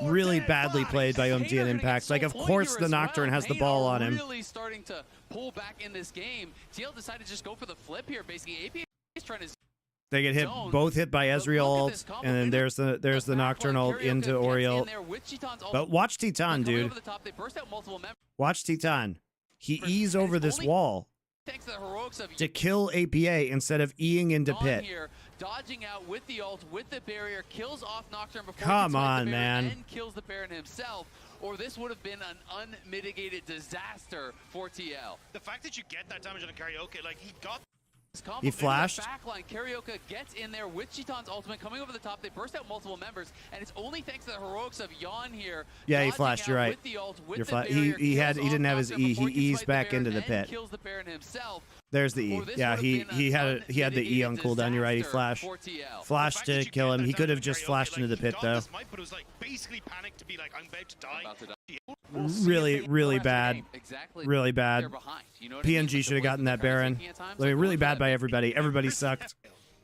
Really badly played by OMG and Impact. Like, of course the Nocturne has the ball on him. Really starting to pull back in this game. TL decided to just go for the flip here. Basically, AP is trying to... They get hit, both hit by Ezreal ult, and then there's the Nocturne ult into Oriole. But watch Teton, dude. Watch Teton. He E's over this wall to kill APA instead of Eing into pit. Dodging out with the ult, with the barrier, kills off Nocturne before Come he on, the man. and kills the Baron himself. Or this would have been an unmitigated disaster for TL. The fact that you get that damage on a Karaoke, like, he got... He flashed. Backline. Karaoke gets in there with Chiton's ultimate coming over the top. They burst out multiple members, and it's only thanks to the heroics of Yon here. Yeah, he flashed. You're right. He didn't have his E. He eased back into the pit. Kills the Baron himself. There's the E. Yeah, he had the E on cooldown. You're right. He flashed. Flashed to kill him. He could have just flashed into the pit though. But it was like basically panicked to be like, I'm about to die. Really bad. Really bad. PNG should have gotten that Baron. Really bad by everybody. Everybody sucked.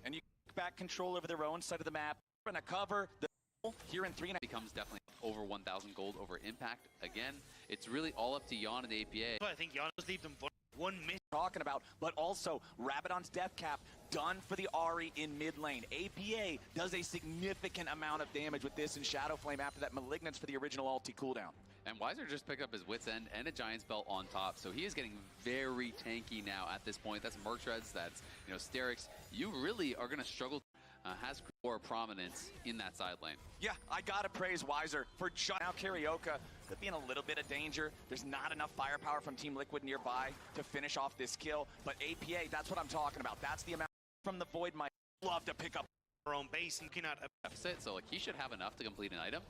And you back control over their own side of the map. We're gonna cover the here in 3 becomes definitely over 1,000 gold over Impact. Again, it's really all up to Yon and APA. I think Yon was leave them 1 minute. Talking about, but also Rabadon's death cap done for the Ari in mid lane. APA does a significant amount of damage with this in Shadow Flame after that Malignance for the original ulti cooldown. And Wiser just picked up his Wit's End and a Giant's Belt on top, so he is getting very tanky now at this point. That's Mertreads, that's Sterix. You really are going to struggle. Has more prominence in that side lane. Yeah, I gotta praise Wiser for just now. Karaoke could be in a little bit of danger. There's not enough firepower from Team Liquid nearby to finish off this kill, but APA, that's what I'm talking about. That's the amount from the Void might love to pick up our own base and cannot deficit, so like he should have enough to complete an item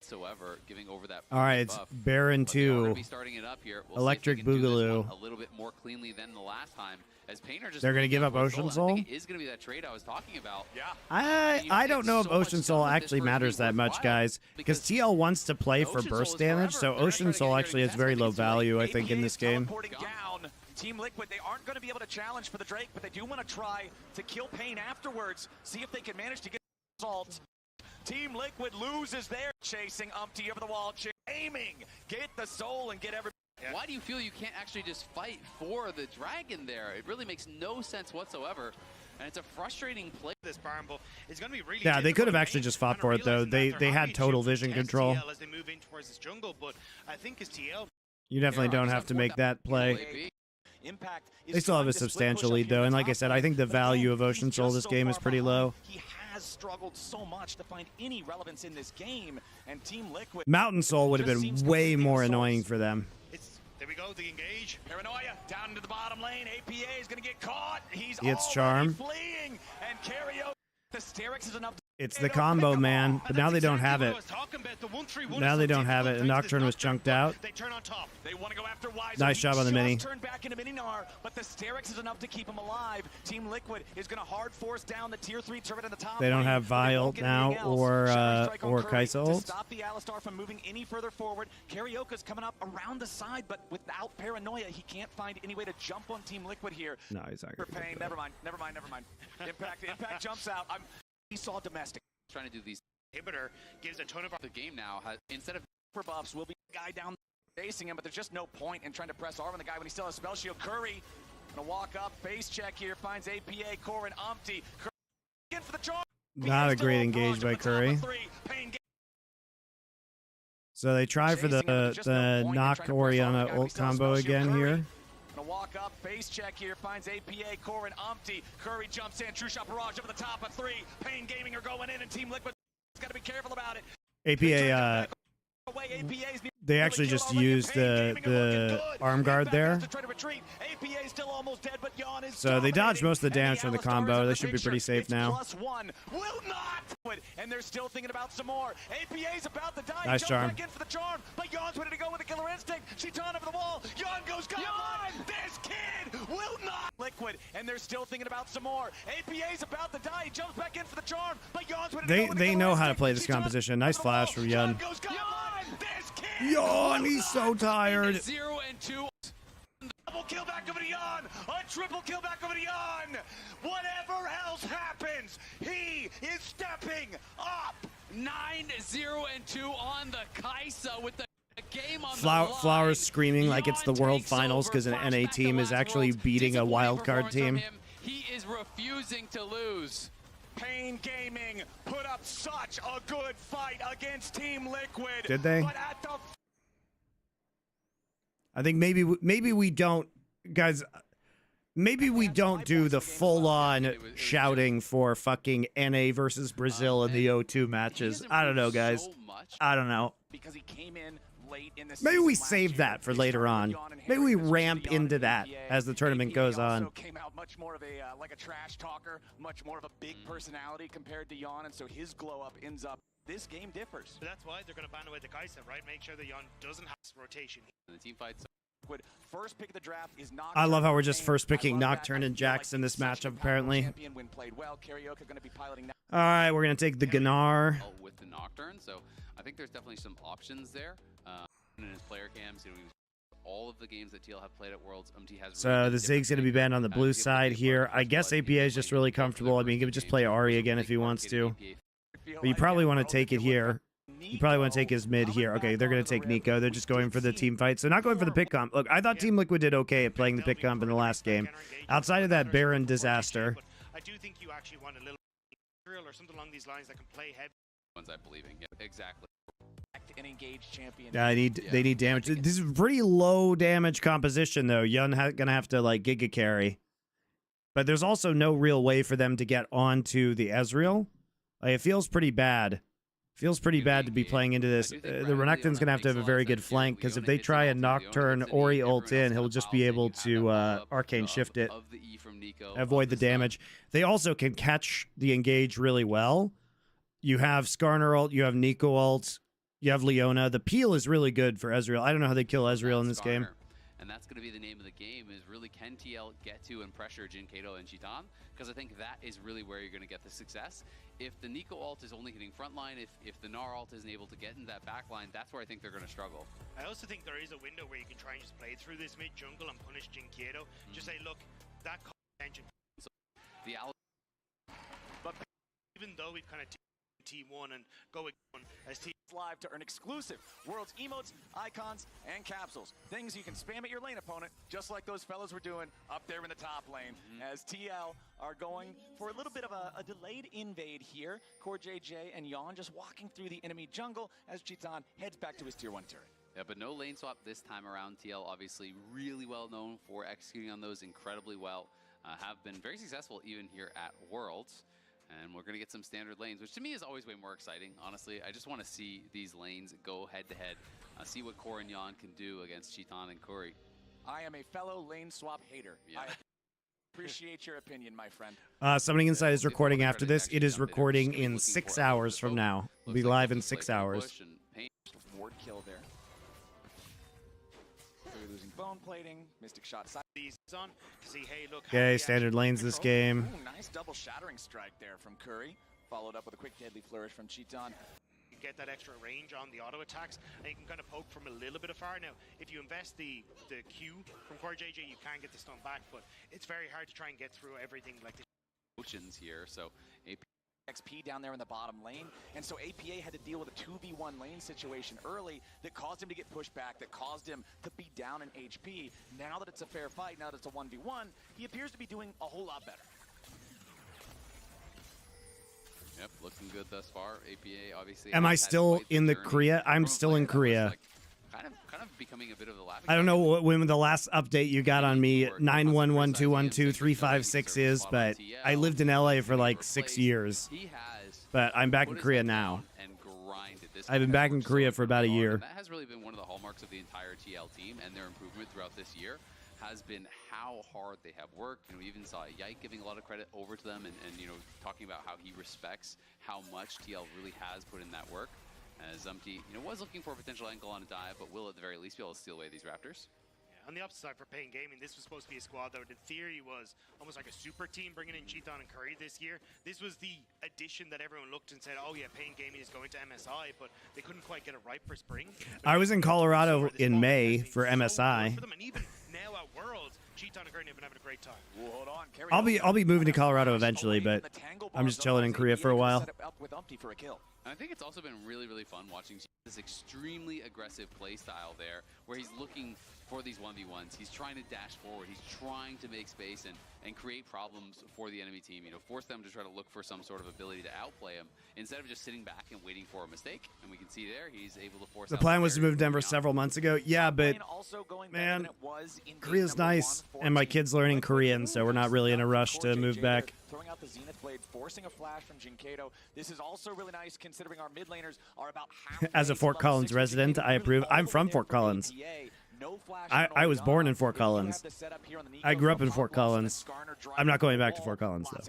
whatsoever, giving over that. All right, it's Baron 2. Starting it up here. Electric Boogaloo. A little bit more cleanly than the last time. As Painter just they're going to give up Ocean Soul? I think it is going to be that trade I was talking about. Yeah. I don't know if Ocean Soul actually matters that much, guys, because TL wants to play for burst damage, so Ocean Soul actually has very low value, I think, in this game. Team Liquid, they aren't going to be able to challenge for the Drake, but they do want to try to kill Pain afterwards, see if they can manage to get results. Team Liquid loses there, chasing Umpty over the wall, aiming, get the soul and get everybody. Yeah. Why do you feel you can't actually just fight for the dragon there? It really makes no sense whatsoever. And it's a frustrating play. This Baron buff is going to be really yeah, they could have actually just fought for it though. They had total vision control. As they move in towards this jungle, but I think as TL, you definitely don't have to make that play. Impact they still have a substantial lead though, and like I said, I think the value of Ocean Soul this game is pretty low. He has struggled so much to find any relevance in this game, and Team Liquid Mountain Soul would have been way more annoying for them. There we go, the engage. Paranoia down into the bottom lane. APA is going to get caught. He's Charm. Fleeing, and Karaoke. The Sterix is enough. It's the combo, man, but now they don't have it. Now they don't have it, and Nocturne was chunked out. They turn on top. They want to go after Wiser. Nice job on the mini. Turn back into Mininar, but the Sterix is enough to keep him alive. Team Liquid is going to hard force down the tier 3 turret in the top. They don't have Vi ult now or Kaisa ult. Stop the Alistar from moving any further forward. Karaoke's coming up around the side, but without Paranoia, he can't find any way to jump on Team Liquid here. No, he's not going to. Pain. Never mind. Impact jumps out. He saw domestic. Trying to do these. Inhibitor gives a ton of the game now. Instead of super buffs will be the guy down facing him, but there's just no point in trying to press R on the guy when he still has spell shield. Curry gonna walk up, face check here, finds APA, Core, and Umpty. Curry in for the charge. Not a great engage by Curry. So they try for the knock Oriana ult combo again here. Gonna walk up, face check here, finds APA, Core, and Umpty. Curry jumps in, true shot barrage over the top of 3. Pain Gaming are going in, and Team Liquid's gotta be careful about it. APA, they actually just used the arm guard there. So they dodged most of the damage from the combo. They should be pretty safe now. And they're still thinking about some more. APA's about to die. Nice charm. Back in for the charm, but Yon's ready to go with a killer instinct. Cheaton over the wall. Yon goes gone. This kid will not Liquid, and they're still thinking about some more. APA's about to die. He jumps back in for the charm, but Yon's ready to go with They know how to play this composition. Nice flash from Yon. Yon, he's so tired. 0 and 2. Double kill back over to Yon. A triple kill back over to Yon. Whatever else happens, he is stepping up. 9-0 and 2 on the Kaisa with the game on the line. Flowers screaming like it's the World Finals because an NA team is actually beating a wildcard team. He is refusing to lose. Pain Gaming put up such a good fight against Team Liquid. Did they? But at the I think maybe we don't, guys. Maybe we don't do the full-on shouting for fucking NA versus Brazil in the O2 matches. I don't know, guys. I don't know. Because he came in late in the Maybe we season save last that year. for later on. Maybe we ramp into that as the tournament goes on. Also came out much more of a like a trash talker, much more of a big personality compared to Yon, and so his glow up ends up. This game differs. But that's why they're going to ban away the Kaisa, right? Make sure that Yon doesn't have this rotation. The team fights. First pick of the draft is Nocturne. I love how we're just first picking Nocturne and Jax in this matchup, apparently. When played well, Karaoke going to be piloting now. All right, we're going to take the Gnar. With the Nocturne, so I think there's definitely some options there. In his player cams, all of the games that TL have played at Worlds, has So the Zig's going to be banned on the blue side here. I guess APA is just really comfortable. I mean, he can just play Ahri again if he wants to. But you probably want to take it here. You probably want to take his mid here. Okay, they're going to take Nico. They're just going for the team fight. So not going for the pick comp. Look, I thought Team Liquid did okay at playing the pick comp in the last game. Outside of that Baron disaster. I do think you actually want a little drill or something along these lines that can play heavy. Ones I believe in. Yeah, exactly. An engaged champion. Yeah, they need damage. This is pretty low damage composition though. Yun gonna have to like Giga carry. But there's also no real way for them to get onto the Ezreal. Like, it feels pretty bad. Feels pretty bad to be playing into this. The Renekton's going to have a very good flank, because if they try a Nocturne Ori ult in, he'll just be able to Arcane Shift it, avoid the damage. They also can catch the engage really well. You have Skarner ult, you have Nico ult, you have Leona. The peel is really good for Ezreal. I don't know how they kill Ezreal in this game. And that's going to be the name of the game, is really can TL get to and pressure Jin Kato and Cheaton? Because I think that is really where you're going to get the success. If the Nico ult is only hitting frontline, if the Gnar ult isn't able to get into that backline, that's where I think they're going to struggle. I also think there is a window where you can try and just play through this mid jungle and punish Jin Kato. Just say, look, that engine. So the but even though we've kind of T1 and going on as T live to earn exclusive World's emotes, icons, and capsules. Things you can spam at your lane opponent, just like those fellas were doing up there in the top lane. As TL are going for a little bit of a delayed invade here. Core JJ and Yon just walking through the enemy jungle as Cheaton heads back to his tier 1 turret. Yeah, but no lane swap this time around. TL obviously really well known for executing on those incredibly well. Have been very successful even here at Worlds. And we're going to get some standard lanes, which to me is always way more exciting, honestly. I just want to see these lanes go head-to-head, see what Core and Yon can do against Cheaton and Corey. I am a fellow lane swap hater. Yeah. I appreciate your opinion, my friend. Summoning Inside is recording after this. It is recording in 6 hours from now. We'll be live in 6 hours. Ward kill there. We're losing bone plating. Mystic shot side. On to see, hey, look, okay, standard lanes this game. Ooh, nice double shattering strike there from Curry, followed up with a quick deadly flourish from Cheaton. You get that extra range on the auto attacks, and you can kind of poke from a little bit of far. Now, if you invest the Q from Core JJ, you can get the stun back, but it's very hard to try and get through everything like this. Potions here, so AP XP down there in the bottom lane, and so APA had to deal with a 2v1 lane situation early that caused him to get pushed back, that caused him to be down in HP. Now that it's a fair fight, now that it's a 1v1, he appears to be doing a whole lot better. Yep, looking good thus far. APA obviously. Am I still in the Korea? I'm still in Korea. Kind of becoming a bit of the laughing. I don't know when the last update you got on me 911212356 is, but I lived in LA for like 6 years. But I'm back in Korea now. I've been back in Korea for about a year. That has really been one of the hallmarks of the entire TL team, and their improvement throughout this year has been how hard they have worked. We even saw Yike giving a lot of credit over to them, and talking about how he respects how much TL really has put in that work. As Zumpty, was looking for a potential angle on a dive, but will at the very least be able to steal away these Raptors. On the opposite side for Pain Gaming, this was supposed to be a squad that in theory was almost like a super team, bringing in Cheaton and Curry this year. This was the addition that everyone looked and said, oh yeah, Pain Gaming is going to MSI, but they couldn't quite get it right for spring. I was in Colorado in May for MSI. For them, and even now at Worlds, Cheaton and Curry have been having a great time. Well, hold on. I'll be moving to Colorado eventually, but I'm just chilling in Korea for a while. And I think it's also been really, really fun watching this extremely aggressive play style there, where he's looking for these 1v1s. He's trying to dash forward. He's trying to make space and create problems for the enemy team. Force them to try to look for some sort of ability to outplay him instead of just sitting back and waiting for a mistake. And we can see there he's able to force. The plan was to move to Denver several months ago. Yeah, but man, Korea's nice, and my kid's learning Korean, so we're not really in a rush to move back. Throwing out the Zenith Blade, forcing a flash from GAM. This is also really nice considering our mid laners are about half. As a Fort Collins resident, I approve. I'm from Fort Collins. I was born in Fort Collins. I grew up in Fort Collins. I'm not going back to Fort Collins, though.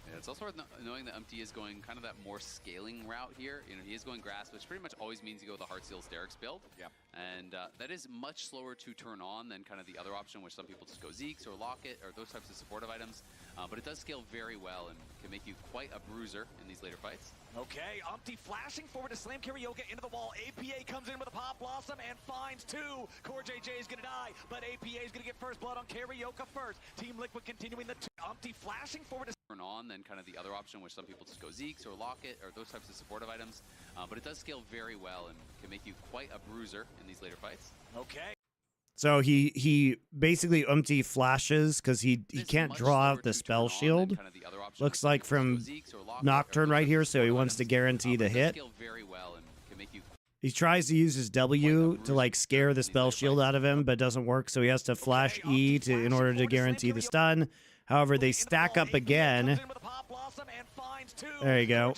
Yeah, it's also worth knowing that Umpty is going kind of that more scaling route here. He is going grass, which pretty much always means you go with the Heartsteel Sterix build. Yep. And that is much slower to turn on than kind of the other option, which some people just go Zeeks or Locket or those types of supportive items. But it does scale very well and can make you quite a bruiser in these later fights. Okay, Umpty flashing forward to slam Karaoke into the wall. APA comes in with a Pop Blossom and finds two. Core JJ is going to die, but APA is going to get first blood on Karaoke first. Team Liquid continuing the Umpty flashing forward to turn on than kind of the other option, which some people just go Zeeks or Locket or those types of supportive items. But it does scale very well and can make you quite a bruiser in these later fights. Okay. So he basically Umpty flashes because he can't draw out the spell shield. Looks like from Nocturne right here, so he wants to guarantee the hit. He tries to use his W to like scare the spell shield out of him, but it doesn't work, so he has to flash E in order to guarantee the stun. However, they stack up again. There you go.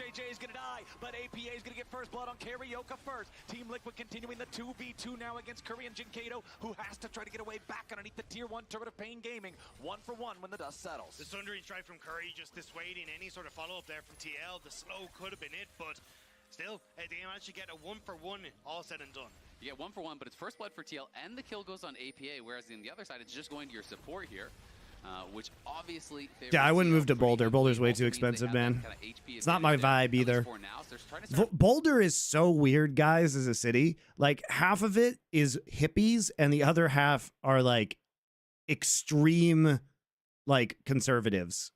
But APA is going to get first blood on Karaoke first. Team Liquid continuing the 2v2 now against Curry and GAM, who has to try to get away back underneath the tier 1 turret of Pain Gaming. 1 for 1 when the dust settles. The Sundering strike from Curry just dissuading any sort of follow-up there from TL. The slow could have been it, but still, they managed to get a 1 for 1 all said and done. You get 1 for 1, but it's first blood for TL, and the kill goes on APA, whereas on the other side, it's just going to your support here. Which obviously yeah, I wouldn't move to Boulder. Boulder's way too expensive, man. It's not my vibe either. Boulder is so weird, guys, as a city. Like, half of it is hippies, and the other half are, like, extreme, like, conservatives.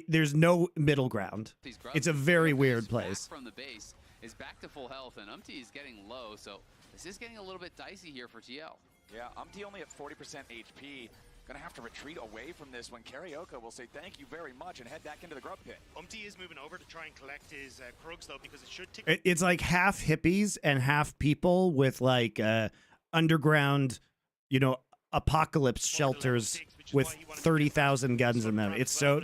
There's no middle ground. It's a very weird place. From the base is back to full health, and Umpty is getting low, so this is getting a little bit dicey here for TL. Yeah, Umpty only at 40% HP. Gonna have to retreat away from this when Karaoke will say thank you very much and head back into the grub pit. Umpty is moving over to try and collect his Krugs, though, because it should tick. It's like half hippies and half people with like underground, apocalypse shelters with 30,000 guns in them. It's so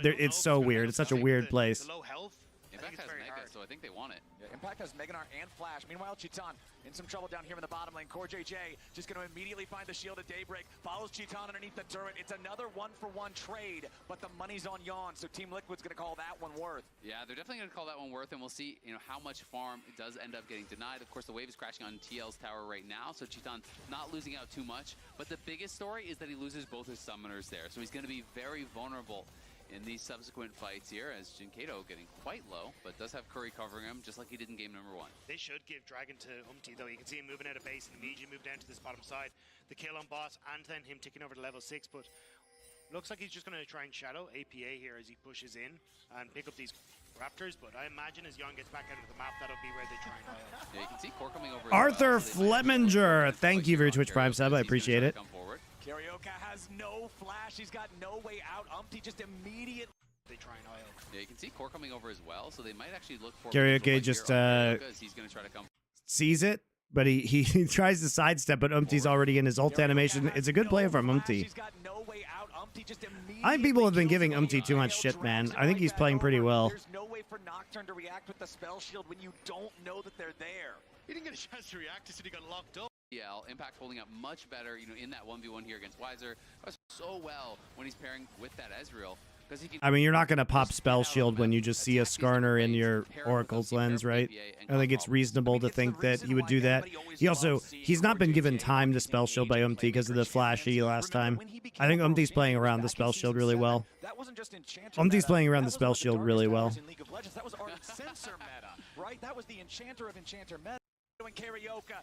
weird. It's such a weird place. Low health. Impact has Mega, so I think they want it. Yeah, Impact has Meganar and Flash. Meanwhile, Cheaton in some trouble down here in the bottom lane. Core JJ just going to immediately find the shield at Daybreak. Follows Cheaton underneath the turret. It's another 1-for-1 trade, but the money's on Yawn, so Team Liquid's going to call that one worth. Yeah, they're definitely going to call that one worth, and we'll see how much farm it does end up getting denied. Of course, the wave is crashing on TL's tower right now, so Cheaton not losing out too much. But the biggest story is that he loses both his summoners there, so he's going to be very vulnerable in these subsequent fights here, as GAM getting quite low, but does have Curry covering him, just like he did in game number 1. They should give Dragon to Umpty, though. You can see him moving out of base and immediately move down to this bottom side. The kill on boss, and then him ticking over to level 6, but Looks like he's just going to try and shadow APA here as he pushes in and pick up these Raptors, but I imagine as Yon gets back out of the map, that'll be where they try and IO. Yeah, you can see Core coming over. Arthur Fleminger, thank you for your Twitch Prime sub. I appreciate it. Karioka has no flash. He's got no way out. Umpty just immediately. They try and IO. Yeah, you can see Core coming over as well, so they might actually look for Karioka just he's going to try to come. Sees it, but he tries to sidestep, but Umpty's already in his ult animation. It's a good play from Umpty. I think people have been giving Umpty too much shit, man. I think he's playing pretty well. There's no way for Nocturne to react with the spell shield when you don't know that they're there. He didn't get a chance to react. He said he got locked up. Yeah, Impact holding up much better, in that 1v1 here against Weiser. Does so well when he's pairing with that Ezreal. I mean, you're not going to pop spell shield when you just see a Skarner in your Oracle's lens, right? I think it's reasonable to think that he would do that. He's not been given time to spell shield by Umpty because of the flashy last time. I think Umpty's playing around the spell shield really well. Umpty's playing around the spell shield really well. That was our sensor meta, right? That was the enchanter of enchanter meta. And Karioka.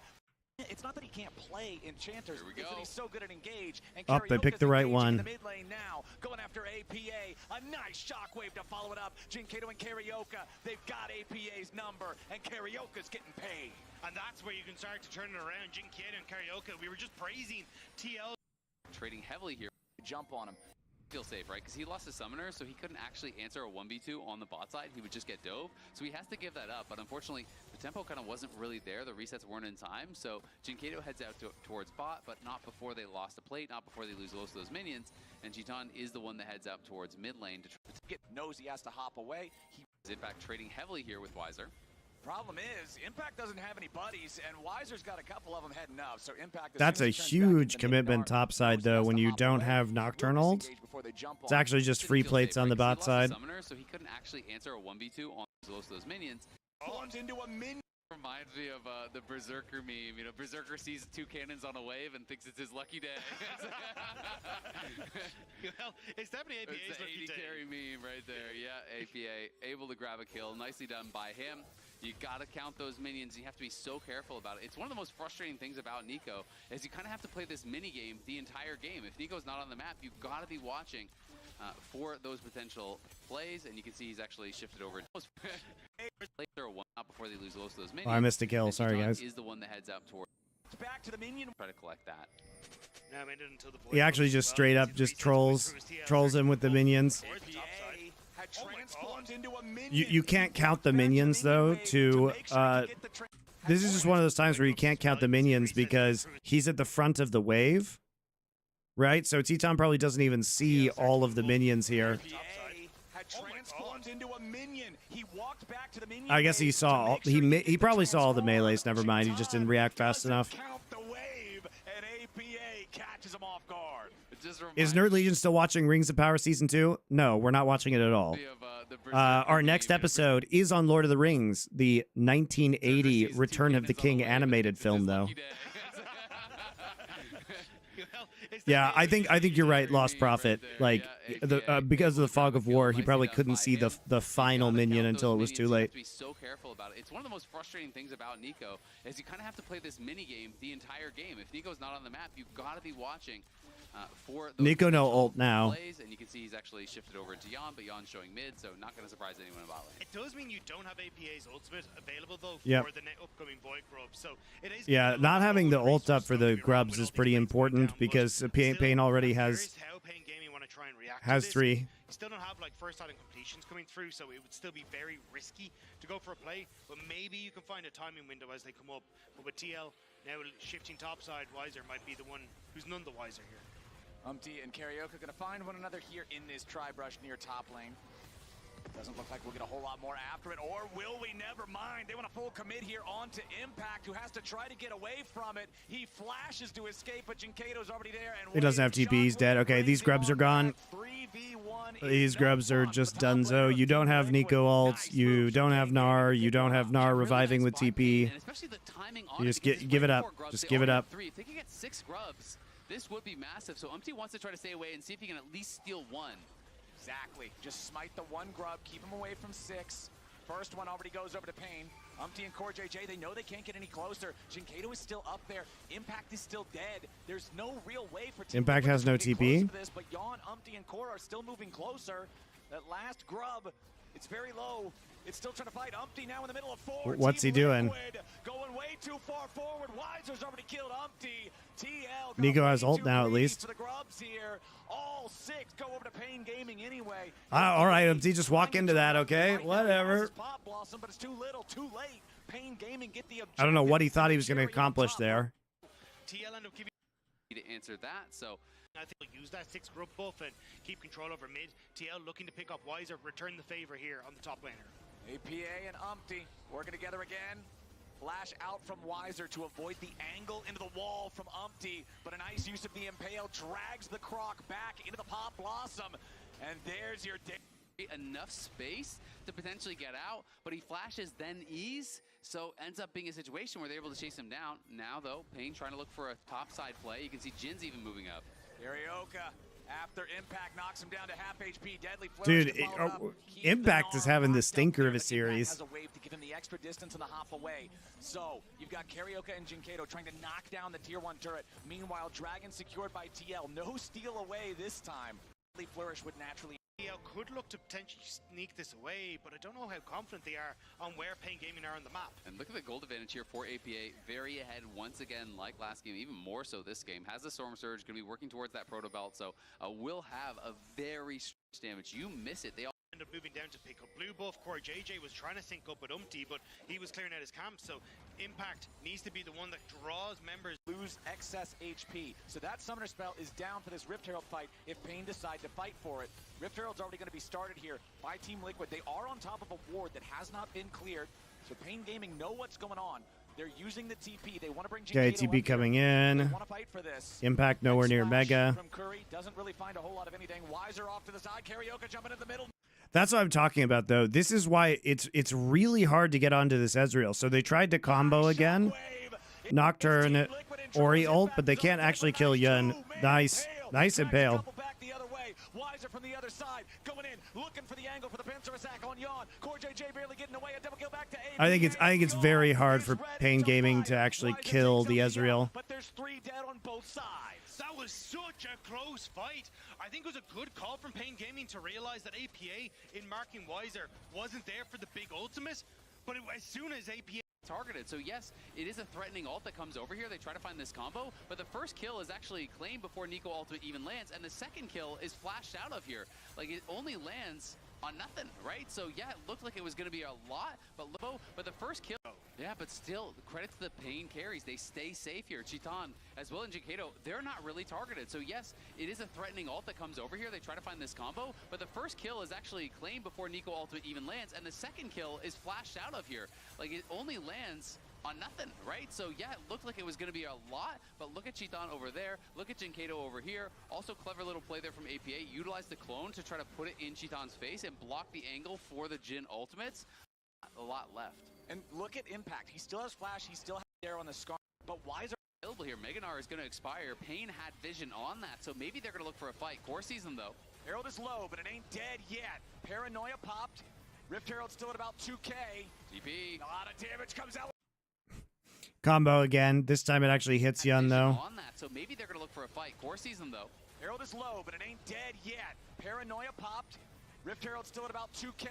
It's not that he can't play enchanters, it's that he's so good at engage. And they picked the right one. In the mid lane now, going after APA. A nice shockwave to follow it up. Jinkato and Karioka, they've got APA's number, and Karioka's getting paid. And that's where you can start to turn it around. Jinkato and Karioka, we were just praising TL. Trading heavily here. Jump on him. Feel safe, right? Because he lost a summoner, so he couldn't actually answer a 1v2 on the bot side. He would just get dove, so he has to give that up. But unfortunately, the tempo kind of wasn't really there. The resets weren't in time, so Jinkato heads out towards bot, but not before they lost a plate, not before they lose most of those minions. And Gitan is the one that heads out towards mid lane to knows he has to hop away. He's in fact trading heavily here with Weiser. Problem is, Impact doesn't have any buddies, and Weiser's got a couple of them heading up. So Impact. That's a huge commitment topside, though, when you don't have Nocturnal. It's actually just free plates on the bot side. So he couldn't actually answer a 1v2 on most of those minions. Into a minion. Reminds me of the Berserker meme. Berserker sees two cannons on a wave and thinks it's his lucky day. Well, it's definitely APA's it's lucky day. carry meme right there. Yeah, APA able to grab a kill. Nicely done by him. You got to count those minions. You have to be so careful about it. It's one of the most frustrating things about Nico is you kind of have to play this mini game the entire game. If Nico's not on the map, you've got to be watching for those potential plays, and you can see he's actually shifted over. Before they lose most of those minions. Oh, I missed a kill. Sorry, guys. Is the one that heads out towards back to the minion. Try to collect that. No, I made it until the He actually just straight up just trolls him with the minions. You can't count the minions though. This is just one of those times where you can't count the minions because he's at the front of the wave, right? So Teton probably doesn't even see all of the minions here. I guess he saw. He probably saw all the melees. Never mind. He just didn't react fast enough. Is Nerd Legion still watching Rings of Power Season 2? No, we're not watching it at all. Our next episode is on Lord of the Rings, the 1980 Return of the King animated film, though. Yeah, I think you're right, Lost Prophet. Like, because of the fog of war, he probably couldn't see the final minion until it was too late. Be so careful about it. It's one of the most frustrating things about Nico is you kind of have to play this mini game the entire game. If Nico's not on the map, you've got to be watching for those Nico no ult now. Plays, and you can see he's actually shifted over to Yon, but Yon's showing mid, so not going to surprise anyone about it. It does mean you don't have APA's ultimate available though for the upcoming Void Grub. So it is not having the ult up for the grubs is pretty important because Pain already has 3. You still don't have like first item completions coming through, so it would still be very risky to go for a play. But maybe you can find a timing window as they come up. But with TL now shifting topside, Weiser might be the one who's none the wiser here. Umpty and Karioka going to find one another here in this tri-brush near top lane. Doesn't look like we'll get a whole lot more after it, or will we? Never mind. They want a full commit here onto Impact, who has to try to get away from it. He flashes to escape, but Jinkato's already there. And he doesn't have TP. He's dead. Okay, these grubs are gone. These grubs are just donezo. You don't have Nico ults. You don't have Gnar. You don't have Gnar reviving with TP. You just give it up. Just give it up. If they can get 6 grubs, this would be massive. So Umpty wants to try to stay away and see if he can at least steal 1. Exactly. Just smite the one grub, keep him away from 6. First one already goes over to Pain. Umpty and Core JJ, they know they can't get any closer. Jinkato is still up there. Impact is still dead. There's no real way for Impact has no TP. This, but Yon Umpty and Core are still moving closer. That last grub, it's very low. It's still trying to fight. Umpty now in the middle of 4. What's he doing? Liquid going way too far forward. Weiser's already killed Umpty. TL Nico has ult now, at least. for the grubs here. All 6 go over to Pain Gaming anyway. All right, MT, just walk into that, okay? Whatever. Pop Blossom, but it's too little, too late. Pain Gaming get the I don't know what he thought he was going to accomplish there. TL end up giving To answer that, so I think we'll use that 6 grub buff and keep control over mid. TL looking to pick up Weiser, return the favor here on the top laner. APA and Umpty working together again. Flash out from Weiser to avoid the angle into the wall from Umpty, but a nice use of the Impale drags the Croc back into the Pop Blossom, and there's your enough space to potentially get out, but he flashes then ease, so ends up being a situation where they're able to chase him down. Now though, Pain trying to look for a top side play. You can see Jin's even moving up. Karioka, after Impact, knocks him down to half HP. Deadly Dude, Impact is having the stinker of a series. Has a wave to give him the extra distance and the hop away. So you've got Karioka and Jinkato trying to knock down the tier 1 turret. Meanwhile, Dragon secured by TL. No steal away this time. Flourish would naturally. TL could look to potentially sneak this away, but I don't know how confident they are on where Pain Gaming are on the map. And look at the gold advantage here for APA. Very ahead once again, like last game, even more so this game. Has the Storm Surge, going to be working towards that Proto Belt, so will have a very strong damage. You miss it, they all End up moving down to pick up blue buff. Core JJ was trying to sync up with Umpty, but he was clearing out his camp, so Impact needs to be the one that draws members. Lose excess HP. So that Summoner spell is down for this Rift Herald fight if Pain decide to fight for it. Rift Herald's already going to be started here by Team Liquid. They are on top of a ward that has not been cleared, so Pain Gaming know what's going on. They're using the TP. They want to bring Okay, TP coming in. They want to fight for this. Impact nowhere near Mega. From Curry doesn't really find a whole lot of anything. Weiser off to the side. Karioka jumping in the middle. That's what I'm talking about, though. This is why it's really hard to get onto this Ezreal. So they tried to combo again. Nocturne, Ori ult, but they can't actually kill Yun. Nice. Nice Impale. Weiser from the other side, going in, looking for the angle for the pincer attack on Yon. Core JJ barely getting away, a double kill back to APA. I think it's very hard for Pain Gaming to actually kill the Ezreal. But there's 3 dead on both sides. That was such a close fight. I think it was a good call from Pain Gaming to realize that APA in marking Weiser wasn't there for the big ultimate, but as soon as APA targeted. So yes, it is a threatening ult that comes over here. They try to find this combo, but the first kill is actually claimed before Nico ultimate even lands, and the second kill is flashed out of here. Like, it only lands on nothing, right? So yeah, it looked like it was going to be a lot, but the first kill, yeah, but still, credit to the Pain carries. They stay safe here. Chiton, as well as Jinkato, they're not really targeted. So yes, it is a threatening ult that comes over here. They try to find this combo, but the first kill is actually claimed before Nico ultimate even lands, and the second kill is flashed out of here. Like, it only lands on nothing, right? So yeah, it looked like it was going to be a lot, but look at Chiton over there, look at Jinkato over here. Also, clever little play there from APA. Utilize the clone to try to put it in Chiton's face and block the angle for the Jin ultimates. A lot left. And look at Impact. He still has flash, he still has air on the scar, but Weiser available here. Meganar is going to expire. Pain had vision on that, so maybe they're going to look for a fight. Core sees them though. Herald is low, but it ain't dead yet. Paranoia popped. Rift Herald still at about 2k. TP. A lot of damage comes out. Combo again. This time it actually hits Yun, though. On that, so maybe they're going to look for a fight. Core sees them though. Herald is low, but it ain't dead yet. Paranoia popped. Rift Herald still at about 2k.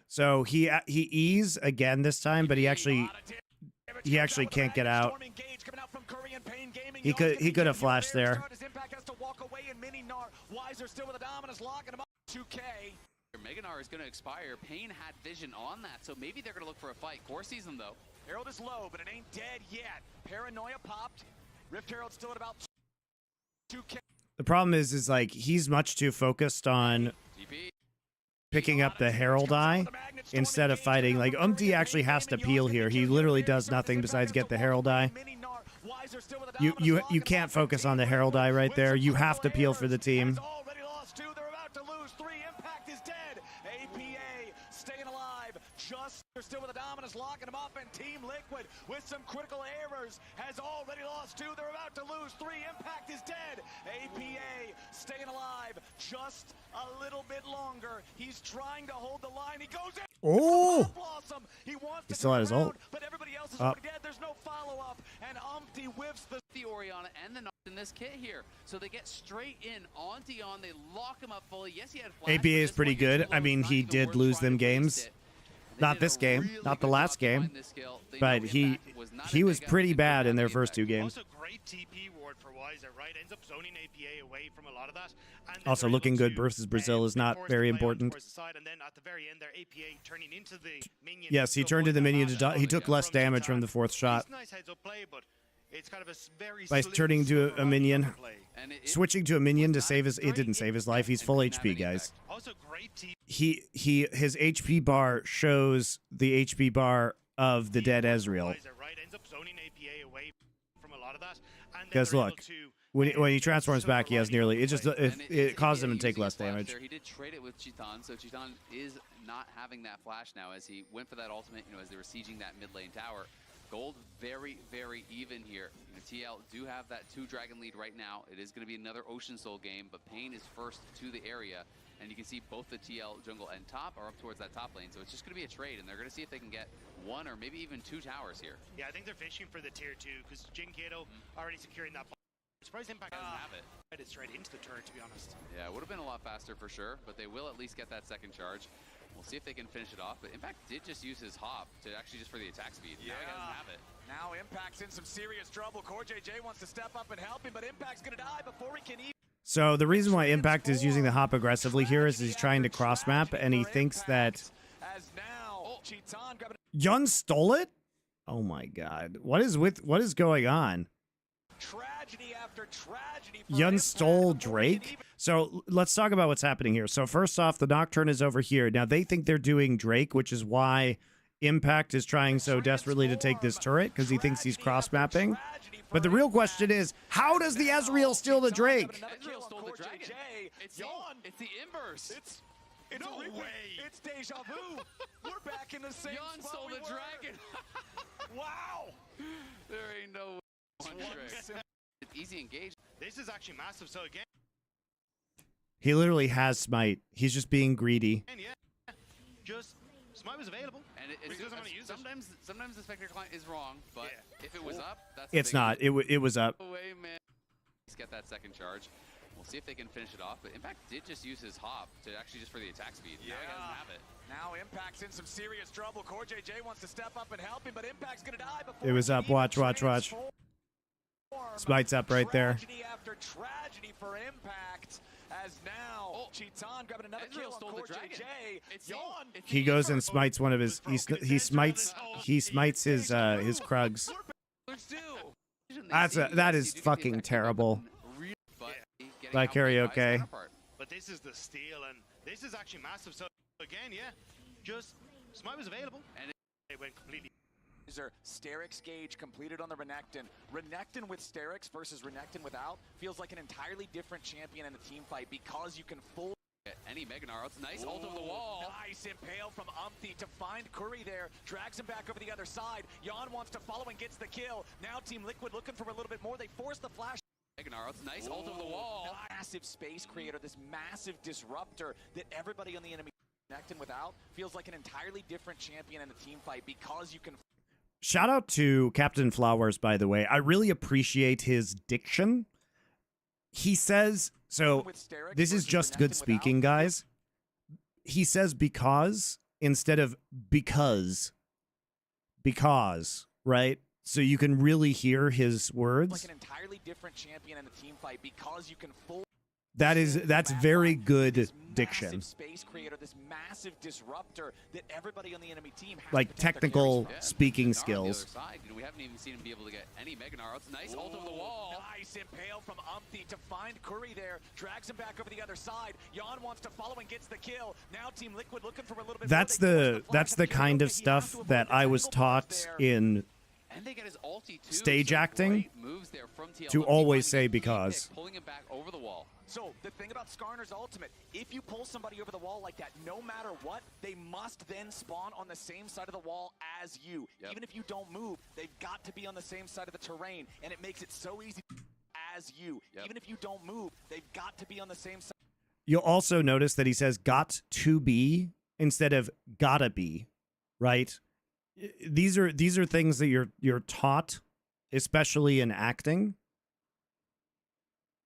So he E's again this time, but he actually can't get out. He could have flashed there. Meganar is going to expire. Pain had vision on that, so maybe they're going to look for a fight. Core sees them though. Herald is low, but it ain't dead yet. Paranoia popped. Rift Herald still at about 2k. The problem is like he's much too focused on picking up the Herald Eye instead of fighting. Like, Umpty actually has to peel here. He literally does nothing besides get the Herald Eye. You can't focus on the Herald Eye right there. You have to peel for the team. They're still with the Dominus, locking them up, and Team Liquid with some critical errors has already lost 2. They're about to lose 3. Impact is dead. APA staying alive just a little bit longer. He's trying to hold the line. He goes in. Oh! Blossom. He wants He still had his ult. But everybody else else is already dead. There's no follow-up, and Umpty whiffs the Orianna and the Nox in this kit here. So they get straight in on Dion. They lock him up fully. Yes, he had flash. APA is pretty good. I mean, he did lose them games. Not this game, not the last game, but he was pretty bad in their first 2 games. Also great TP ward for Wiser, right? Ends up zoning APA away from a lot of that. And Also, looking good versus Brazil is not very important. And then at the very end there, APA turning into the minion. Yes, he turned to the minion to die. He took less damage from the 4th shot. Nice heads up play, but it's kind of a very by turning to a minion. Switching to a minion to save his, it didn't save his life. He's full HP, guys. Also great TP. His HP bar shows the HP bar of the dead Ezreal. Because look, when he transforms back, he has nearly, it caused him to take less damage. He did trade it with Chitan, so Chitan is not having that flash now as he went for that ultimate, as they were sieging that mid lane tower. Gold very, very even here. TL do have that 2 dragon lead right now. It is going to be another Ocean Soul game, but Pain is first to the area. And you can see both the TL jungle and top are up towards that top lane. So it's just going to be a trade, and they're going to see if they can get 1 or maybe even 2 towers here. Yeah, I think they're fishing for the tier 2 because Jin Kato already securing that. Surprise Impact doesn't have it. It's straight into the turret, to be honest. Yeah, it would have been a lot faster for sure, but they will at least get that second charge. We'll see if they can finish it off, but Impact did just use his hop to actually just for the attack speed. Yeah. Now he doesn't have it. Now Impact's in some serious trouble. CoreJJ wants to step up and help him, but Impact's gonna die before he can even. So the reason why Impact is using the hop aggressively here is he's trying to cross map, and he thinks that Yun stole it. Oh my God! What is going on? Tragedy after tragedy. Yun stole Drake. So let's talk about what's happening here. So first off, the Nocturne is over here. Now they think they're doing Drake, which is why Impact is trying so desperately to take this turret, because he thinks he's cross mapping. But the real question is, how does the Ezreal steal the Drake? Ezreal stole the dragon. It's the Embers. No way. It's deja vu. We're back in the same Yon spot stole we the were. dragon. Wow. There ain't no way. It's easy engage. This is actually massive. So again, He literally has Smite. He's just being greedy. yeah, just Smite was available. And sometimes the Spectre client is wrong, but if it was up, that's It's not. It was up. Away, man. Let's get that second charge. We'll see if they can finish it off, but Impact did just use his hop to actually just for the attack speed. Yeah. Now he doesn't have it. Now Impact's in some serious trouble. CoreJJ wants to step up and help him, but Impact's gonna die before It was up. Watch. Smite's up right there. Tragedy after tragedy for Impact. As now, Chitan grabbing another kill on CoreJJ. He goes and smites one of his. He smites his Krugs. That is fucking terrible. Like karaoke. But this is the steal, and this is actually massive. So again, yeah, just Smite was available, and it went completely. User Sterix gauge completed on the Renekton. Renekton with Sterix versus Renekton without feels like an entirely different champion in the team fight because you can full any Meganar. It's nice ult over the wall. Nice impale from Umpty to find Curry there. Drags him back over the other side. Yon wants to follow and gets the kill. Now Team Liquid looking for a little bit more. They force the flash. Meganar, it's nice ult over the wall. Massive space creator, this massive disruptor that everybody on the enemy Renekton without feels like an entirely different champion in the team fight because you can. Shout out to Captain Flowers, by the way. I really appreciate his diction. He says, so this is just good speaking, guys. He says because instead of because, right? So you can really hear his words. Like an entirely different champion in the team fight because you can full. That's very good diction. Massive space creator, this massive disruptor that everybody on the enemy team has like technical speaking skills. We haven't even seen him be able to get any Meganar. It's nice ult over the wall. Nice impale from Umpty to find Curry there. Drags him back over the other side. Yon wants to follow and gets the kill. Now Team Liquid looking for a little bit. That's the kind of stuff that I was taught in stage acting, to always say because. Pulling him back over the wall. So the thing about Skarner's ultimate, if you pull somebody over the wall like that, no matter what, they must then spawn on the same side of the wall as you. Yep. Even if you don't move, they've got to be on the same side of the terrain, and it makes it so easy as you. Yep. Even if you don't move, they've got to be on the same side. You'll also notice that he says got to be instead of gotta be, right? These are things that you're taught, especially in acting.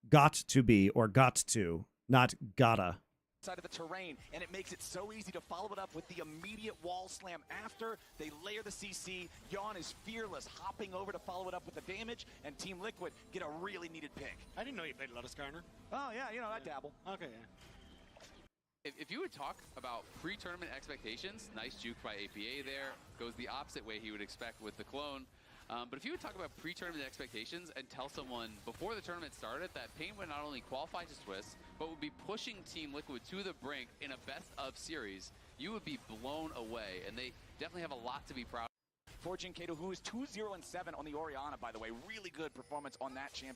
Got to be, or got to, not gotta. Side of the terrain, and it makes it so easy to follow it up with the immediate wall slam after they layer the CC. Yawn is fearless, hopping over to follow it up with the damage, and Team Liquid get a really needed pick. I didn't know you played a lot of Skarner. Oh yeah, you know, I dabble. Okay, yeah. If you would talk about pre-tournament expectations, nice juke by APA there. Goes the opposite way he would expect with the clone. But if you would talk about pre-tournament expectations and tell someone before the tournament started that Pain would not only qualify to Swiss, but would be pushing Team Liquid to the brink in a best-of series, you would be blown away. And they definitely have a lot to be proud of. Fortune Kato, who is 2-0-7 on the Orianna, by the way. Really good performance on that champion.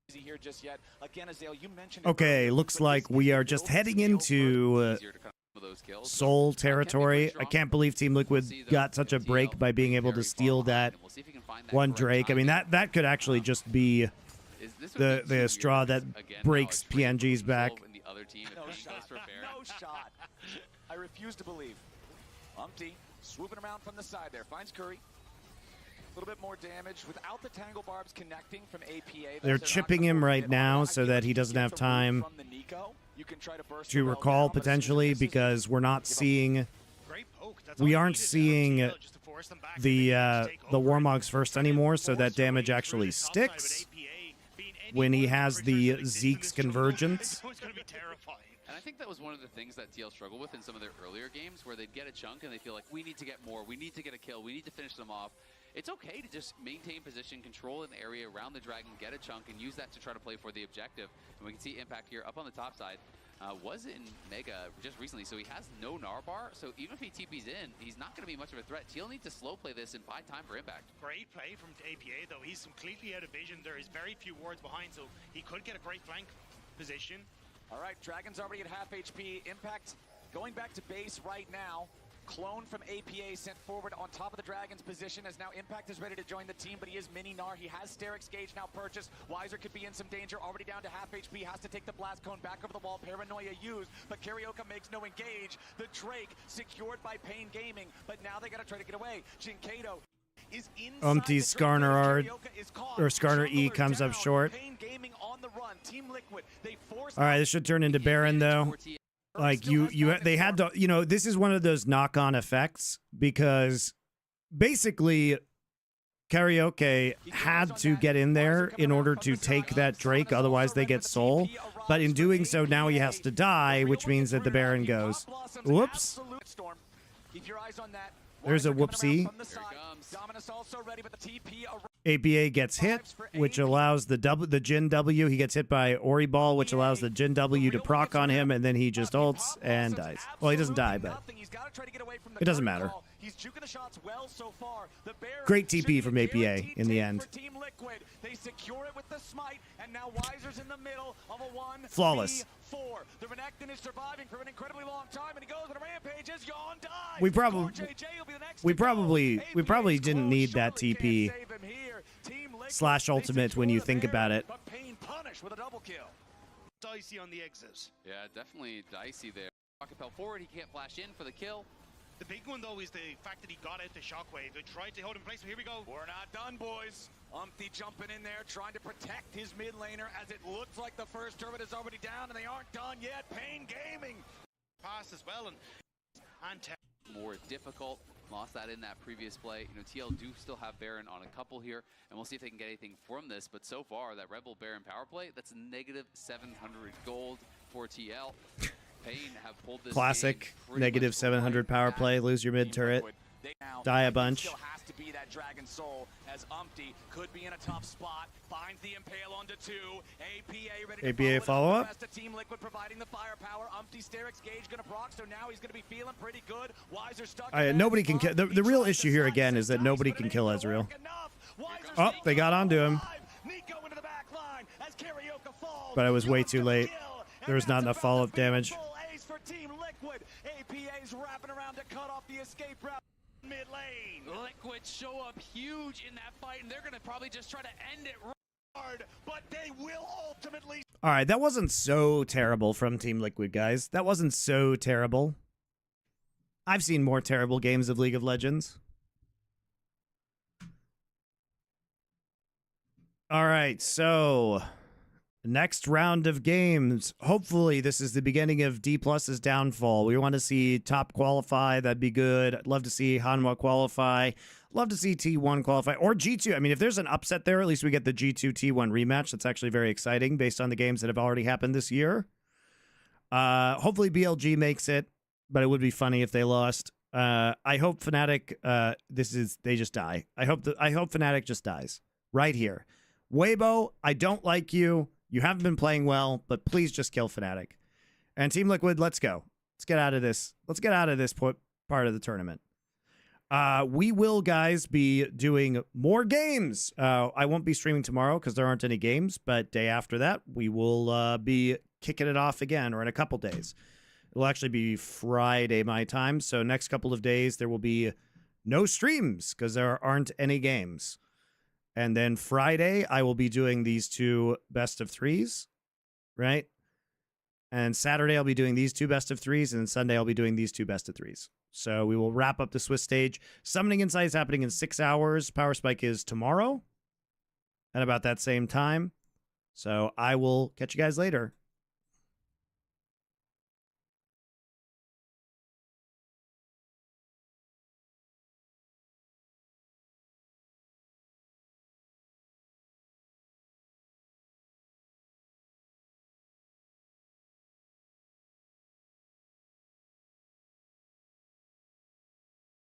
Easy here just yet. Again, Azale, you mentioned Okay, looks like we are just heading into Soul territory. I can't believe Team Liquid got such a break by being able to steal that one Drake. I mean, that could actually just be the straw that breaks PNG's back. No shot. I refuse to believe. Umpty swooping around from the side there. Finds Curry. A little bit more damage without the tangle barbs connecting from APA. They're chipping him right now so that he doesn't have time to recall potentially, because we're not seeing, we aren't seeing the Warmogs first anymore, so that damage actually sticks when he has the Zeke's convergence. And I think that was one of the things that TL struggled with in some of their earlier games, where they'd get a chunk and they feel like, we need to get more, we need to get a kill, we need to finish them off. It's okay to just maintain position, control an area around the dragon, get a chunk, and use that to try to play for the objective. And we can see Impact here up on the top side. Was in Mega just recently, so he has no Gnar bar. So even if he TP's in, he's not going to be much of a threat. TL needs to slow play this and buy time for Impact. Great play from APA, though. He's completely out of vision. There is very few wards behind, so he could get a great flank position. All right, Dragon's already at half HP. Impact going back to base right now. Clone from APA sent forward on top of the Dragon's position, as now Impact is ready to join the team, but he is mini Gnar. He has Steric's Gauge now purchased. Wiser could be in some danger, already down to half HP, has to take the blast cone back over the wall. Paranoia used, but Karaoke makes no engage. The Drake secured by Pain Gaming, but now they gotta try to get away. Jinkato is inside. Umpty's Skarner R, or Skarner E comes up short. Pain Gaming on the run. Team Liquid, they force. All right, this should turn into Baron though. Like they had to, you know, this is one of those knock-on effects, because basically Karaoke had to get in there in order to take that Drake, otherwise they get Soul. But in doing so, now he has to die, which means that the Baron goes. Whoops. There's a whoopsie. APA gets hit, which allows the Jin W. He gets hit by Ori Ball, which allows the Jin W to proc on him, and then he just ults and dies. Well, he doesn't die, but it doesn't matter. Great TP from APA in the end. Flawless. The Renekton is surviving for an incredibly long time, and he goes on a rampage as Yawn dies. We probably didn't need that TP slash ultimate when you think about it. Dicey on the exit. Yeah, definitely dicey there. Rocket fell forward, he can't flash in for the kill. The big one, though, is the fact that he got out the shockwave. They tried to hold him in place, so here we go. We're not done, boys. Umpty jumping in there, trying to protect his mid laner, as it looks like the first turret is already down, and they aren't done yet. Pain Gaming pass as well, and more difficult. Lost that in that previous play. You know, TL do still have Baron on a couple here, and we'll see if they can get anything from this. But so far, that Rebel Baron power play, that's negative 700 gold for TL. Pain have pulled this classic negative 700 power play, lose your mid turret, die a bunch. Still has to be that Dragon Soul, as Umpty could be in a tough spot. Finds the impale onto two. APA ready to follow up. Team Liquid providing the firepower. Umpty Steric's Gauge gonna proc, so now he's gonna be feeling pretty good. Wiser stuck. Nobody can kill. The real issue here again is that nobody can kill Ezreal. Oh, they got onto him. But I was way too late. There was not enough follow-up damage. APA's wrapping around to cut off the escape route mid lane. Liquid show up huge in that fight, and they're gonna probably just try to end it hard, but they will ultimately. All right, that wasn't so terrible from Team Liquid, guys. That wasn't so terrible. I've seen more terrible games of League of Legends. All right, so next round of games. Hopefully, this is the beginning of D+'s downfall. We want to see Top qualify. That'd be good. I'd love to see Hanwha qualify. Love to see T1 qualify. Or G2. I mean, if there's an upset there, at least we get the G2 T1 rematch. That's actually very exciting based on the games that have already happened this year. Hopefully, BLG makes it, but it would be funny if they lost. I hope Fnatic, they just die. I hope Fnatic just dies right here. Weibo, I don't like you. You haven't been playing well, but please just kill Fnatic. And Team Liquid, let's go. Let's get out of this. Let's get out of this part of the tournament. We will, guys, be doing more games. I won't be streaming tomorrow because there aren't any games, but day after that, we will be kicking it off again, or in a couple days. It'll actually be Friday my time, so next couple of days there will be no streams because there aren't any games. And then Friday, I will be doing these 2 best of 3s, right? And Saturday, I'll be doing these 2 best of 3s, and then Sunday, I'll be doing these 2 best of 3s. So we will wrap up the Swiss stage. Summoning Insight is happening in 6 hours. Power Spike is tomorrow at about that same time. So I will catch you guys later.